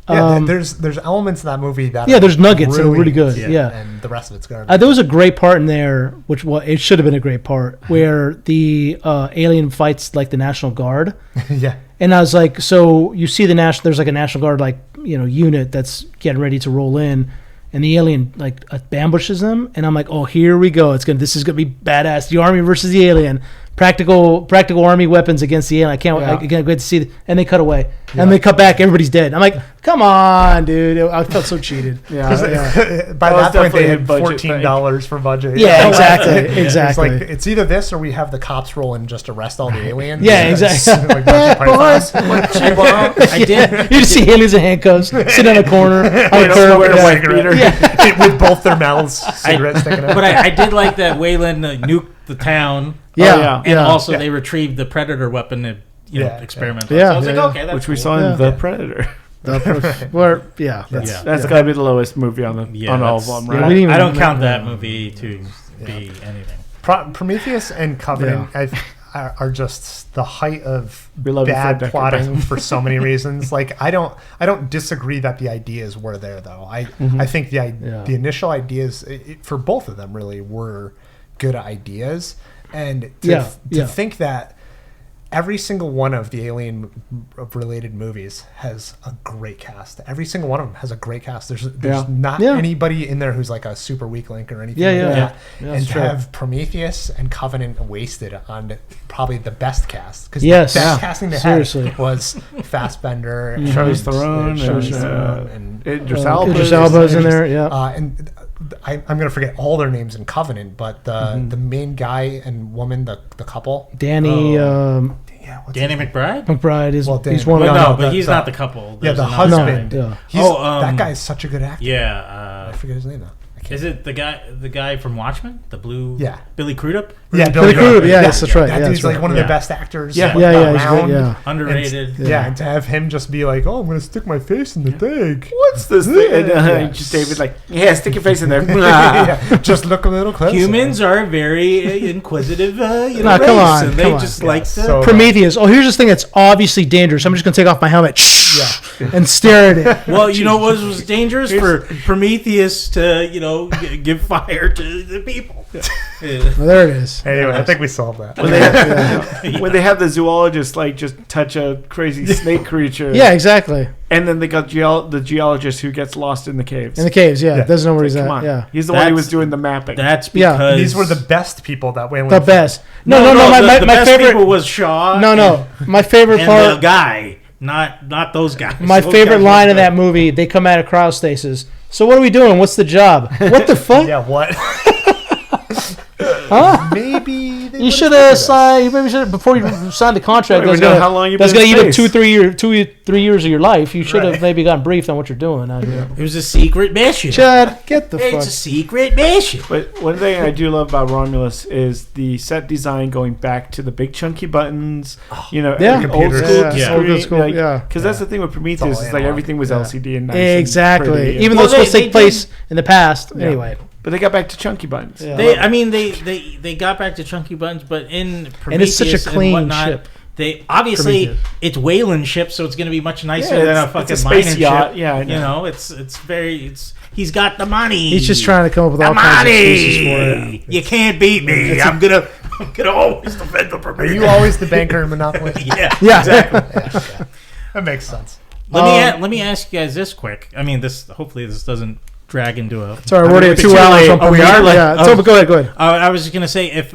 Yeah, there's elements of that movie that there's nuggets that are really good. Yeah. And the rest of it's garbage. There was a great part in there, it should have been a great part, where the alien fights like the National Guard. Yeah. And I was like, so you see there's like a National Guard like unit that's getting ready to roll in, and the alien like ambushes them, and I'm like, oh, here we go. This is gonna be badass. The army versus the alien. Practical army weapons against the alien. I can't wait to see it. And they cut away, and they cut back. Everybody's dead. I'm like, come on, dude. I felt so cheated. By that point, they had $14 for budget. Yeah, exactly. Exactly. It's like it's either this or we have the cops roll and just arrest all the aliens. Yeah, exactly. Like Monty boys, Python. what you want? I did. You just see aliens in handcuffs, sitting on a corner, on a curb. With both their mouths, cigarettes sticking out. But I did like that Wayland nuked the town. Yeah. And also they retrieved the Predator weapon and experimental. Yeah. So I was like, okay, that's which we cool. saw in The Predator. That's That's got to be the lowest movie on all of them, right? Yeah, I don't count that movie to be anything. Prometheus and Covenant. are just the height of Beloved bad Fred plotting for so many reasons. Like I don't disagree that the ideas were there though. I think the initial ideas for both of them really were good ideas, and to think that every single one of the Alien related movies has a great cast. Every single one of them has a great cast. There's not anybody in there who's like a super weak link or anything like that. And to have Prometheus and Covenant wasted on probably the best cast. Because the best casting they had was Fassbender and Charlize Theron and Idris Elba's in there, and I'm going to forget all their names in Covenant, but the main guy and woman, the couple. Danny Danny McBride? McBride is he's one of but he's not the couple. There's the husband. That guy is such a good actor. Yeah. I forget his name though. Is it the guy from Watchmen? The blue? Yeah. Billy Crudup? Yeah, Billy Crudup. Yeah, that's right. That dude's like one of the best actors. Yeah, around. he's great. Yeah. Underrated. And to have him just be like, "Oh, I'm gonna stick my face in the thing." What's this thing? And just David like, stick your face in there. Just look a little closer. Humans are very inquisitive, race, come on, and they just like to. So, Prometheus. Here's this thing that's obviously dangerous. I'm just gonna take off my helmet. And stare at it. Well, you know what was dangerous for Prometheus to, give fire to the people. Well, there it is. Anyway, I think we solved that. When they have the zoologist like just touch a crazy snake creature. Yeah, exactly. And then they got the geologist who gets lost in the caves. Doesn't know where he's at. Come on. Yeah, he's the one who was doing the mapping. That's because these were the best people that Wayland. The best. No. My My best favorite people was Shaw. No. My favorite and part. the guy. Not those guys. My favorite line in that movie, they come out of cryostasis. So what are we doing? What's the job? What the fuck? Yeah, what? Huh? Maybe you should have signed. Maybe should before you signed the contract. That's going to eat up 3 years of your life. You should have maybe gotten briefed on what you're doing out here. It was a secret mission. Chad, get the fuck. It's a secret mission. But one thing I do love about Romulus is the set design going back to the big chunky buttons. Old school. Because that's the thing with Prometheus is like everything was LCD and nice. Exactly. Even though it's supposed to take place in the past. Anyway. But they got back to chunky buttons. Yeah. They got back to chunky buttons, but in Prometheus and it's such a clean ship. They obviously it's Wayland ship, so it's going to be much nicer than a fucking space yacht. Ship. Yeah, He's got the money. He's just trying to come up with all kinds of excuses for it. You can't beat me. I'm gonna always defend the Prometheus. Are you always the banker in Monopoly? Yeah, exactly. That makes sense. Let me ask you guys this quick. I mean, hopefully this doesn't drag into a. Sorry, we're already at 2 hours. We are. Go ahead. I was just gonna say if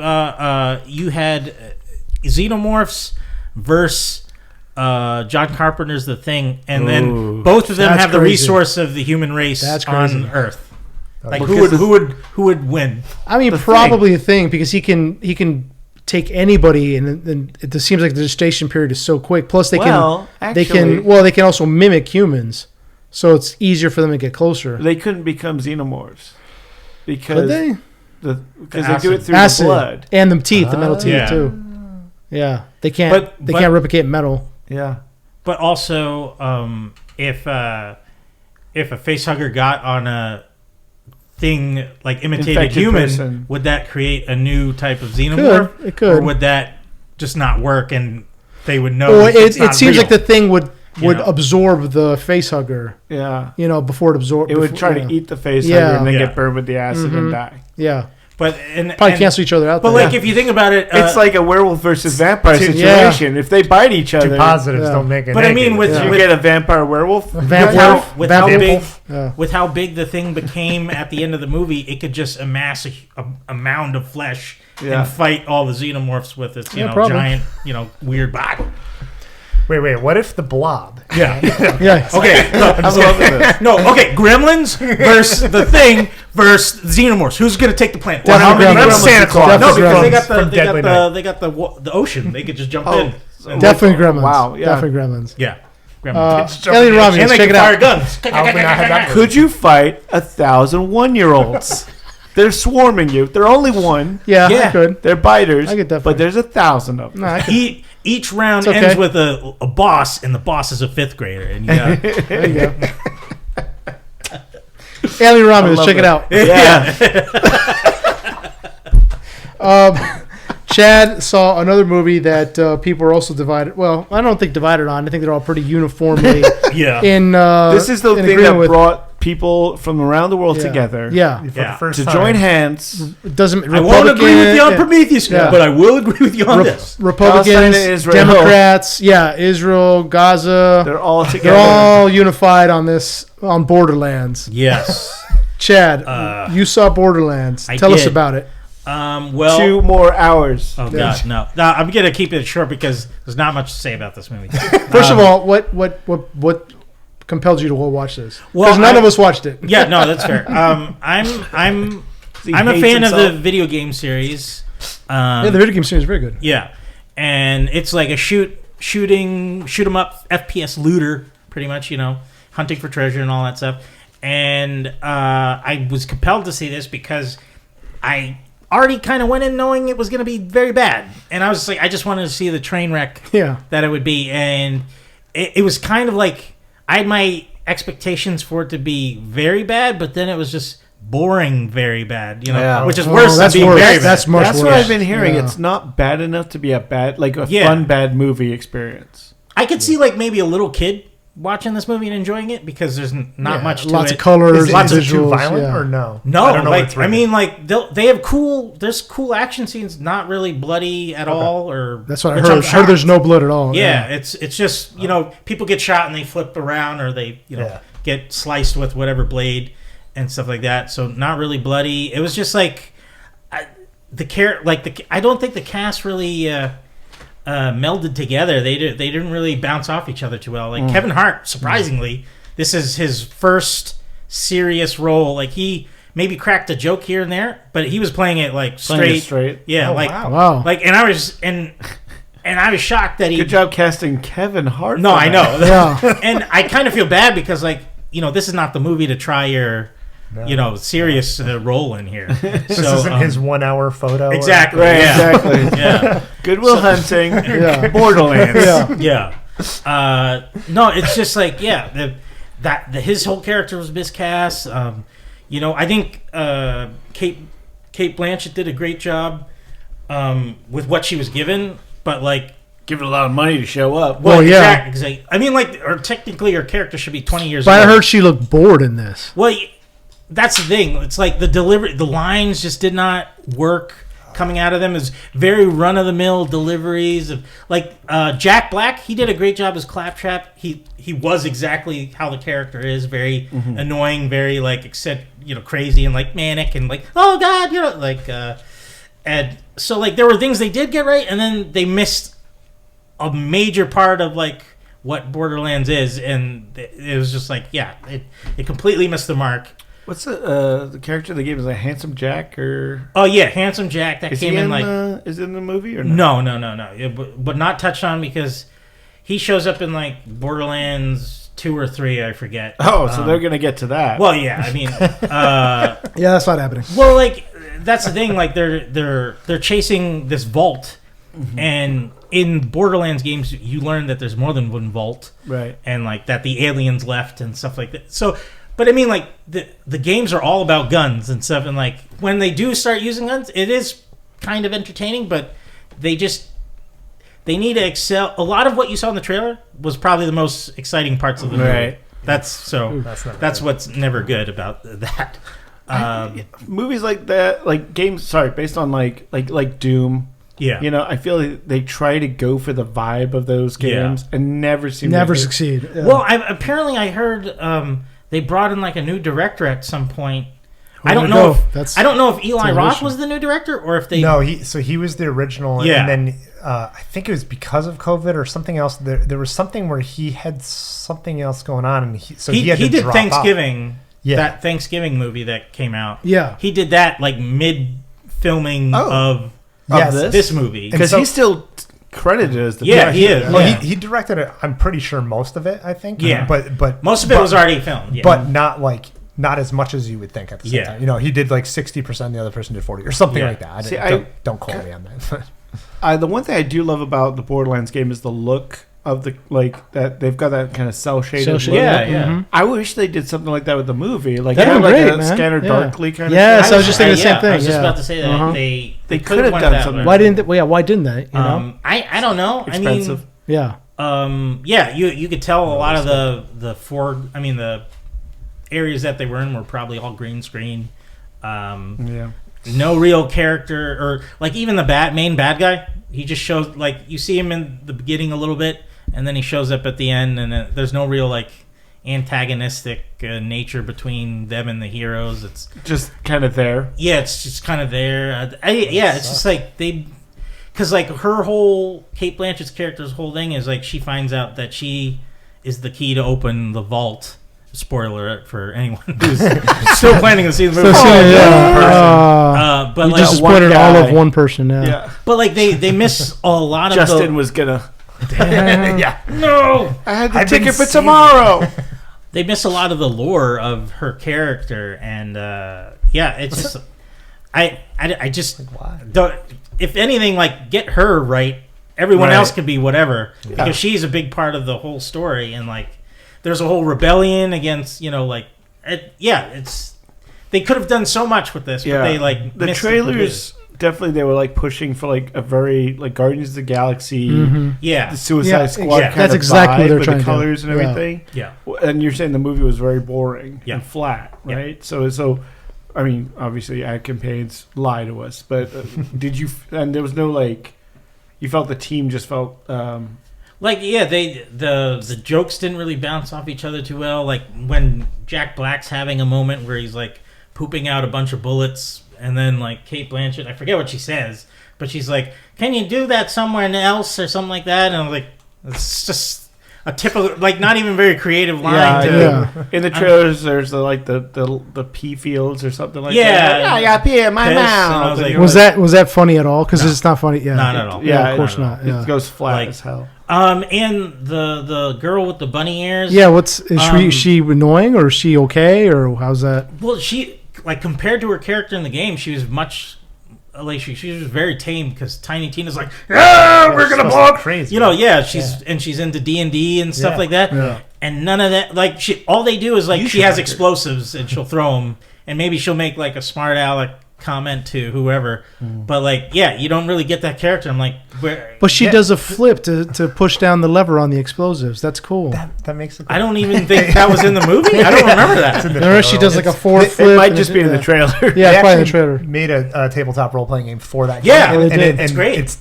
you had xenomorphs versus John Carpenter's The Thing, and then both of them have the resource of the human race on Earth. Like who would win? I mean, probably The Thing because he can take anybody, and it seems like the gestation period is so quick. Plus, they can also mimic humans. So it's easier for them to get closer. They couldn't become xenomorphs because they do it through the blood and the teeth, the metal teeth too. Yeah, they can't. They can't replicate metal. Yeah, but also if a facehugger got on a thing like imitated human, would that create a new type of xenomorph? It could. Or would that just not work and they would know? Well, it seems like the thing would absorb the facehugger. Yeah. Before it absorbed. It would try to eat the facehugger and then get burned with the acid and die. Yeah. But probably cancel each other out. But if you think about it, it's like a werewolf versus vampire situation. If they bite each other, two positives don't make it. But I mean, you get a vampire werewolf, with how big the thing became at the end of the movie, it could just amass a mound of flesh and fight all the xenomorphs with its giant weird body. Wait. What if the blob? Yeah. Okay. I'm loving this. No. Okay. Gremlins versus the Thing versus xenomorphs. Who's going to take the planet? Santa Claus. No, because they got the ocean. They could just jump in. Definitely Gremlins. Wow. Yeah. Definitely Gremlins. Yeah. Gremlins. Alien Romulus. Check it out. Guns. Could you fight 1,000 1-year-olds? They're swarming you. They're only one. Yeah. I could. They're biters. I could definitely. But there's 1,000 of them. No, Each round ends with a boss, and the boss is a 5th grader. And there you go. Alien Romulus, check it out. Yeah. Chad saw another movie that people are also divided. Well, I don't think divided on. I think they're all pretty uniformly in. This is the thing that brought people from around the world together. Yeah, For the first to time. join hands. It doesn't. I won't agree with you on Prometheus, but I will agree with you on this. Republicans, Democrats, Israel, Gaza. They're all together. They're all unified on this on Borderlands. Yes. Chad, you saw Borderlands. Tell us about it. Well, 2 more hours. Oh God, no! I'm gonna keep it short because there's not much to say about this movie. First of all, what compelled you to watch this? Well, because none of us watched it. Yeah, no, that's fair. I'm a fan of the video game series. The video game series is very good. Yeah, and it's like a shoot 'em up FPS looter, pretty much. Hunting for treasure and all that stuff. And I was compelled to see this because I already kind of went in knowing it was going to be very bad, and I was like, I just wanted to see the train wreck that it would be, and it was kind of like I had my expectations for it to be very bad, but then it was just boring, very bad, which is worse than being very bad. That's much worse. That's what I've been hearing. It's not bad enough to be a fun bad movie experience. I could see like maybe a little kid watching this movie and enjoying it because there's not much to it. Lots of colors, lots of visuals, too violent or no? No, I mean, like they have there's cool action scenes, not really bloody at all. Or that's what I heard. I heard there's no blood at all. Yeah, it's just people get shot and they flip around or they get sliced with whatever blade and stuff like that. So not really bloody. It was just like I don't think the cast really. Melded together. They didn't really bounce off each other too well. Like Kevin Hart, surprisingly, this is his first serious role. Like he maybe cracked a joke here and there, but he was playing it like straight. Yeah, wow. Like, and I was shocked that he. Good job casting Kevin Hart. No, I know. Yeah. And I kind of feel bad because this is not the movie to try your. Serious role in here. This isn't his 1 hour photo. Exactly. Right, yeah. exactly. Yeah. Goodwill Hunting. Borderlands. Yeah. No, it's just like his whole character was miscast. I think Kate Blanchett did a great job with what she was given, but given a lot of money to show up. Well, yeah. Exactly. I mean, or technically, her character should be 20 years old. But old. I heard she looked bored in this. Well, that's the thing. It's like the lines just did not work coming out of them. Is very run of the mill deliveries of Jack Black. He did a great job as Claptrap. He was exactly how the character is. Very annoying. Very crazy and manic and oh God, and so there were things they did get right, and then they missed a major part of what Borderlands is, and it was just it completely missed the mark. What's the character they gave? Is it Handsome Jack or? Oh yeah, Handsome Jack. That came in is it in the movie or no? No. But not touched on because he shows up in Borderlands 2 or 3, I forget. Oh, so they're gonna get to that. Well, yeah. I mean, yeah, that's not happening. Well, that's the thing. They're chasing this vault, and in Borderlands games, you learn that there's more than one vault, right? And that the aliens left and stuff like that. So. But I mean, the games are all about guns and stuff, and when they do start using guns, it is kind of entertaining. But they need to excel. A lot of what you saw in the trailer was probably the most exciting parts of the movie. Right. That's what's never good about that. Movies like that, games. Sorry, based on like Doom. Yeah. I feel like they try to go for the vibe of those games and never succeed. Yeah. Well, apparently I heard. They brought in a new director at some point. I don't know if Eli Roth was the new director or if they. No, he was the original, and then I think it was because of COVID or something else. There was something where he had something else going on, and he had to did drop Thanksgiving. Off. Yeah, that Thanksgiving movie that came out. Yeah, he did that mid filming of this movie because he's still credited as the director. He is. Well, he directed it. I'm pretty sure most of it. I think. Yeah, but most of it was already filmed. Yeah. But not as much as you would think at the same time. He did 60%, the other person did 40% or something like that. Don't quote me on that. The one thing I do love about the Borderlands game is the look of the that they've got that kind of cell shaded look. Yeah. I wish they did something like that with the movie. Like That'd have be like great, a man. Scanner Darkly kind of Yes, stuff. I was just thinking the same thing. I was just yeah. about to say that they could have done something. Why didn't they? Why didn't they? You know? I don't know. Expensive. Yeah. You could tell a lot of the areas that they were in were probably all green screen. No real character, or like even the main bad guy. He just shows, like, you see him in the beginning a little bit, and then he shows up at the end, and there's no real like antagonistic nature between them and the heroes. It's just kind of there. Yeah, it's just kind of there. It's just like because like Kate Blanchett's character's whole thing is like she finds out that she is the key to open the vault. Spoiler alert for anyone who's still planning to see the movie. But you like, just spoiled all of one person. Yeah. But like they miss a lot of Justin was gonna. Yeah. No, I had the ticket for tomorrow. They miss a lot of the lore of her character, and it's just I just don't. If anything, like, get her right. Everyone else could be whatever because she's a big part of the whole story, and like. There's a whole rebellion against, it's they could have done so much with this, but they like the trailers definitely they were like pushing for like a very like Guardians of the Galaxy, the Suicide Squad kind that's of exactly vibe what they're with trying the to colors and everything. Yeah, and you're saying the movie was very boring and flat, right? So I mean, obviously ad campaigns lie to us, but did you? And there was no like, you felt the team just felt. The jokes didn't really bounce off each other too well. Like when Jack Black's having a moment where he's like pooping out a bunch of bullets, and then like Kate Blanchett, I forget what she says, but she's like, "Can you do that somewhere else?" or something like that. And I'm like, it's just a typical, like, not even very creative line. In the trailers, there's the pea fields or something like that. Yeah, I got pea in my mouth. Was that funny at all? Because it's not funny. Yeah, not at all. Yeah, of course not. Yeah. It goes flat as hell. And the girl with the bunny ears. Yeah, is she annoying, or is she okay, or how's that? Well, she, like, compared to her character in the game, she was much like she was very tame because Tiny Tina's like, we're gonna blow up, crazy. She's into D&D and stuff like that, and none of that. Like, all they do is like she has explosives and she'll throw them, and maybe she'll make like a smart aleck comment to whoever, but like, you don't really get that character. I'm like, where? But she does a flip to push down the lever on the explosives. That's cool. That makes it. I don't even think that was in the movie. I don't remember that. Remember, she does like a flip. It might just be in the trailer. Yeah, it's probably in the trailer. Made a tabletop role playing game for that. Yeah, game. it's great. It's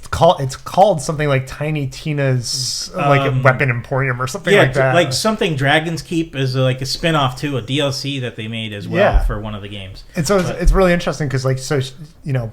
called something like Tiny Tina's like a Weapon Emporium or something like that. Like something Dragon's Keep is like a spin-off to a DLC that they made as well for one of the games. And so it's really interesting because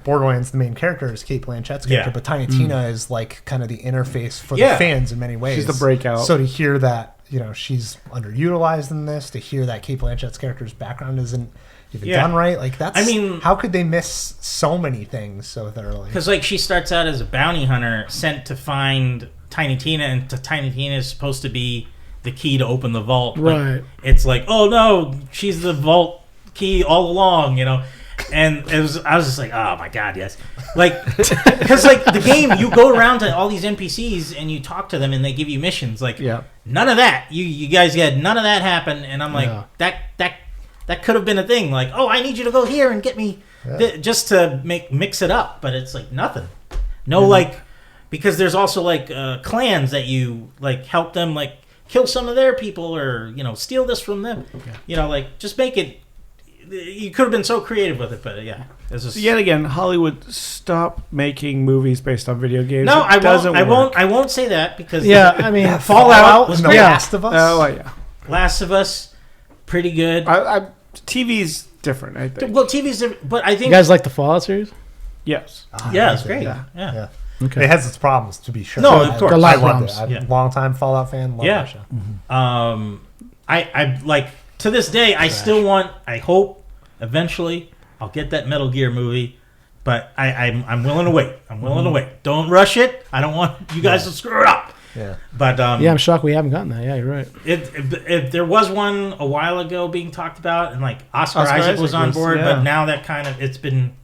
Borderlands, the main character is Kate Blanchett's character, but Tiny Tina is like kind of the interface for the fans in many ways. She's the breakout. So to hear that, she's underutilized in this, to hear that Kate Blanchett's character's background isn't even done right, like that's. I mean, how could they miss so many things so thoroughly? Because like she starts out as a bounty hunter sent to find Tiny Tina, and Tiny Tina is supposed to be the key to open the vault. Right. It's like, oh no, she's the vault key all along, And I was just like, oh my god, yes, like, because like the game, you go around to all these NPCs and you talk to them and they give you missions. Like, none of that. You guys had none of that happen, and I'm like, that could have been a thing. Like, oh, I need you to go here and get me just to mix it up, but it's like nothing. No, like, because there's also like clans that you like help them like kill some of their people or steal this from them. Like, just make it. You could have been so creative with it, but it's just... Yet again, Hollywood, stop making movies based on video games. No, I won't say that because I mean, Fallout was great. Last of Us. Oh yeah, Last of Us, pretty good. TV's different, I think. Well, TV's different, but I think you guys like the Fallout series? Yes. It's great. Yeah. Okay. It has its problems, to be sure. No, of course. A lot I of loved problems. it. I'm a long-time Fallout fan. Love that show. Mm-hmm. I like, to this day, I still want. I hope eventually I'll get that Metal Gear movie, but I'm willing to wait. To wait. Don't rush it. I don't want you guys to screw it up. Yeah. But I'm shocked we haven't gotten that. Yeah, you're right. If there was one a while ago being talked about, and like Oscar Isaac was on board, but now that kind of it's been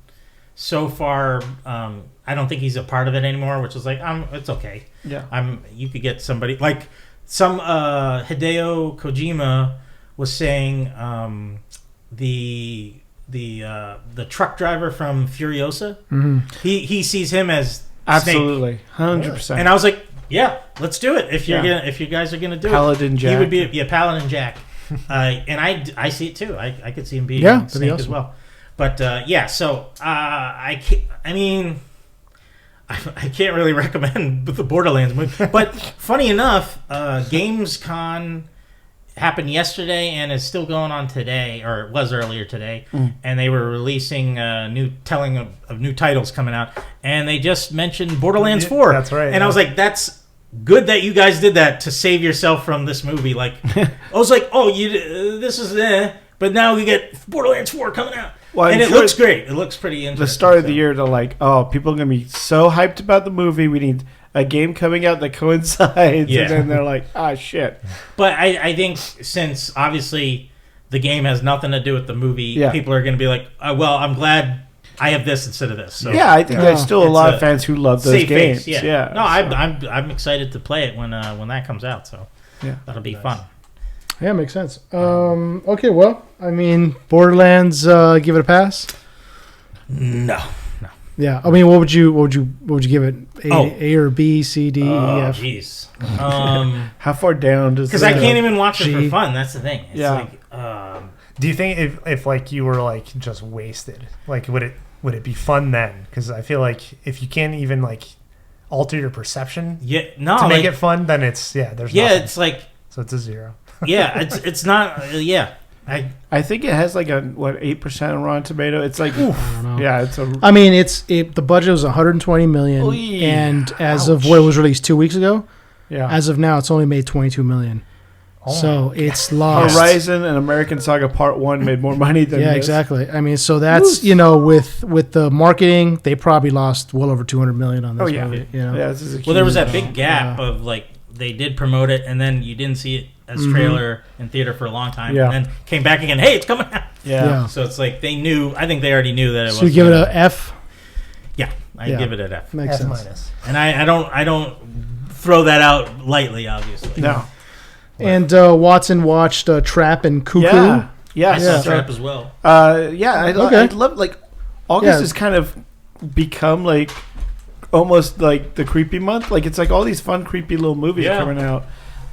so far, I don't think he's a part of it anymore, which is like, it's okay. Yeah. You could get somebody like some Hideo Kojima was saying the truck driver from Furiosa. Mm-hmm. He sees him as absolutely 100%. And I was like, yeah, let's do it. If you guys are gonna do Paladin it, Jack. he would be Paladin Jack. And I see it too. I could see him being Snake as well. But so I can't really recommend the Borderlands movie. But funny enough, Gamescom happened yesterday and is still going on today, or it was earlier today. And they were releasing telling of new titles coming out, and they just mentioned Borderlands 4. That's right. And I was like, that's good that you guys did that to save yourself from this movie. Like, I was like, this is but now we get Borderlands 4 coming out. Well, and it looks great. It looks pretty interesting. The start of the year, they're like, people are going to be so hyped about the movie. We need a game coming out that coincides. Yeah. And then they're like, shit. But I think since, obviously, the game has nothing to do with the movie, people are going to be like, I'm glad I have this instead of this. So, yeah, I think there's still a lot of fans who love those games. Yeah. No, I'm excited to play it when that comes out. So that'll be fun. Yeah, makes sense. Okay, well, I mean, Borderlands, give it a pass? No. Yeah, I mean, what would you give it? A or B, C, D, E, F? Jeez. How far down does? Because I can't even watch it for fun. That's the thing. It's like, do you think if like you were like just wasted, like would it be fun then? Because I feel like if you can't even like alter your perception, to make it fun, then it's there's nothing. It's like, so it's a 0. It's not. I think it has like a 8% on Rotten Tomato. It's like, I don't know. Yeah, it's a. I mean, the budget was 120 million, and as of what it was released 2 weeks ago, as of now, it's only made 22 million. So it's lost. Horizon and American Saga Part 1 made more money than this. Exactly. I mean, so that's with the marketing, they probably lost well over 200 million on this movie. This is there was that big gap of like they did promote it and then you didn't see it as trailer in theater for a long time, and then came back again. Hey, it's coming out. Yeah. So it's like they knew. I think they already knew that it was. So you give it an F. Yeah, I give it an F. Makes F sense. minus. And I don't throw that out lightly, obviously. No. And Watson watched Trap and Cuckoo. I saw Trap as well. I love like August has kind of become like almost like the creepy month. Like it's like all these fun, creepy little movies coming out.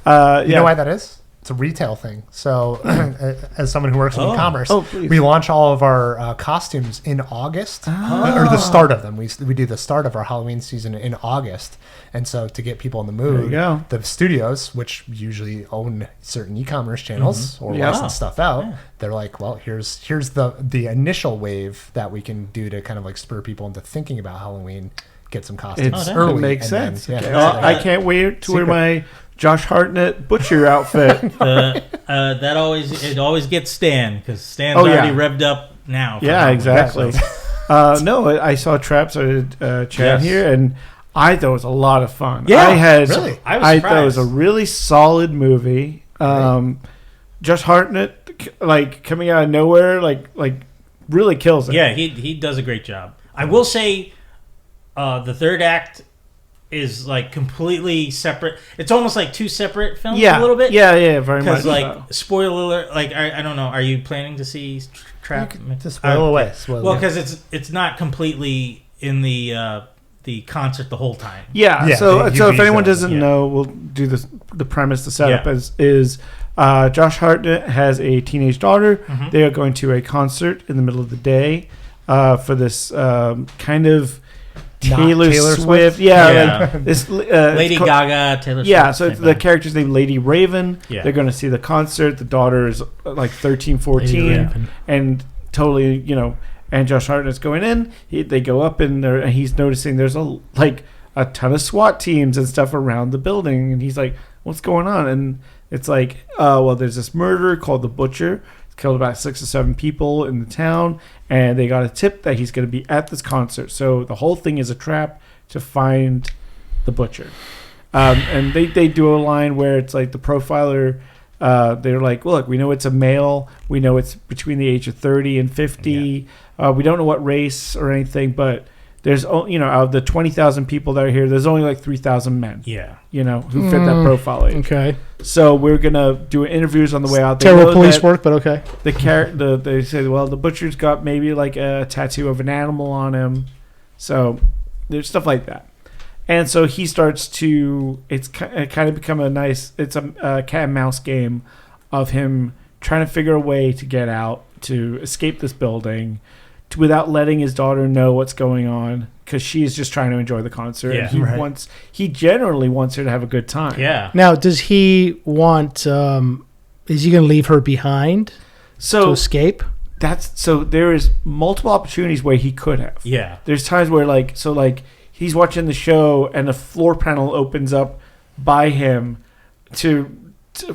You know why that is? It's a retail thing. So, as someone who works in e-commerce, we launch all of our costumes in August, or the start of them. We do the start of our Halloween season in August, and so to get people in the mood, the studios, which usually own certain e-commerce channels or license stuff out, they're like, well, here's the initial wave that we can do to kind of like spur people into thinking about Halloween. Get some costumes early. It makes sense. Then, I can't wait to wear my Josh Hartnett butcher outfit. That always gets Stan because Stan's already revved up now. Yeah, exactly. No, I saw Trap chat here, and I thought it was a lot of fun. Yeah, really. I thought it was a really solid movie. Josh Hartnett, like coming out of nowhere, like really kills it. Yeah, he does a great job. I will say. The third act is like completely separate. It's almost like two separate films a little bit. Yeah, very much. Because like spoiler alert, like I don't know. Are you planning to see Trap? To spoil away. Well, because it's not completely in the concert the whole time. Yeah. So if anyone doesn't know, we'll do the premise. The setup is Josh Hartnett has a teenage daughter. Mm-hmm. They are going to a concert in the middle of the day for this kind of. Taylor Swift. This Lady Gaga, Taylor Swift. Yeah, so the character's named Lady Raven. Yeah. They're going to see the concert. The daughter is like 13, 14, and totally, and Josh Hartnett's going in. They go up in there, and he's noticing there's a ton of SWAT teams and stuff around the building, and he's like, "What's going on?" And it's like, there's this murderer called the Butcher. Killed about 6 or 7 people in the town, and they got a tip that he's going to be at this concert. So the whole thing is a trap to find the Butcher. And they do a line where it's like the profiler they're like, well, look, we know it's a male. We know it's between the age of 30 and 50. We don't know what race or anything, but there's, out of the 20,000 people that are here, there's only like 3,000 men. Yeah. Who fit that profile age. Okay. So we're gonna do interviews on the way out. Terrible police work, but okay. They say, well, the butcher's got maybe like a tattoo of an animal on him. So there's stuff like that. And so he starts to, it's kind of become it's a cat and mouse game of him trying to figure a way to get out, to escape this building, without letting his daughter know what's going on, because she's just trying to enjoy the concert. Yeah. And he generally wants her to have a good time. Yeah. Now, does he want, is he going to leave her behind to escape? There is multiple opportunities where he could have. Yeah. There's times where he's watching the show and a floor panel opens up by him to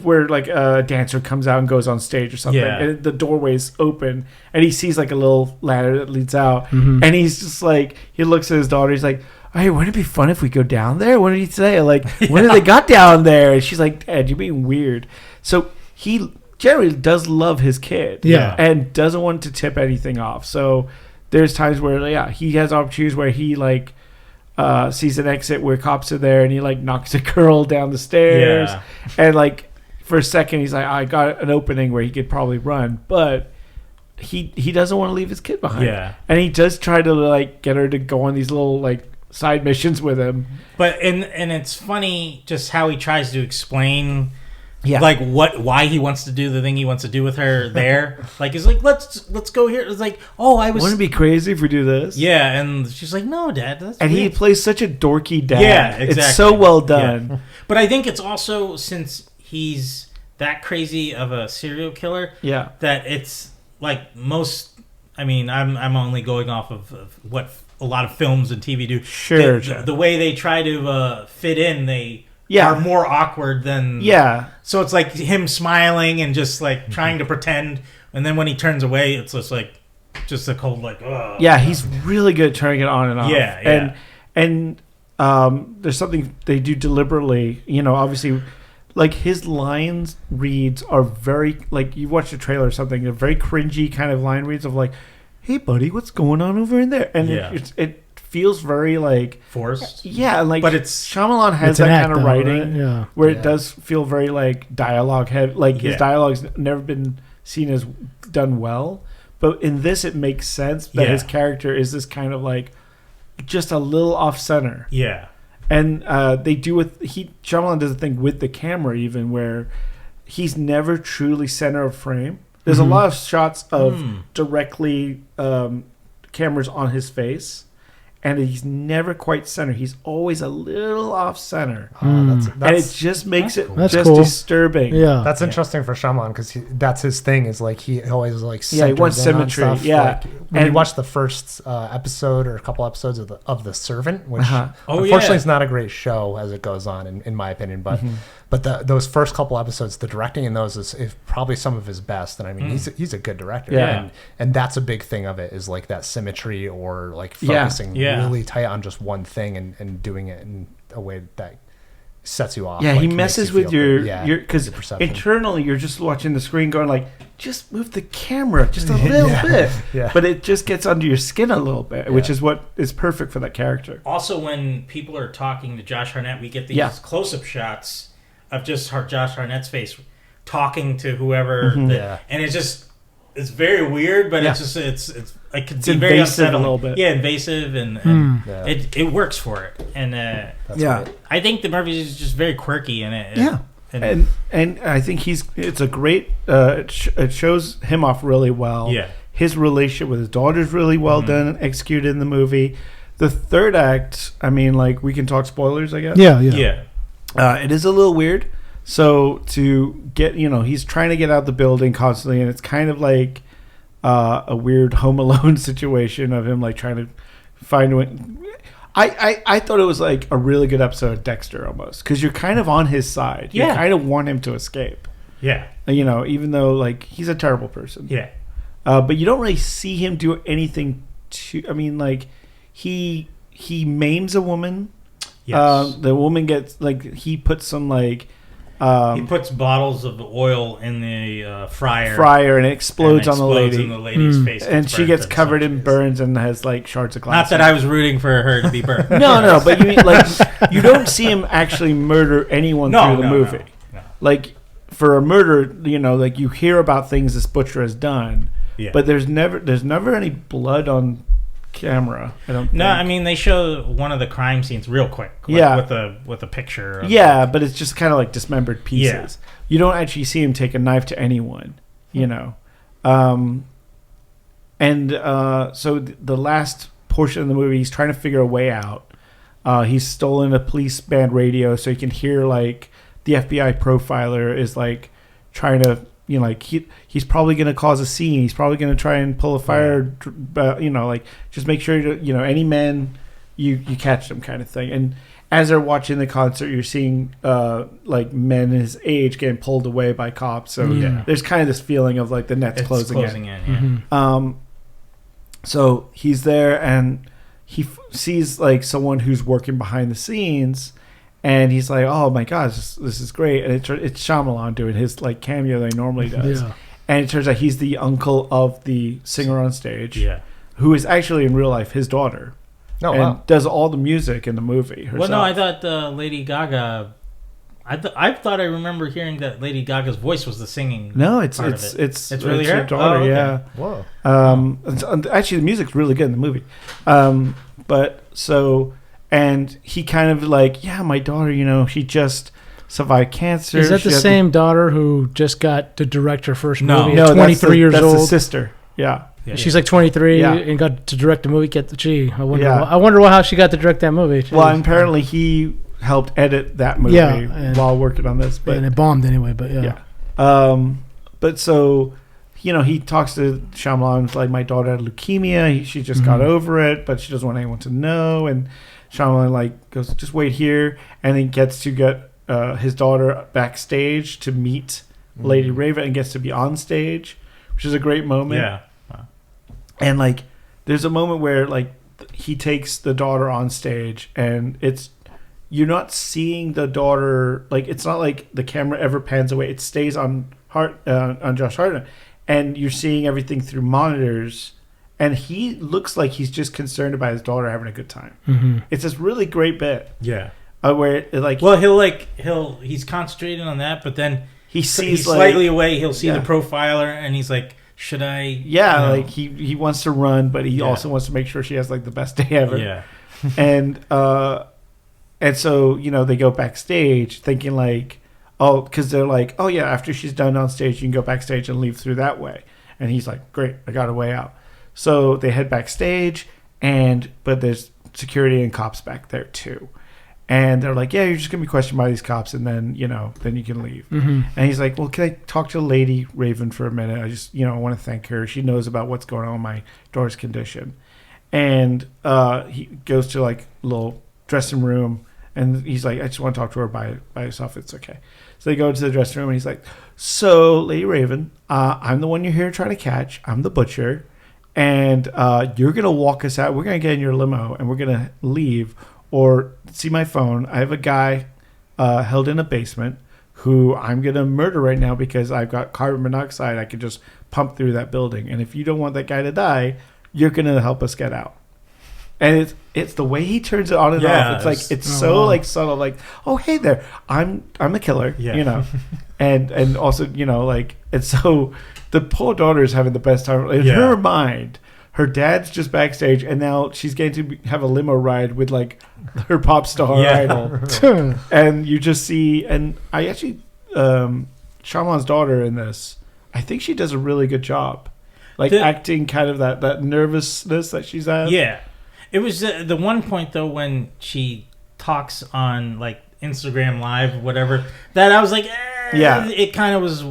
where like a dancer comes out and goes on stage or something, and the doorway's open and he sees like a little ladder that leads out, and he's just like, he looks at his daughter, he's like, hey, wouldn't it be fun if we go down there? What did he say? Like, when did they got down there? And she's like, Dad, you're being weird. So he generally does love his kid, and doesn't want to tip anything off. So there's times where he has opportunities where he like sees an exit where cops are there, and he like knocks a girl down the stairs, and like for a second he's like, I got an opening where he could probably run, but he doesn't want to leave his kid behind. And he does try to like get her to go on these little like side missions with him. But and it's funny just how he tries to explain like why he wants to do the thing he wants to do with her there. Like he's like, let's go here. It's like, wouldn't it be crazy if we do this? Yeah, and she's like, no, Dad. That's and weird. He plays such a dorky dad. Yeah, exactly. It's so well done. Yeah. But I think it's also, since he's that crazy of a serial killer, that it's like most. I mean, I'm only going off of what a lot of films and TV do. Sure. The way they try to fit in, they are more awkward than... So it's like him smiling and just like trying to pretend, and then when he turns away, it's just like a cold like... Ugh. Yeah, he's really good at turning it on and off. And there's something they do deliberately, obviously, like his lines reads are very, like, you watch the trailer or something, they're very cringy kind of line reads of like, hey buddy, what's going on over in there? And it feels very like forced. Like, but it's Shyamalan has that kind of writing, right? where it does feel very like dialogue heavy. Like his dialogue's never been seen as done well, but in this it makes sense that his character is this kind of like just a little off center. And they do Shyamalan does a thing with the camera even where he's never truly center of frame. There's a lot of shots of directly cameras on his face, and he's never quite center. He's always a little off center, and it just makes it just disturbing. Yeah, that's interesting for Shyamalan because that's his thing. Is like he always like he wants symmetry. Stuff. Like, when you watch the first episode or a couple episodes of The Servant, which unfortunately is not a great show as it goes on, in my opinion, but those first couple episodes, the directing in those is probably some of his best. And I mean, he's a good director. And that's a big thing of it is like that symmetry or like focusing really tight on just one thing and doing it in a way that sets you off. Yeah, like, he messes with your because perception. Internally you're just watching the screen going like, just move the camera just a little bit. But it just gets under your skin a little bit, which is what is perfect for that character. Also, when people are talking to Josh Hartnett, we get these close-up shots of just Josh Hartnett's face talking to whoever, and it's very weird, but it's invasive very unsettling. A little bit. Yeah, invasive, and it works for it. And I think the Murphys is just very quirky in it. And I think it's a great. It shows him off really well. His relationship with his daughter is really well done and executed in the movie. The third act, I mean, like, we can talk spoilers, I guess. It is a little weird. So to get, he's trying to get out the building constantly, and it's kind of like a weird Home Alone situation of him like trying to find a way. I thought it was like a really good episode of Dexter almost, because you're kind of on his side. You kind of want him to escape. Even though like he's a terrible person. But you don't really see him do anything to. I mean, like he maims a woman. The woman gets like he puts some like He puts bottles of oil in the fryer, and it explodes on the lady. In the lady's face, and she gets covered in burns and has like shards of glass. Not that I was rooting for her to be burned. No, but you mean like you don't see him actually murder anyone through the movie. No. Like for a murder, like you hear about things this butcher has done, but there's never any blood on camera. I don't. No, I mean they show one of the crime scenes real quick. With a picture. But it's just kind of like dismembered pieces. Yeah. You don't actually see him take a knife to anyone. So the last portion of the movie, he's trying to figure a way out. He's stolen a police band radio, so he can hear like the FBI profiler is like trying to. He's probably going to cause a scene. He's probably going to try and pull a fire, just make sure, any men, you catch them kind of thing. And as they're watching the concert, you're seeing, men his age getting pulled away by cops. So there's kind of this feeling of, like, the net's closing in. Mm-hmm. So he's there, and he sees, like, someone who's working behind the scenes. And he's like, "Oh my God, this is great!" And it's Shyamalan doing his like cameo that he normally does. Yeah. And it turns out he's the uncle of the singer on stage, who is actually in real life his daughter, and does all the music in the movie herself. Well, no, I thought Lady Gaga. I thought I remember hearing that Lady Gaga's voice was the singing. No, it's really her daughter. Oh, okay. Yeah. Whoa. Actually, the music's really good in the movie. And he kind of like, my daughter, she just survived cancer. Is that the same daughter who just got to direct her first movie at 23 years old? That's the sister. Yeah. She's like 23 and got to direct a movie. I wonder how she got to direct that movie. Well, and apparently he helped edit that movie while working on this. But, and it bombed anyway, but yeah. But so, he talks to Shyamalan, like, my daughter had leukemia. She just got over it, but she doesn't want anyone to know. And Shyamalan like goes, just wait here, and then gets to get his daughter backstage to meet Lady Raven and gets to be on stage, which is a great moment. Yeah. Wow. And like, there's a moment where like he takes the daughter on stage, and you're not seeing the daughter, like it's not like the camera ever pans away. It stays on Josh Hartnett, and you're seeing everything through monitors. And he looks like he's just concerned about his daughter having a good time. Mm-hmm. It's this really great bit. Yeah. Where like, well, he's concentrating on that, but then he's slightly away. He'll see the profiler, and he's like, "Should I?" Yeah, like he wants to run, but he also wants to make sure she has like the best day ever. Yeah. and so they go backstage thinking like, because they're like, oh yeah, after she's done on stage, you can go backstage and leave through that way. And he's like, great, I got a way out. So they head backstage, but there's security and cops back there too. And they're like, yeah, you're just going to be questioned by these cops, and then, then you can leave. Mm-hmm. And he's like, well, can I talk to Lady Raven for a minute? I just, I want to thank her. She knows about what's going on with my daughter's condition. And he goes to like a little dressing room, and he's like, I just want to talk to her by herself. It's okay. So they go into the dressing room, and he's like, so Lady Raven, I'm the one you're here trying to catch. I'm the butcher. And you're going to walk us out. We're going to get in your limo, and we're going to leave. Or see my phone. I have a guy held in a basement who I'm going to murder right now because I've got carbon monoxide I can just pump through that building. And if you don't want that guy to die, you're going to help us get out. And it's the way he turns it on and off. It's like it's so like subtle. Like, oh hey there, I'm the killer. Yeah. and also like, and so the poor daughter is having the best time in her mind. Her dad's just backstage, and now she's getting to have a limo ride with like her pop star idol. And you just see, and I actually, Shyamalan's daughter in this, I think she does a really good job, like acting kind of that nervousness that she's at. Yeah, it was the one point though when she talks on like Instagram Live, whatever, that I was like, it kind of was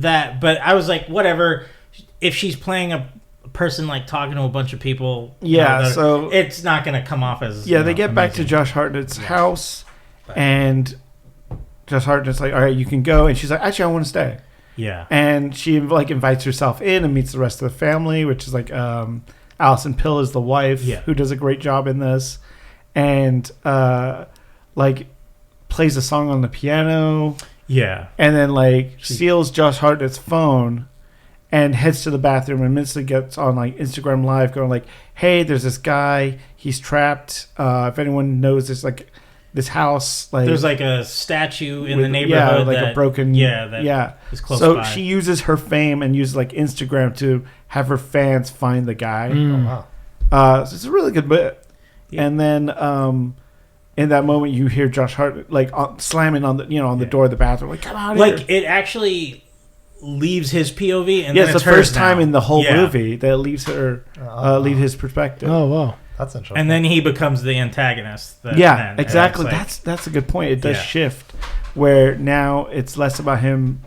that, but I was like, whatever. If she's playing a person like talking to a bunch of people, so it's not going to come off as they get back to Josh Hartnett's house, and Josh Hartnett's like, all right, you can go, and she's like, actually I want to stay. And she like invites herself in and meets the rest of the family, which is like Alison Pill is the wife, who does a great job in this, and like plays a song on the piano. Yeah. And then like steals Josh Hartnett's phone and heads to the bathroom and immediately gets on like Instagram Live going like, hey, there's this guy, he's trapped. If anyone knows this house, like there's like a statue in the neighborhood, like a broken, is close by. She uses her fame and uses like Instagram to have her fans find the guy. Oh, wow. So it's a really good bit. Yeah. And then in that moment, you hear Josh Hart like slamming on the door of the bathroom, like come out like here. It actually leaves his POV, and then it's the first time now. In the whole movie that leaves her leave his perspective. Oh wow. That's interesting. And then he becomes the antagonist. Exactly. Like, that's a good point. It does shift, where now it's less about him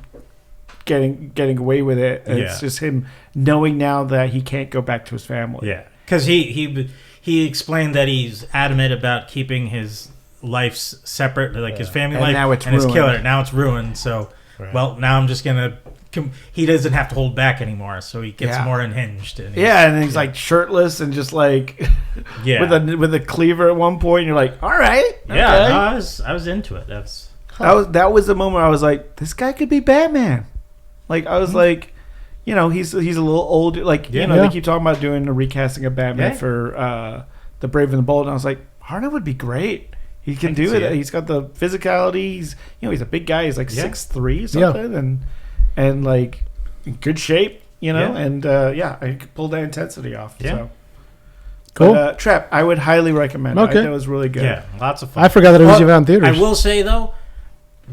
getting away with it. It's just him knowing now that he can't go back to his family. Yeah, because he explained that he's adamant about keeping his lives separate, like his family life, now it's and his ruined. killer. Now it's ruined. So, now I'm just gonna. He doesn't have to hold back anymore, so he gets more unhinged. And and he's like shirtless and just like with a cleaver at one point. And you're like, all right, yeah. okay. No, I was into it. That was the moment I was like, this guy could be Batman. Like I was like, he's a little older. Like they keep talking about doing a recasting of Batman for the Brave and the Bold. And I was like, Hartnett would be great. He can do it. He's got the physicality. He's a big guy. He's like 6'3" something, and like in good shape. And I could pull that intensity off. Yeah. So. Cool. But, Trap, I would highly recommend it. I thought it was really good. Yeah, lots of fun. I forgot that it was even out in theaters. I will say though,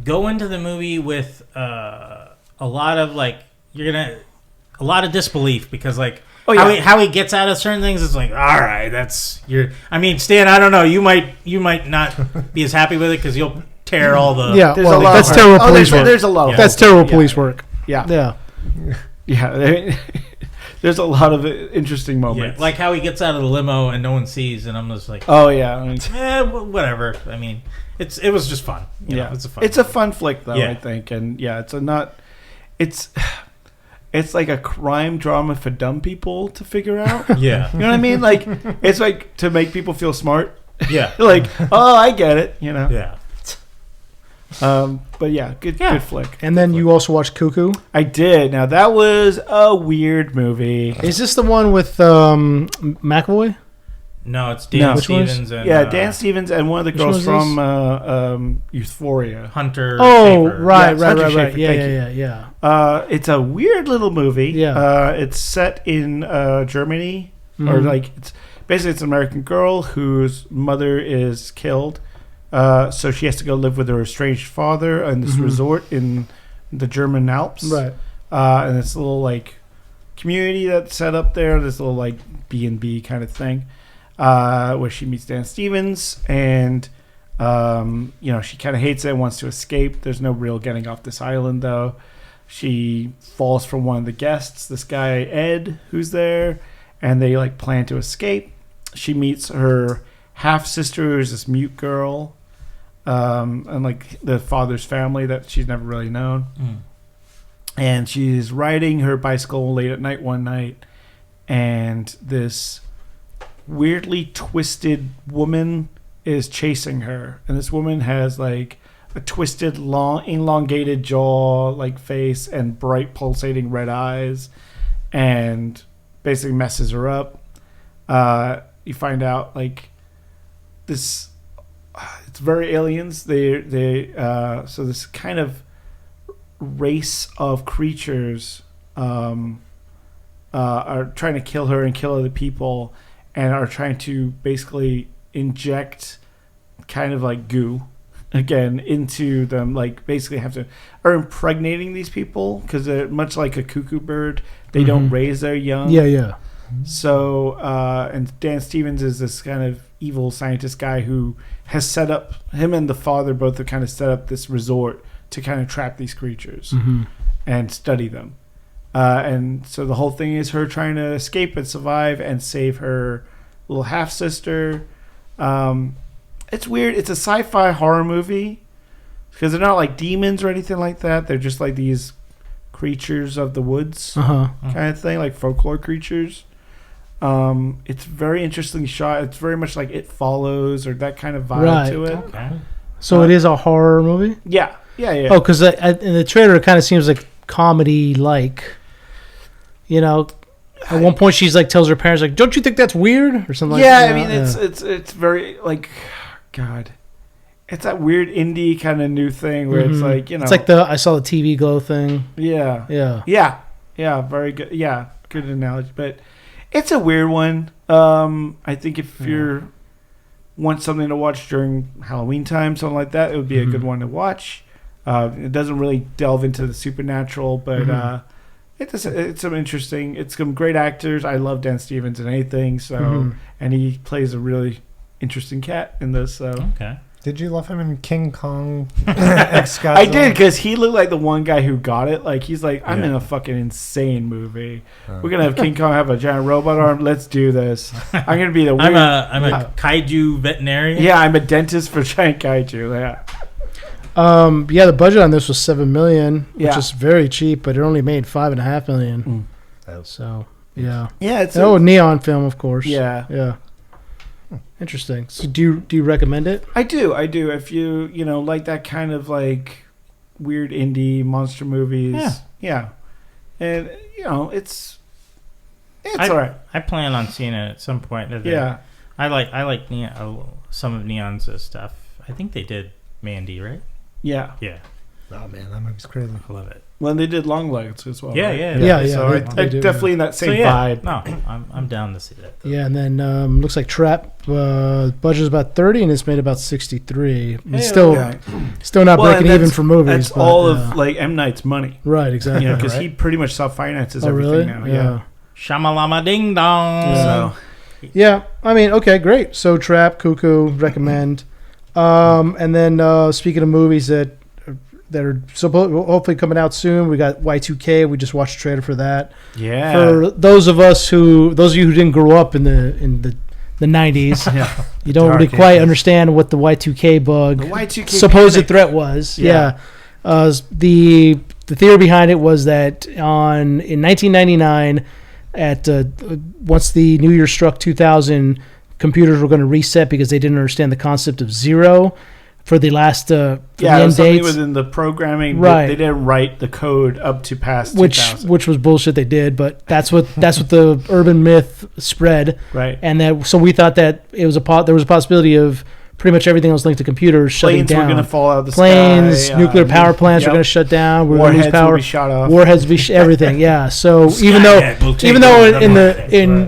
go into the movie with a lot of a lot of disbelief, because like how he gets out of certain things is like, all right, Stan, I don't know, you might not be as happy with it because you'll tear all the that's terrible police work. There's a lot of that's terrible police work. Yeah. There's a lot of interesting moments. Yeah, like how he gets out of the limo and no one sees, and I'm just like, oh yeah, whatever. I mean, it was just fun. It's a fun flick though, I think, and it's like a crime drama for dumb people to figure out. Yeah, you know what I mean? Like it's like to make people feel smart. Yeah, like I get it. Yeah. But good flick. And then you also watched Cuckoo? I did. Now that was a weird movie. Is this the one with McAvoy? No, it's Dan Stevens. And, Dan Stevens and one of the girls from Euphoria. Hunter. Oh, Schafer. right. Schafer, Yeah. It's a weird little movie. Yeah. It's set in Germany, or like it's an American girl whose mother is killed. So she has to go live with her estranged father in this resort in the German Alps. Right. And this little like community that's set up there, this little like B&B kind of thing, where she meets Dan Stevens, and she kind of hates it and wants to escape. There's no real getting off this island though. She falls from one of the guests, this guy Ed, who's there, and they like plan to escape. She meets her half sister, who's this mute girl, and like the father's family that she's never really known. And she's riding her bicycle late at night one night, and this weirdly twisted woman is chasing her. And this woman has like a twisted, long, elongated jaw, like face, and bright, pulsating red eyes, and basically messes her up. You find out like this. It's very aliens. So this kind of race of creatures are trying to kill her and kill other people, and are trying to basically inject kind of like goo again into them, like basically are impregnating these people, because they're much like a cuckoo bird. They don't raise their young. So and Dan Stevens is this kind of evil scientist guy who has set up, him and the father both have kind of set up this resort to kind of trap these creatures and study them. And so the whole thing is her trying to escape and survive and save her little half sister. It's weird. It's a sci-fi horror movie because they're not like demons or anything like that. They're just like these creatures of the woods kind of thing, like folklore creatures. It's very interestingly shot. It's very much like It Follows or that kind of vibe to it. Okay. So it is a horror movie? Yeah. Yeah, yeah. Oh, because in the trailer it kind of seems like comedy-like. You know, at one point she's like tells her parents like, "Don't you think that's weird?" or something. Yeah, like that. I mean it's very like, God, it's that weird indie kind of new thing where it's like, you know, it's like I saw the TV Glow thing. Yeah, very good. Yeah, good analogy, but it's a weird one. I think if you want something to watch during Halloween time, something like that, it would be a good one to watch. It doesn't really delve into the supernatural, but it's some interesting. It's some great actors. I love Dan Stevens in anything, so and he plays a really interesting cat in this. So okay. Did you love him in King Kong X Godzilla? I did, because he looked like the one guy who got it. Like, he's like, I'm in a fucking insane movie. We're gonna have King Kong have a giant robot arm. Let's do this. I'm gonna be the weird. I'm a kaiju veterinarian. Yeah, I'm a dentist for giant kaiju. Yeah. The budget on this was $7 million, which Yeah. is very cheap, but it only made $5.5 million. So yeah, it's neon film, of course. Yeah. Interesting. So do you recommend it? I do. If you like that kind of like weird indie monster movies. Yeah. And it's all right. I plan on seeing it at some point. Yeah. I like some of Neon's stuff. I think they did Mandy, right? Yeah. Yeah. Oh man, that movie's crazy. I love it. Well, they did Long Legs as well. Yeah, right? yeah. So I definitely in that same vibe. No, I'm down to see that. Though. Yeah, and then looks like Trap budget is about 30, and it's made about 63. It's still not breaking even for movies. That's all of like M. Night's money, right? Exactly. Because he pretty much self finances everything really? now. Yeah. Shamalama ding dong. Yeah. Yeah, I mean, okay, great. So Trap, Cuckoo, recommend. And then speaking of movies that are hopefully coming out soon, we got Y2K. We just watched a trailer for that. Yeah. For those of you who didn't grow up in the 90s, you don't really quite understand what the Y2K bug, the Y2K supposed threat was. Yeah. The theory behind it was that in 1999, once the New Year struck 2000, computers were going to reset because they didn't understand the concept of zero for the last the end something dates. within the programming. Right. They didn't write the code up to past 2000. Which was bullshit. They did, but that's what the urban myth spread. Right. And so we thought that there was a possibility of pretty much everything else linked to computers shutting down. Planes were going to fall out of the Planes, sky. nuclear power plants were going to shut down. We're going to lose power. Would be shot off. Warheads would be everything. Yeah. So even though in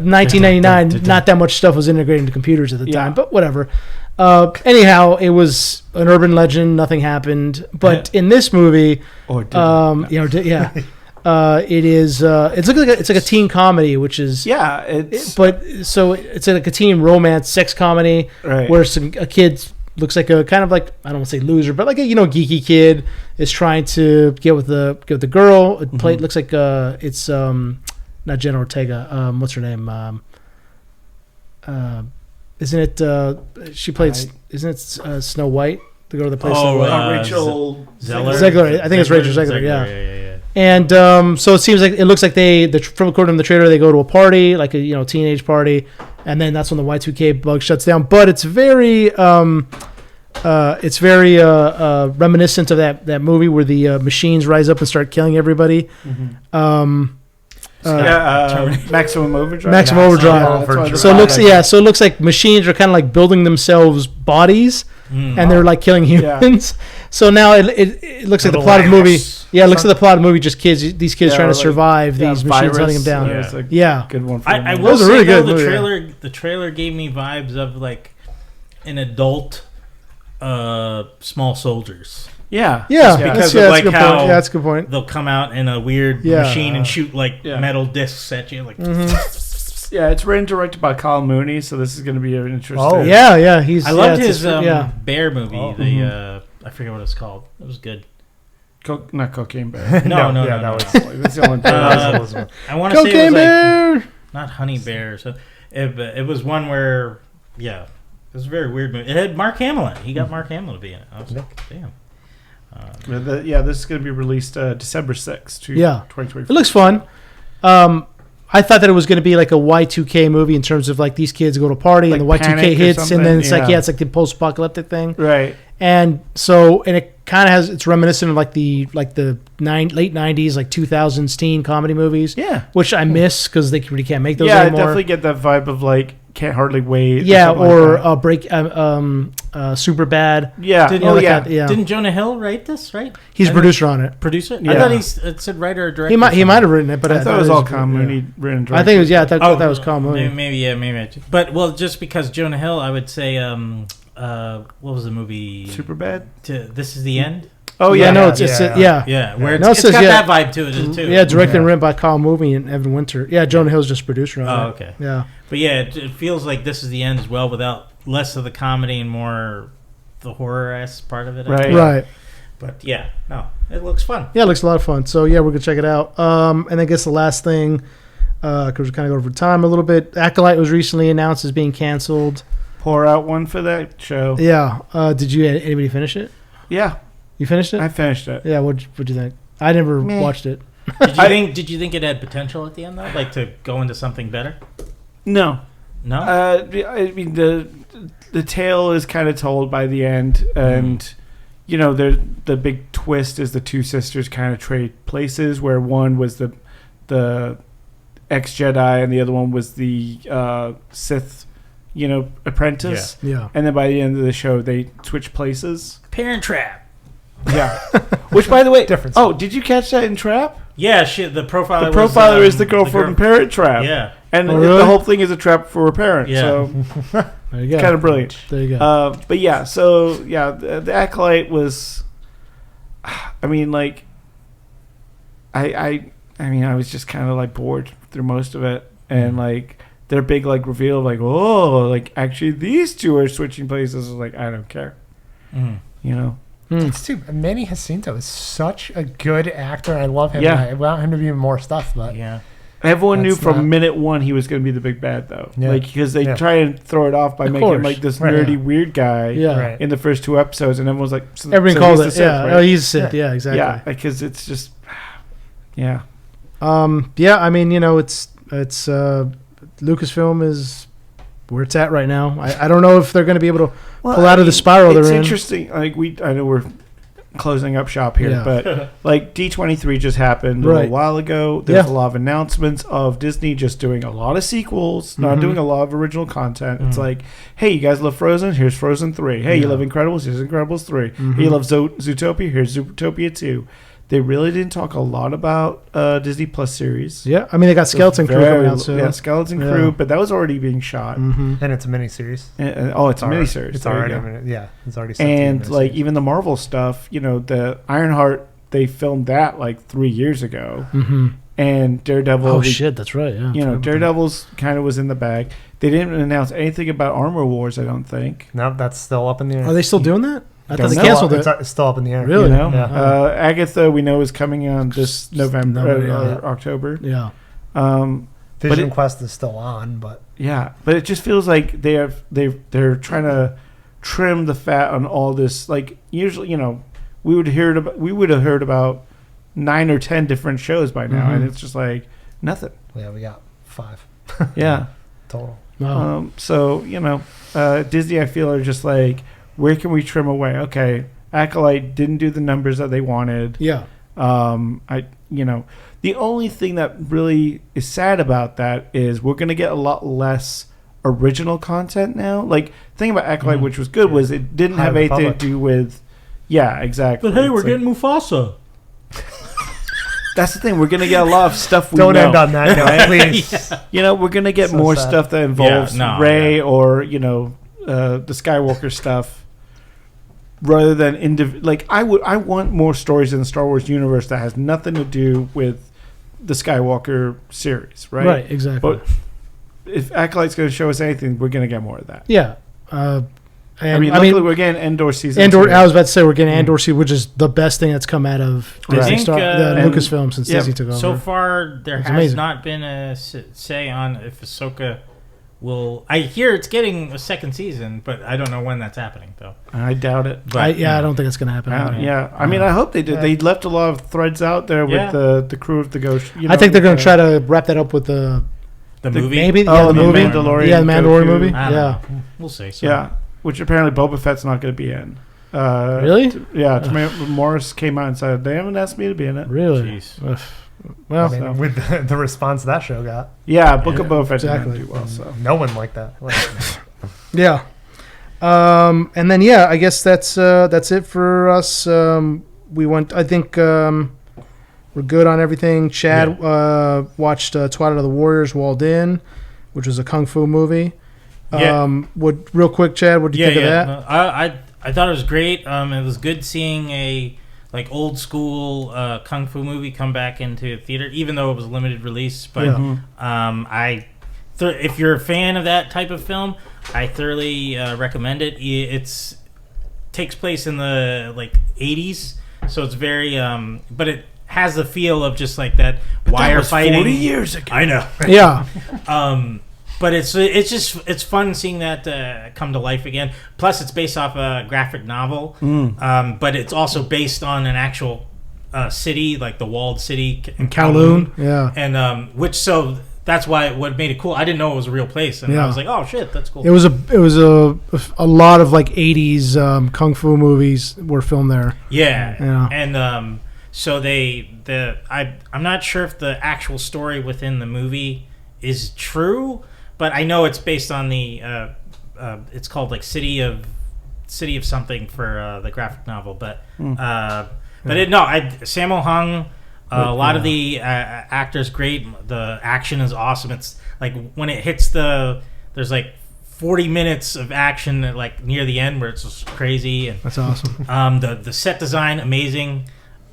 1999, not that much stuff was integrated into computers at the time, but whatever. Anyhow, it was an urban legend. Nothing happened. But in this movie, it is. It's like a teen comedy, which is it's like a teen romance sex comedy, right? Where a kid looks like a kind of like, I don't want to say loser, but like a geeky kid is trying to get with the girl. It looks like it's not Jenna Ortega. What's her name? Isn't it? She played. Isn't it Snow White? The girl that plays Snow White. Rachel Zegler. I think it's Rachel Zegler. Yeah. And so it seems like it looks like from according to the trailer, they go to a party, like a teenage party, and then that's when the Y2K bug shuts down. But it's very reminiscent of that movie where the machines rise up and start killing everybody. Maximum Overdrive. Maximum Overdrive. So it looks like machines are kind of like building themselves bodies, and they're like killing humans. Yeah. So now it looks like the plot of the movie. Yeah, it looks like the plot of the movie. Just these kids trying to survive these machines hunting them down. Yeah, good one. I will say really though, the trailer gave me vibes of like an adult Small Soldiers. Yeah. Because of like how that's a good point. They'll come out in a weird machine and shoot like metal discs at you. Like, yeah, it's written and directed by Kyle Mooney, so this is going to be an interesting. Oh yeah. I loved his bear movie. I forget what it's called. It was good. Not Cocaine Bear. No. That's the only thing. I want to say it was like, not Honey Bear. So it was one where it was a very weird movie. It had Mark Hamill in it. He got Mark Hamill to be in it. I was like, damn. This is going to be released December 6th, 2024. It looks fun. I thought that it was going to be like a Y2K movie in terms of like these kids go to a party and the Y2K hits, and then it's like it's like the post-apocalyptic thing, right? And so, and it kind of it's reminiscent of like the late 90s, like 2000s teen comedy movies. Yeah. Which I miss because they really can't make those I anymore. definitely get that vibe of like Can't Hardly Wait. Yeah, or like Super Bad. Yeah. Didn't Jonah Hill write this, right? He's a producer on it. Producer? Yeah. I thought it said writer or director. He might have written it, but I thought it was all Colm Mooney written. I think it was, I thought that was Colm Mooney. Maybe. But, well, just because Jonah Hill, I would say, what was the movie? Superbad? This Is the End? Oh, yeah. No, it's where it's got that vibe to it, too. Yeah, directed and written by Colm Mooney and Evan Winter. Yeah, Jonah Hill's just producer on it. Oh, okay. Yeah. But, yeah, it feels like This Is the End as well, without less of the comedy and more the horror-esque part of it. Right. But, yeah, no, it looks fun. Yeah, it looks a lot of fun. So, yeah, we're going to check it out. And I guess the last thing, because we're kind of over time a little bit, Acolyte was recently announced as being canceled. Pour out one for that show. Yeah. Did anybody finish it? Yeah. You finished it? I finished it. Yeah, what'd you think? I never watched it. Did you think it had potential at the end, though? Like, to go into something better? No. No? I mean, the tale is kind of told by the end, and the big twist is the two sisters kind of trade places, where one was the ex-Jedi and the other one was the Sith, apprentice. Yeah. And then by the end of the show, they switch places. Parent Trap. Yeah. Which, by the way, difference. Oh, did you catch that in Trap? Yeah, the profiler. The profiler is the girl from Parent Trap. Yeah. And really? the whole thing is a trap for a parent. Yeah. So there you go. kind of brilliant. There you go. But yeah, so yeah, the Acolyte was. I mean, like. I mean, I was just kind of like bored through most of it, and like their big like reveal, of, like, oh, like actually these two are switching places. I was like, I don't care. It's too. Manny Jacinto is such a good actor. I love him. Yeah. I want him to be in more stuff, but yeah. Everyone knew That's from minute one he was going to be the big bad, though. Yeah. Like, because they try and throw it off by making him like this nerdy weird guy Yeah. in the first two episodes, and everyone's like, everyone called he's it. the Yeah. Sith, right? Oh, he's Sith. Yeah, exactly. Yeah, because it's just, yeah. Yeah, I mean, it's Lucasfilm is where it's at right now. I don't know if they're going to be able to pull out of the spiral they're in. It's interesting. Like I know we're closing up shop here, but like D23 just happened a little while ago. There's a lot of announcements of Disney just doing a lot of sequels, not doing a lot of original content. It's like, hey, you guys love Frozen? Here's Frozen 3. Hey, you love Incredibles? Here's Incredibles 3. Hey, you love Zootopia? Here's Zootopia 2. They really didn't talk a lot about Disney Plus series. Yeah, I mean, they got Skeleton Crew coming out soon. Yeah, Skeleton Crew, but that was already being shot. And it's a miniseries. It's a miniseries. It's already it's already set and like even the Marvel stuff, the Ironheart, they filmed that like 3 years ago. And Daredevil. Oh shit, that's right. Yeah, Daredevil's kind of was in the bag. They didn't announce anything about Armor Wars, I don't think. No, that's still up in the air. Are they still doing that? I thought they know. canceled it. It's still up in the air. Really? Yeah. Agatha, we know, is coming on this November or October. Yeah. Vision Quest is still on, but but it just feels like they're trying to trim the fat on all this. Like usually, we would have heard about 9 or 10 different shows by now, and it's just like nothing. Yeah, we got 5. Yeah, total. Wow. So Disney, I feel, are just like, where can we trim away? Okay, Acolyte didn't do the numbers that they wanted. Yeah. The only thing that really is sad about that is we're going to get a lot less original content now. Like, the thing about Acolyte, which was good, was it didn't have anything to do with... Yeah, exactly. But hey, we're getting Mufasa. That's the thing. We're going to get a lot of stuff we know. Don't end on that note, please. We're going to get more stuff that involves Rey or, the Skywalker stuff. Rather than I want more stories in the Star Wars universe that has nothing to do with the Skywalker series, right? Right, exactly. But if Acolyte's going to show us anything, we're going to get more of that. Yeah. Luckily we're getting Endor season 2. I was about to say we're getting Andor season, which is the best thing that's come out of Disney Lucasfilm since Disney took over. So far, there has not been a say on if Ahsoka will. I hear it's getting a second season, but I don't know when that's happening, though. I doubt it. But I don't think it's going to happen. I mean, I hope they did. They left a lot of threads out there with the crew of the Ghost. I think they're going to try to wrap that up with the movie. Maybe the movie. Mandalorian. Yeah, the Mandalorian movie. Yeah, we'll see. So. Yeah, which apparently Boba Fett's not going to be in. Really? Yeah, Morris came out and said they haven't asked me to be in it. Really? Well, I mean, with the response that show got. Yeah, Book of Boba Fett exactly. didn't do well. So No one liked that. yeah. And then I guess that's it for us. We went. I think we're good on everything. Chad watched Twilight of the Warriors Walled In, which was a kung fu movie. Real quick, Chad, what do you think of that? No, I thought it was great. It was good seeing a old school kung fu movie come back into theater, even though it was a limited release. But if you're a fan of that type of film, I thoroughly recommend it. It takes place in the 80s, so it's very but it has the feel of just like that wire fighting 40 years ago. I know. Yeah. But it's fun seeing that come to life again. Plus, it's based off a graphic novel, but it's also based on an actual city, like the walled city in Kowloon. Yeah, and that's why what made it cool. I didn't know it was a real place, and I was like, oh shit, that's cool. It was a lot of 80s kung fu movies were filmed there. Yeah. And so I'm not sure if the actual story within the movie is true. But I know it's based on the it's called City of something for the graphic novel. But Sammo Hung, a lot of the actors great. The action is awesome. It's when it hits there's 40 minutes of action near the end where it's just crazy. And that's awesome. The set design amazing.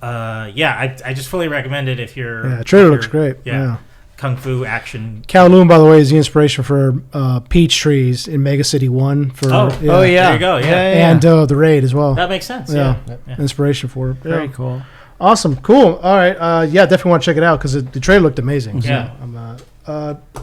I just fully recommend it if you're. Yeah, the trailer looks great. Yeah. Kung fu action. Kowloon, by the way, is the inspiration for peach trees in Mega City 1. There you go. Yeah. And the raid as well. That makes sense. Yeah. Inspiration for it. Very cool. Awesome. Cool. All right. Definitely want to check it out because the trailer looked amazing. Yeah.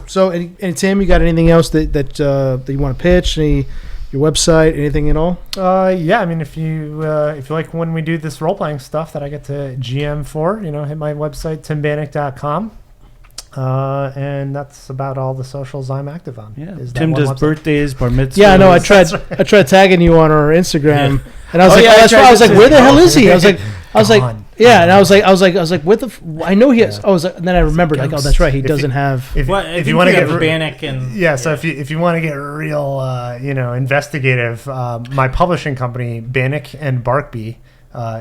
So, and Tim, you got anything else that you want to pitch? Your website, anything at all? I mean, if you like when we do this role playing stuff that I get to GM for, hit my website timbannock.com. And that's about all the socials I'm active on. Yeah. Tim does birthdays, bar mitzvahs. Yeah, no, I tried tagging you on our Instagram, and I was where the hell is he? I was like, and I was like, what the? I know he has. I was like, and then I remembered, that's right, he doesn't have. If you want to get Bannock and so if you want to get real, investigative, my publishing company Bannock and Barkby.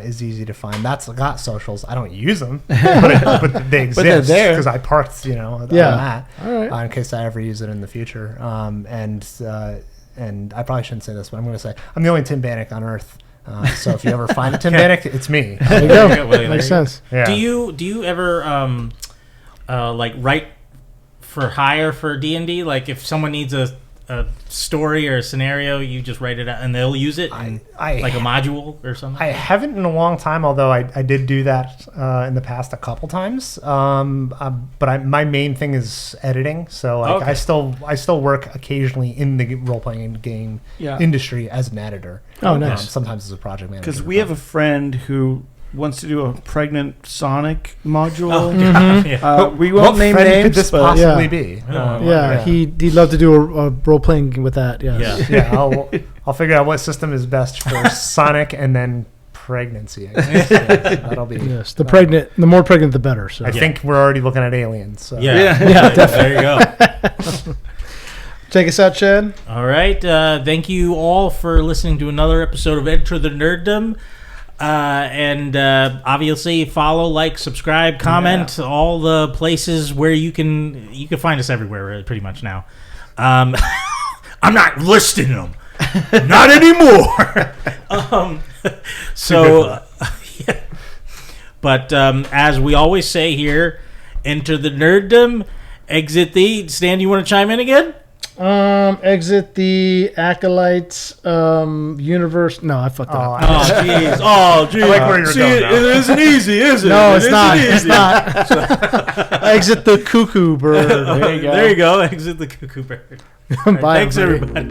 Is easy to find. That's got socials. I don't use them, but they exist because I parked, on that in case I ever use it in the future. And I probably shouldn't say this, but I'm going to say I'm the only Tim Bannock on Earth. So if you ever find a Tim Bannock, it's me. There you go. Makes sense. Yeah. Do you ever write for hire for D&D? Like if someone needs a story or a scenario, you just write it out and they'll use it like a module or something? I haven't in a long time, although I did do that in the past a couple times. But my main thing is editing. So I still work occasionally in the role-playing game industry as an editor. Oh, nice. Sometimes as a project manager. Because we have a friend who wants to do a pregnant Sonic module. We won't name names. Could this possibly be? He'd love to do a role playing with that. I'll figure out what system is best for Sonic and then pregnancy. I guess. That'll be the more pregnant the better. So I think we're already looking at aliens. So. There you go. Take us out, Chad. All right. Thank you all for listening to another episode of Enter the Nerdom. And obviously follow, like, subscribe, comment, all the places where you can find us everywhere pretty much now. I'm not listing them. Not anymore. But as we always say here, enter the Nerdom, exit the... Stan, you want to chime in again? Exit the Acolyte universe. No, I fucked it up. Oh, jeez. I like where you're going now. It isn't easy, is it? No, it's not. It's not. Exit the cuckoo bird. There you go. Exit the cuckoo bird. Bye, thanks, everybody.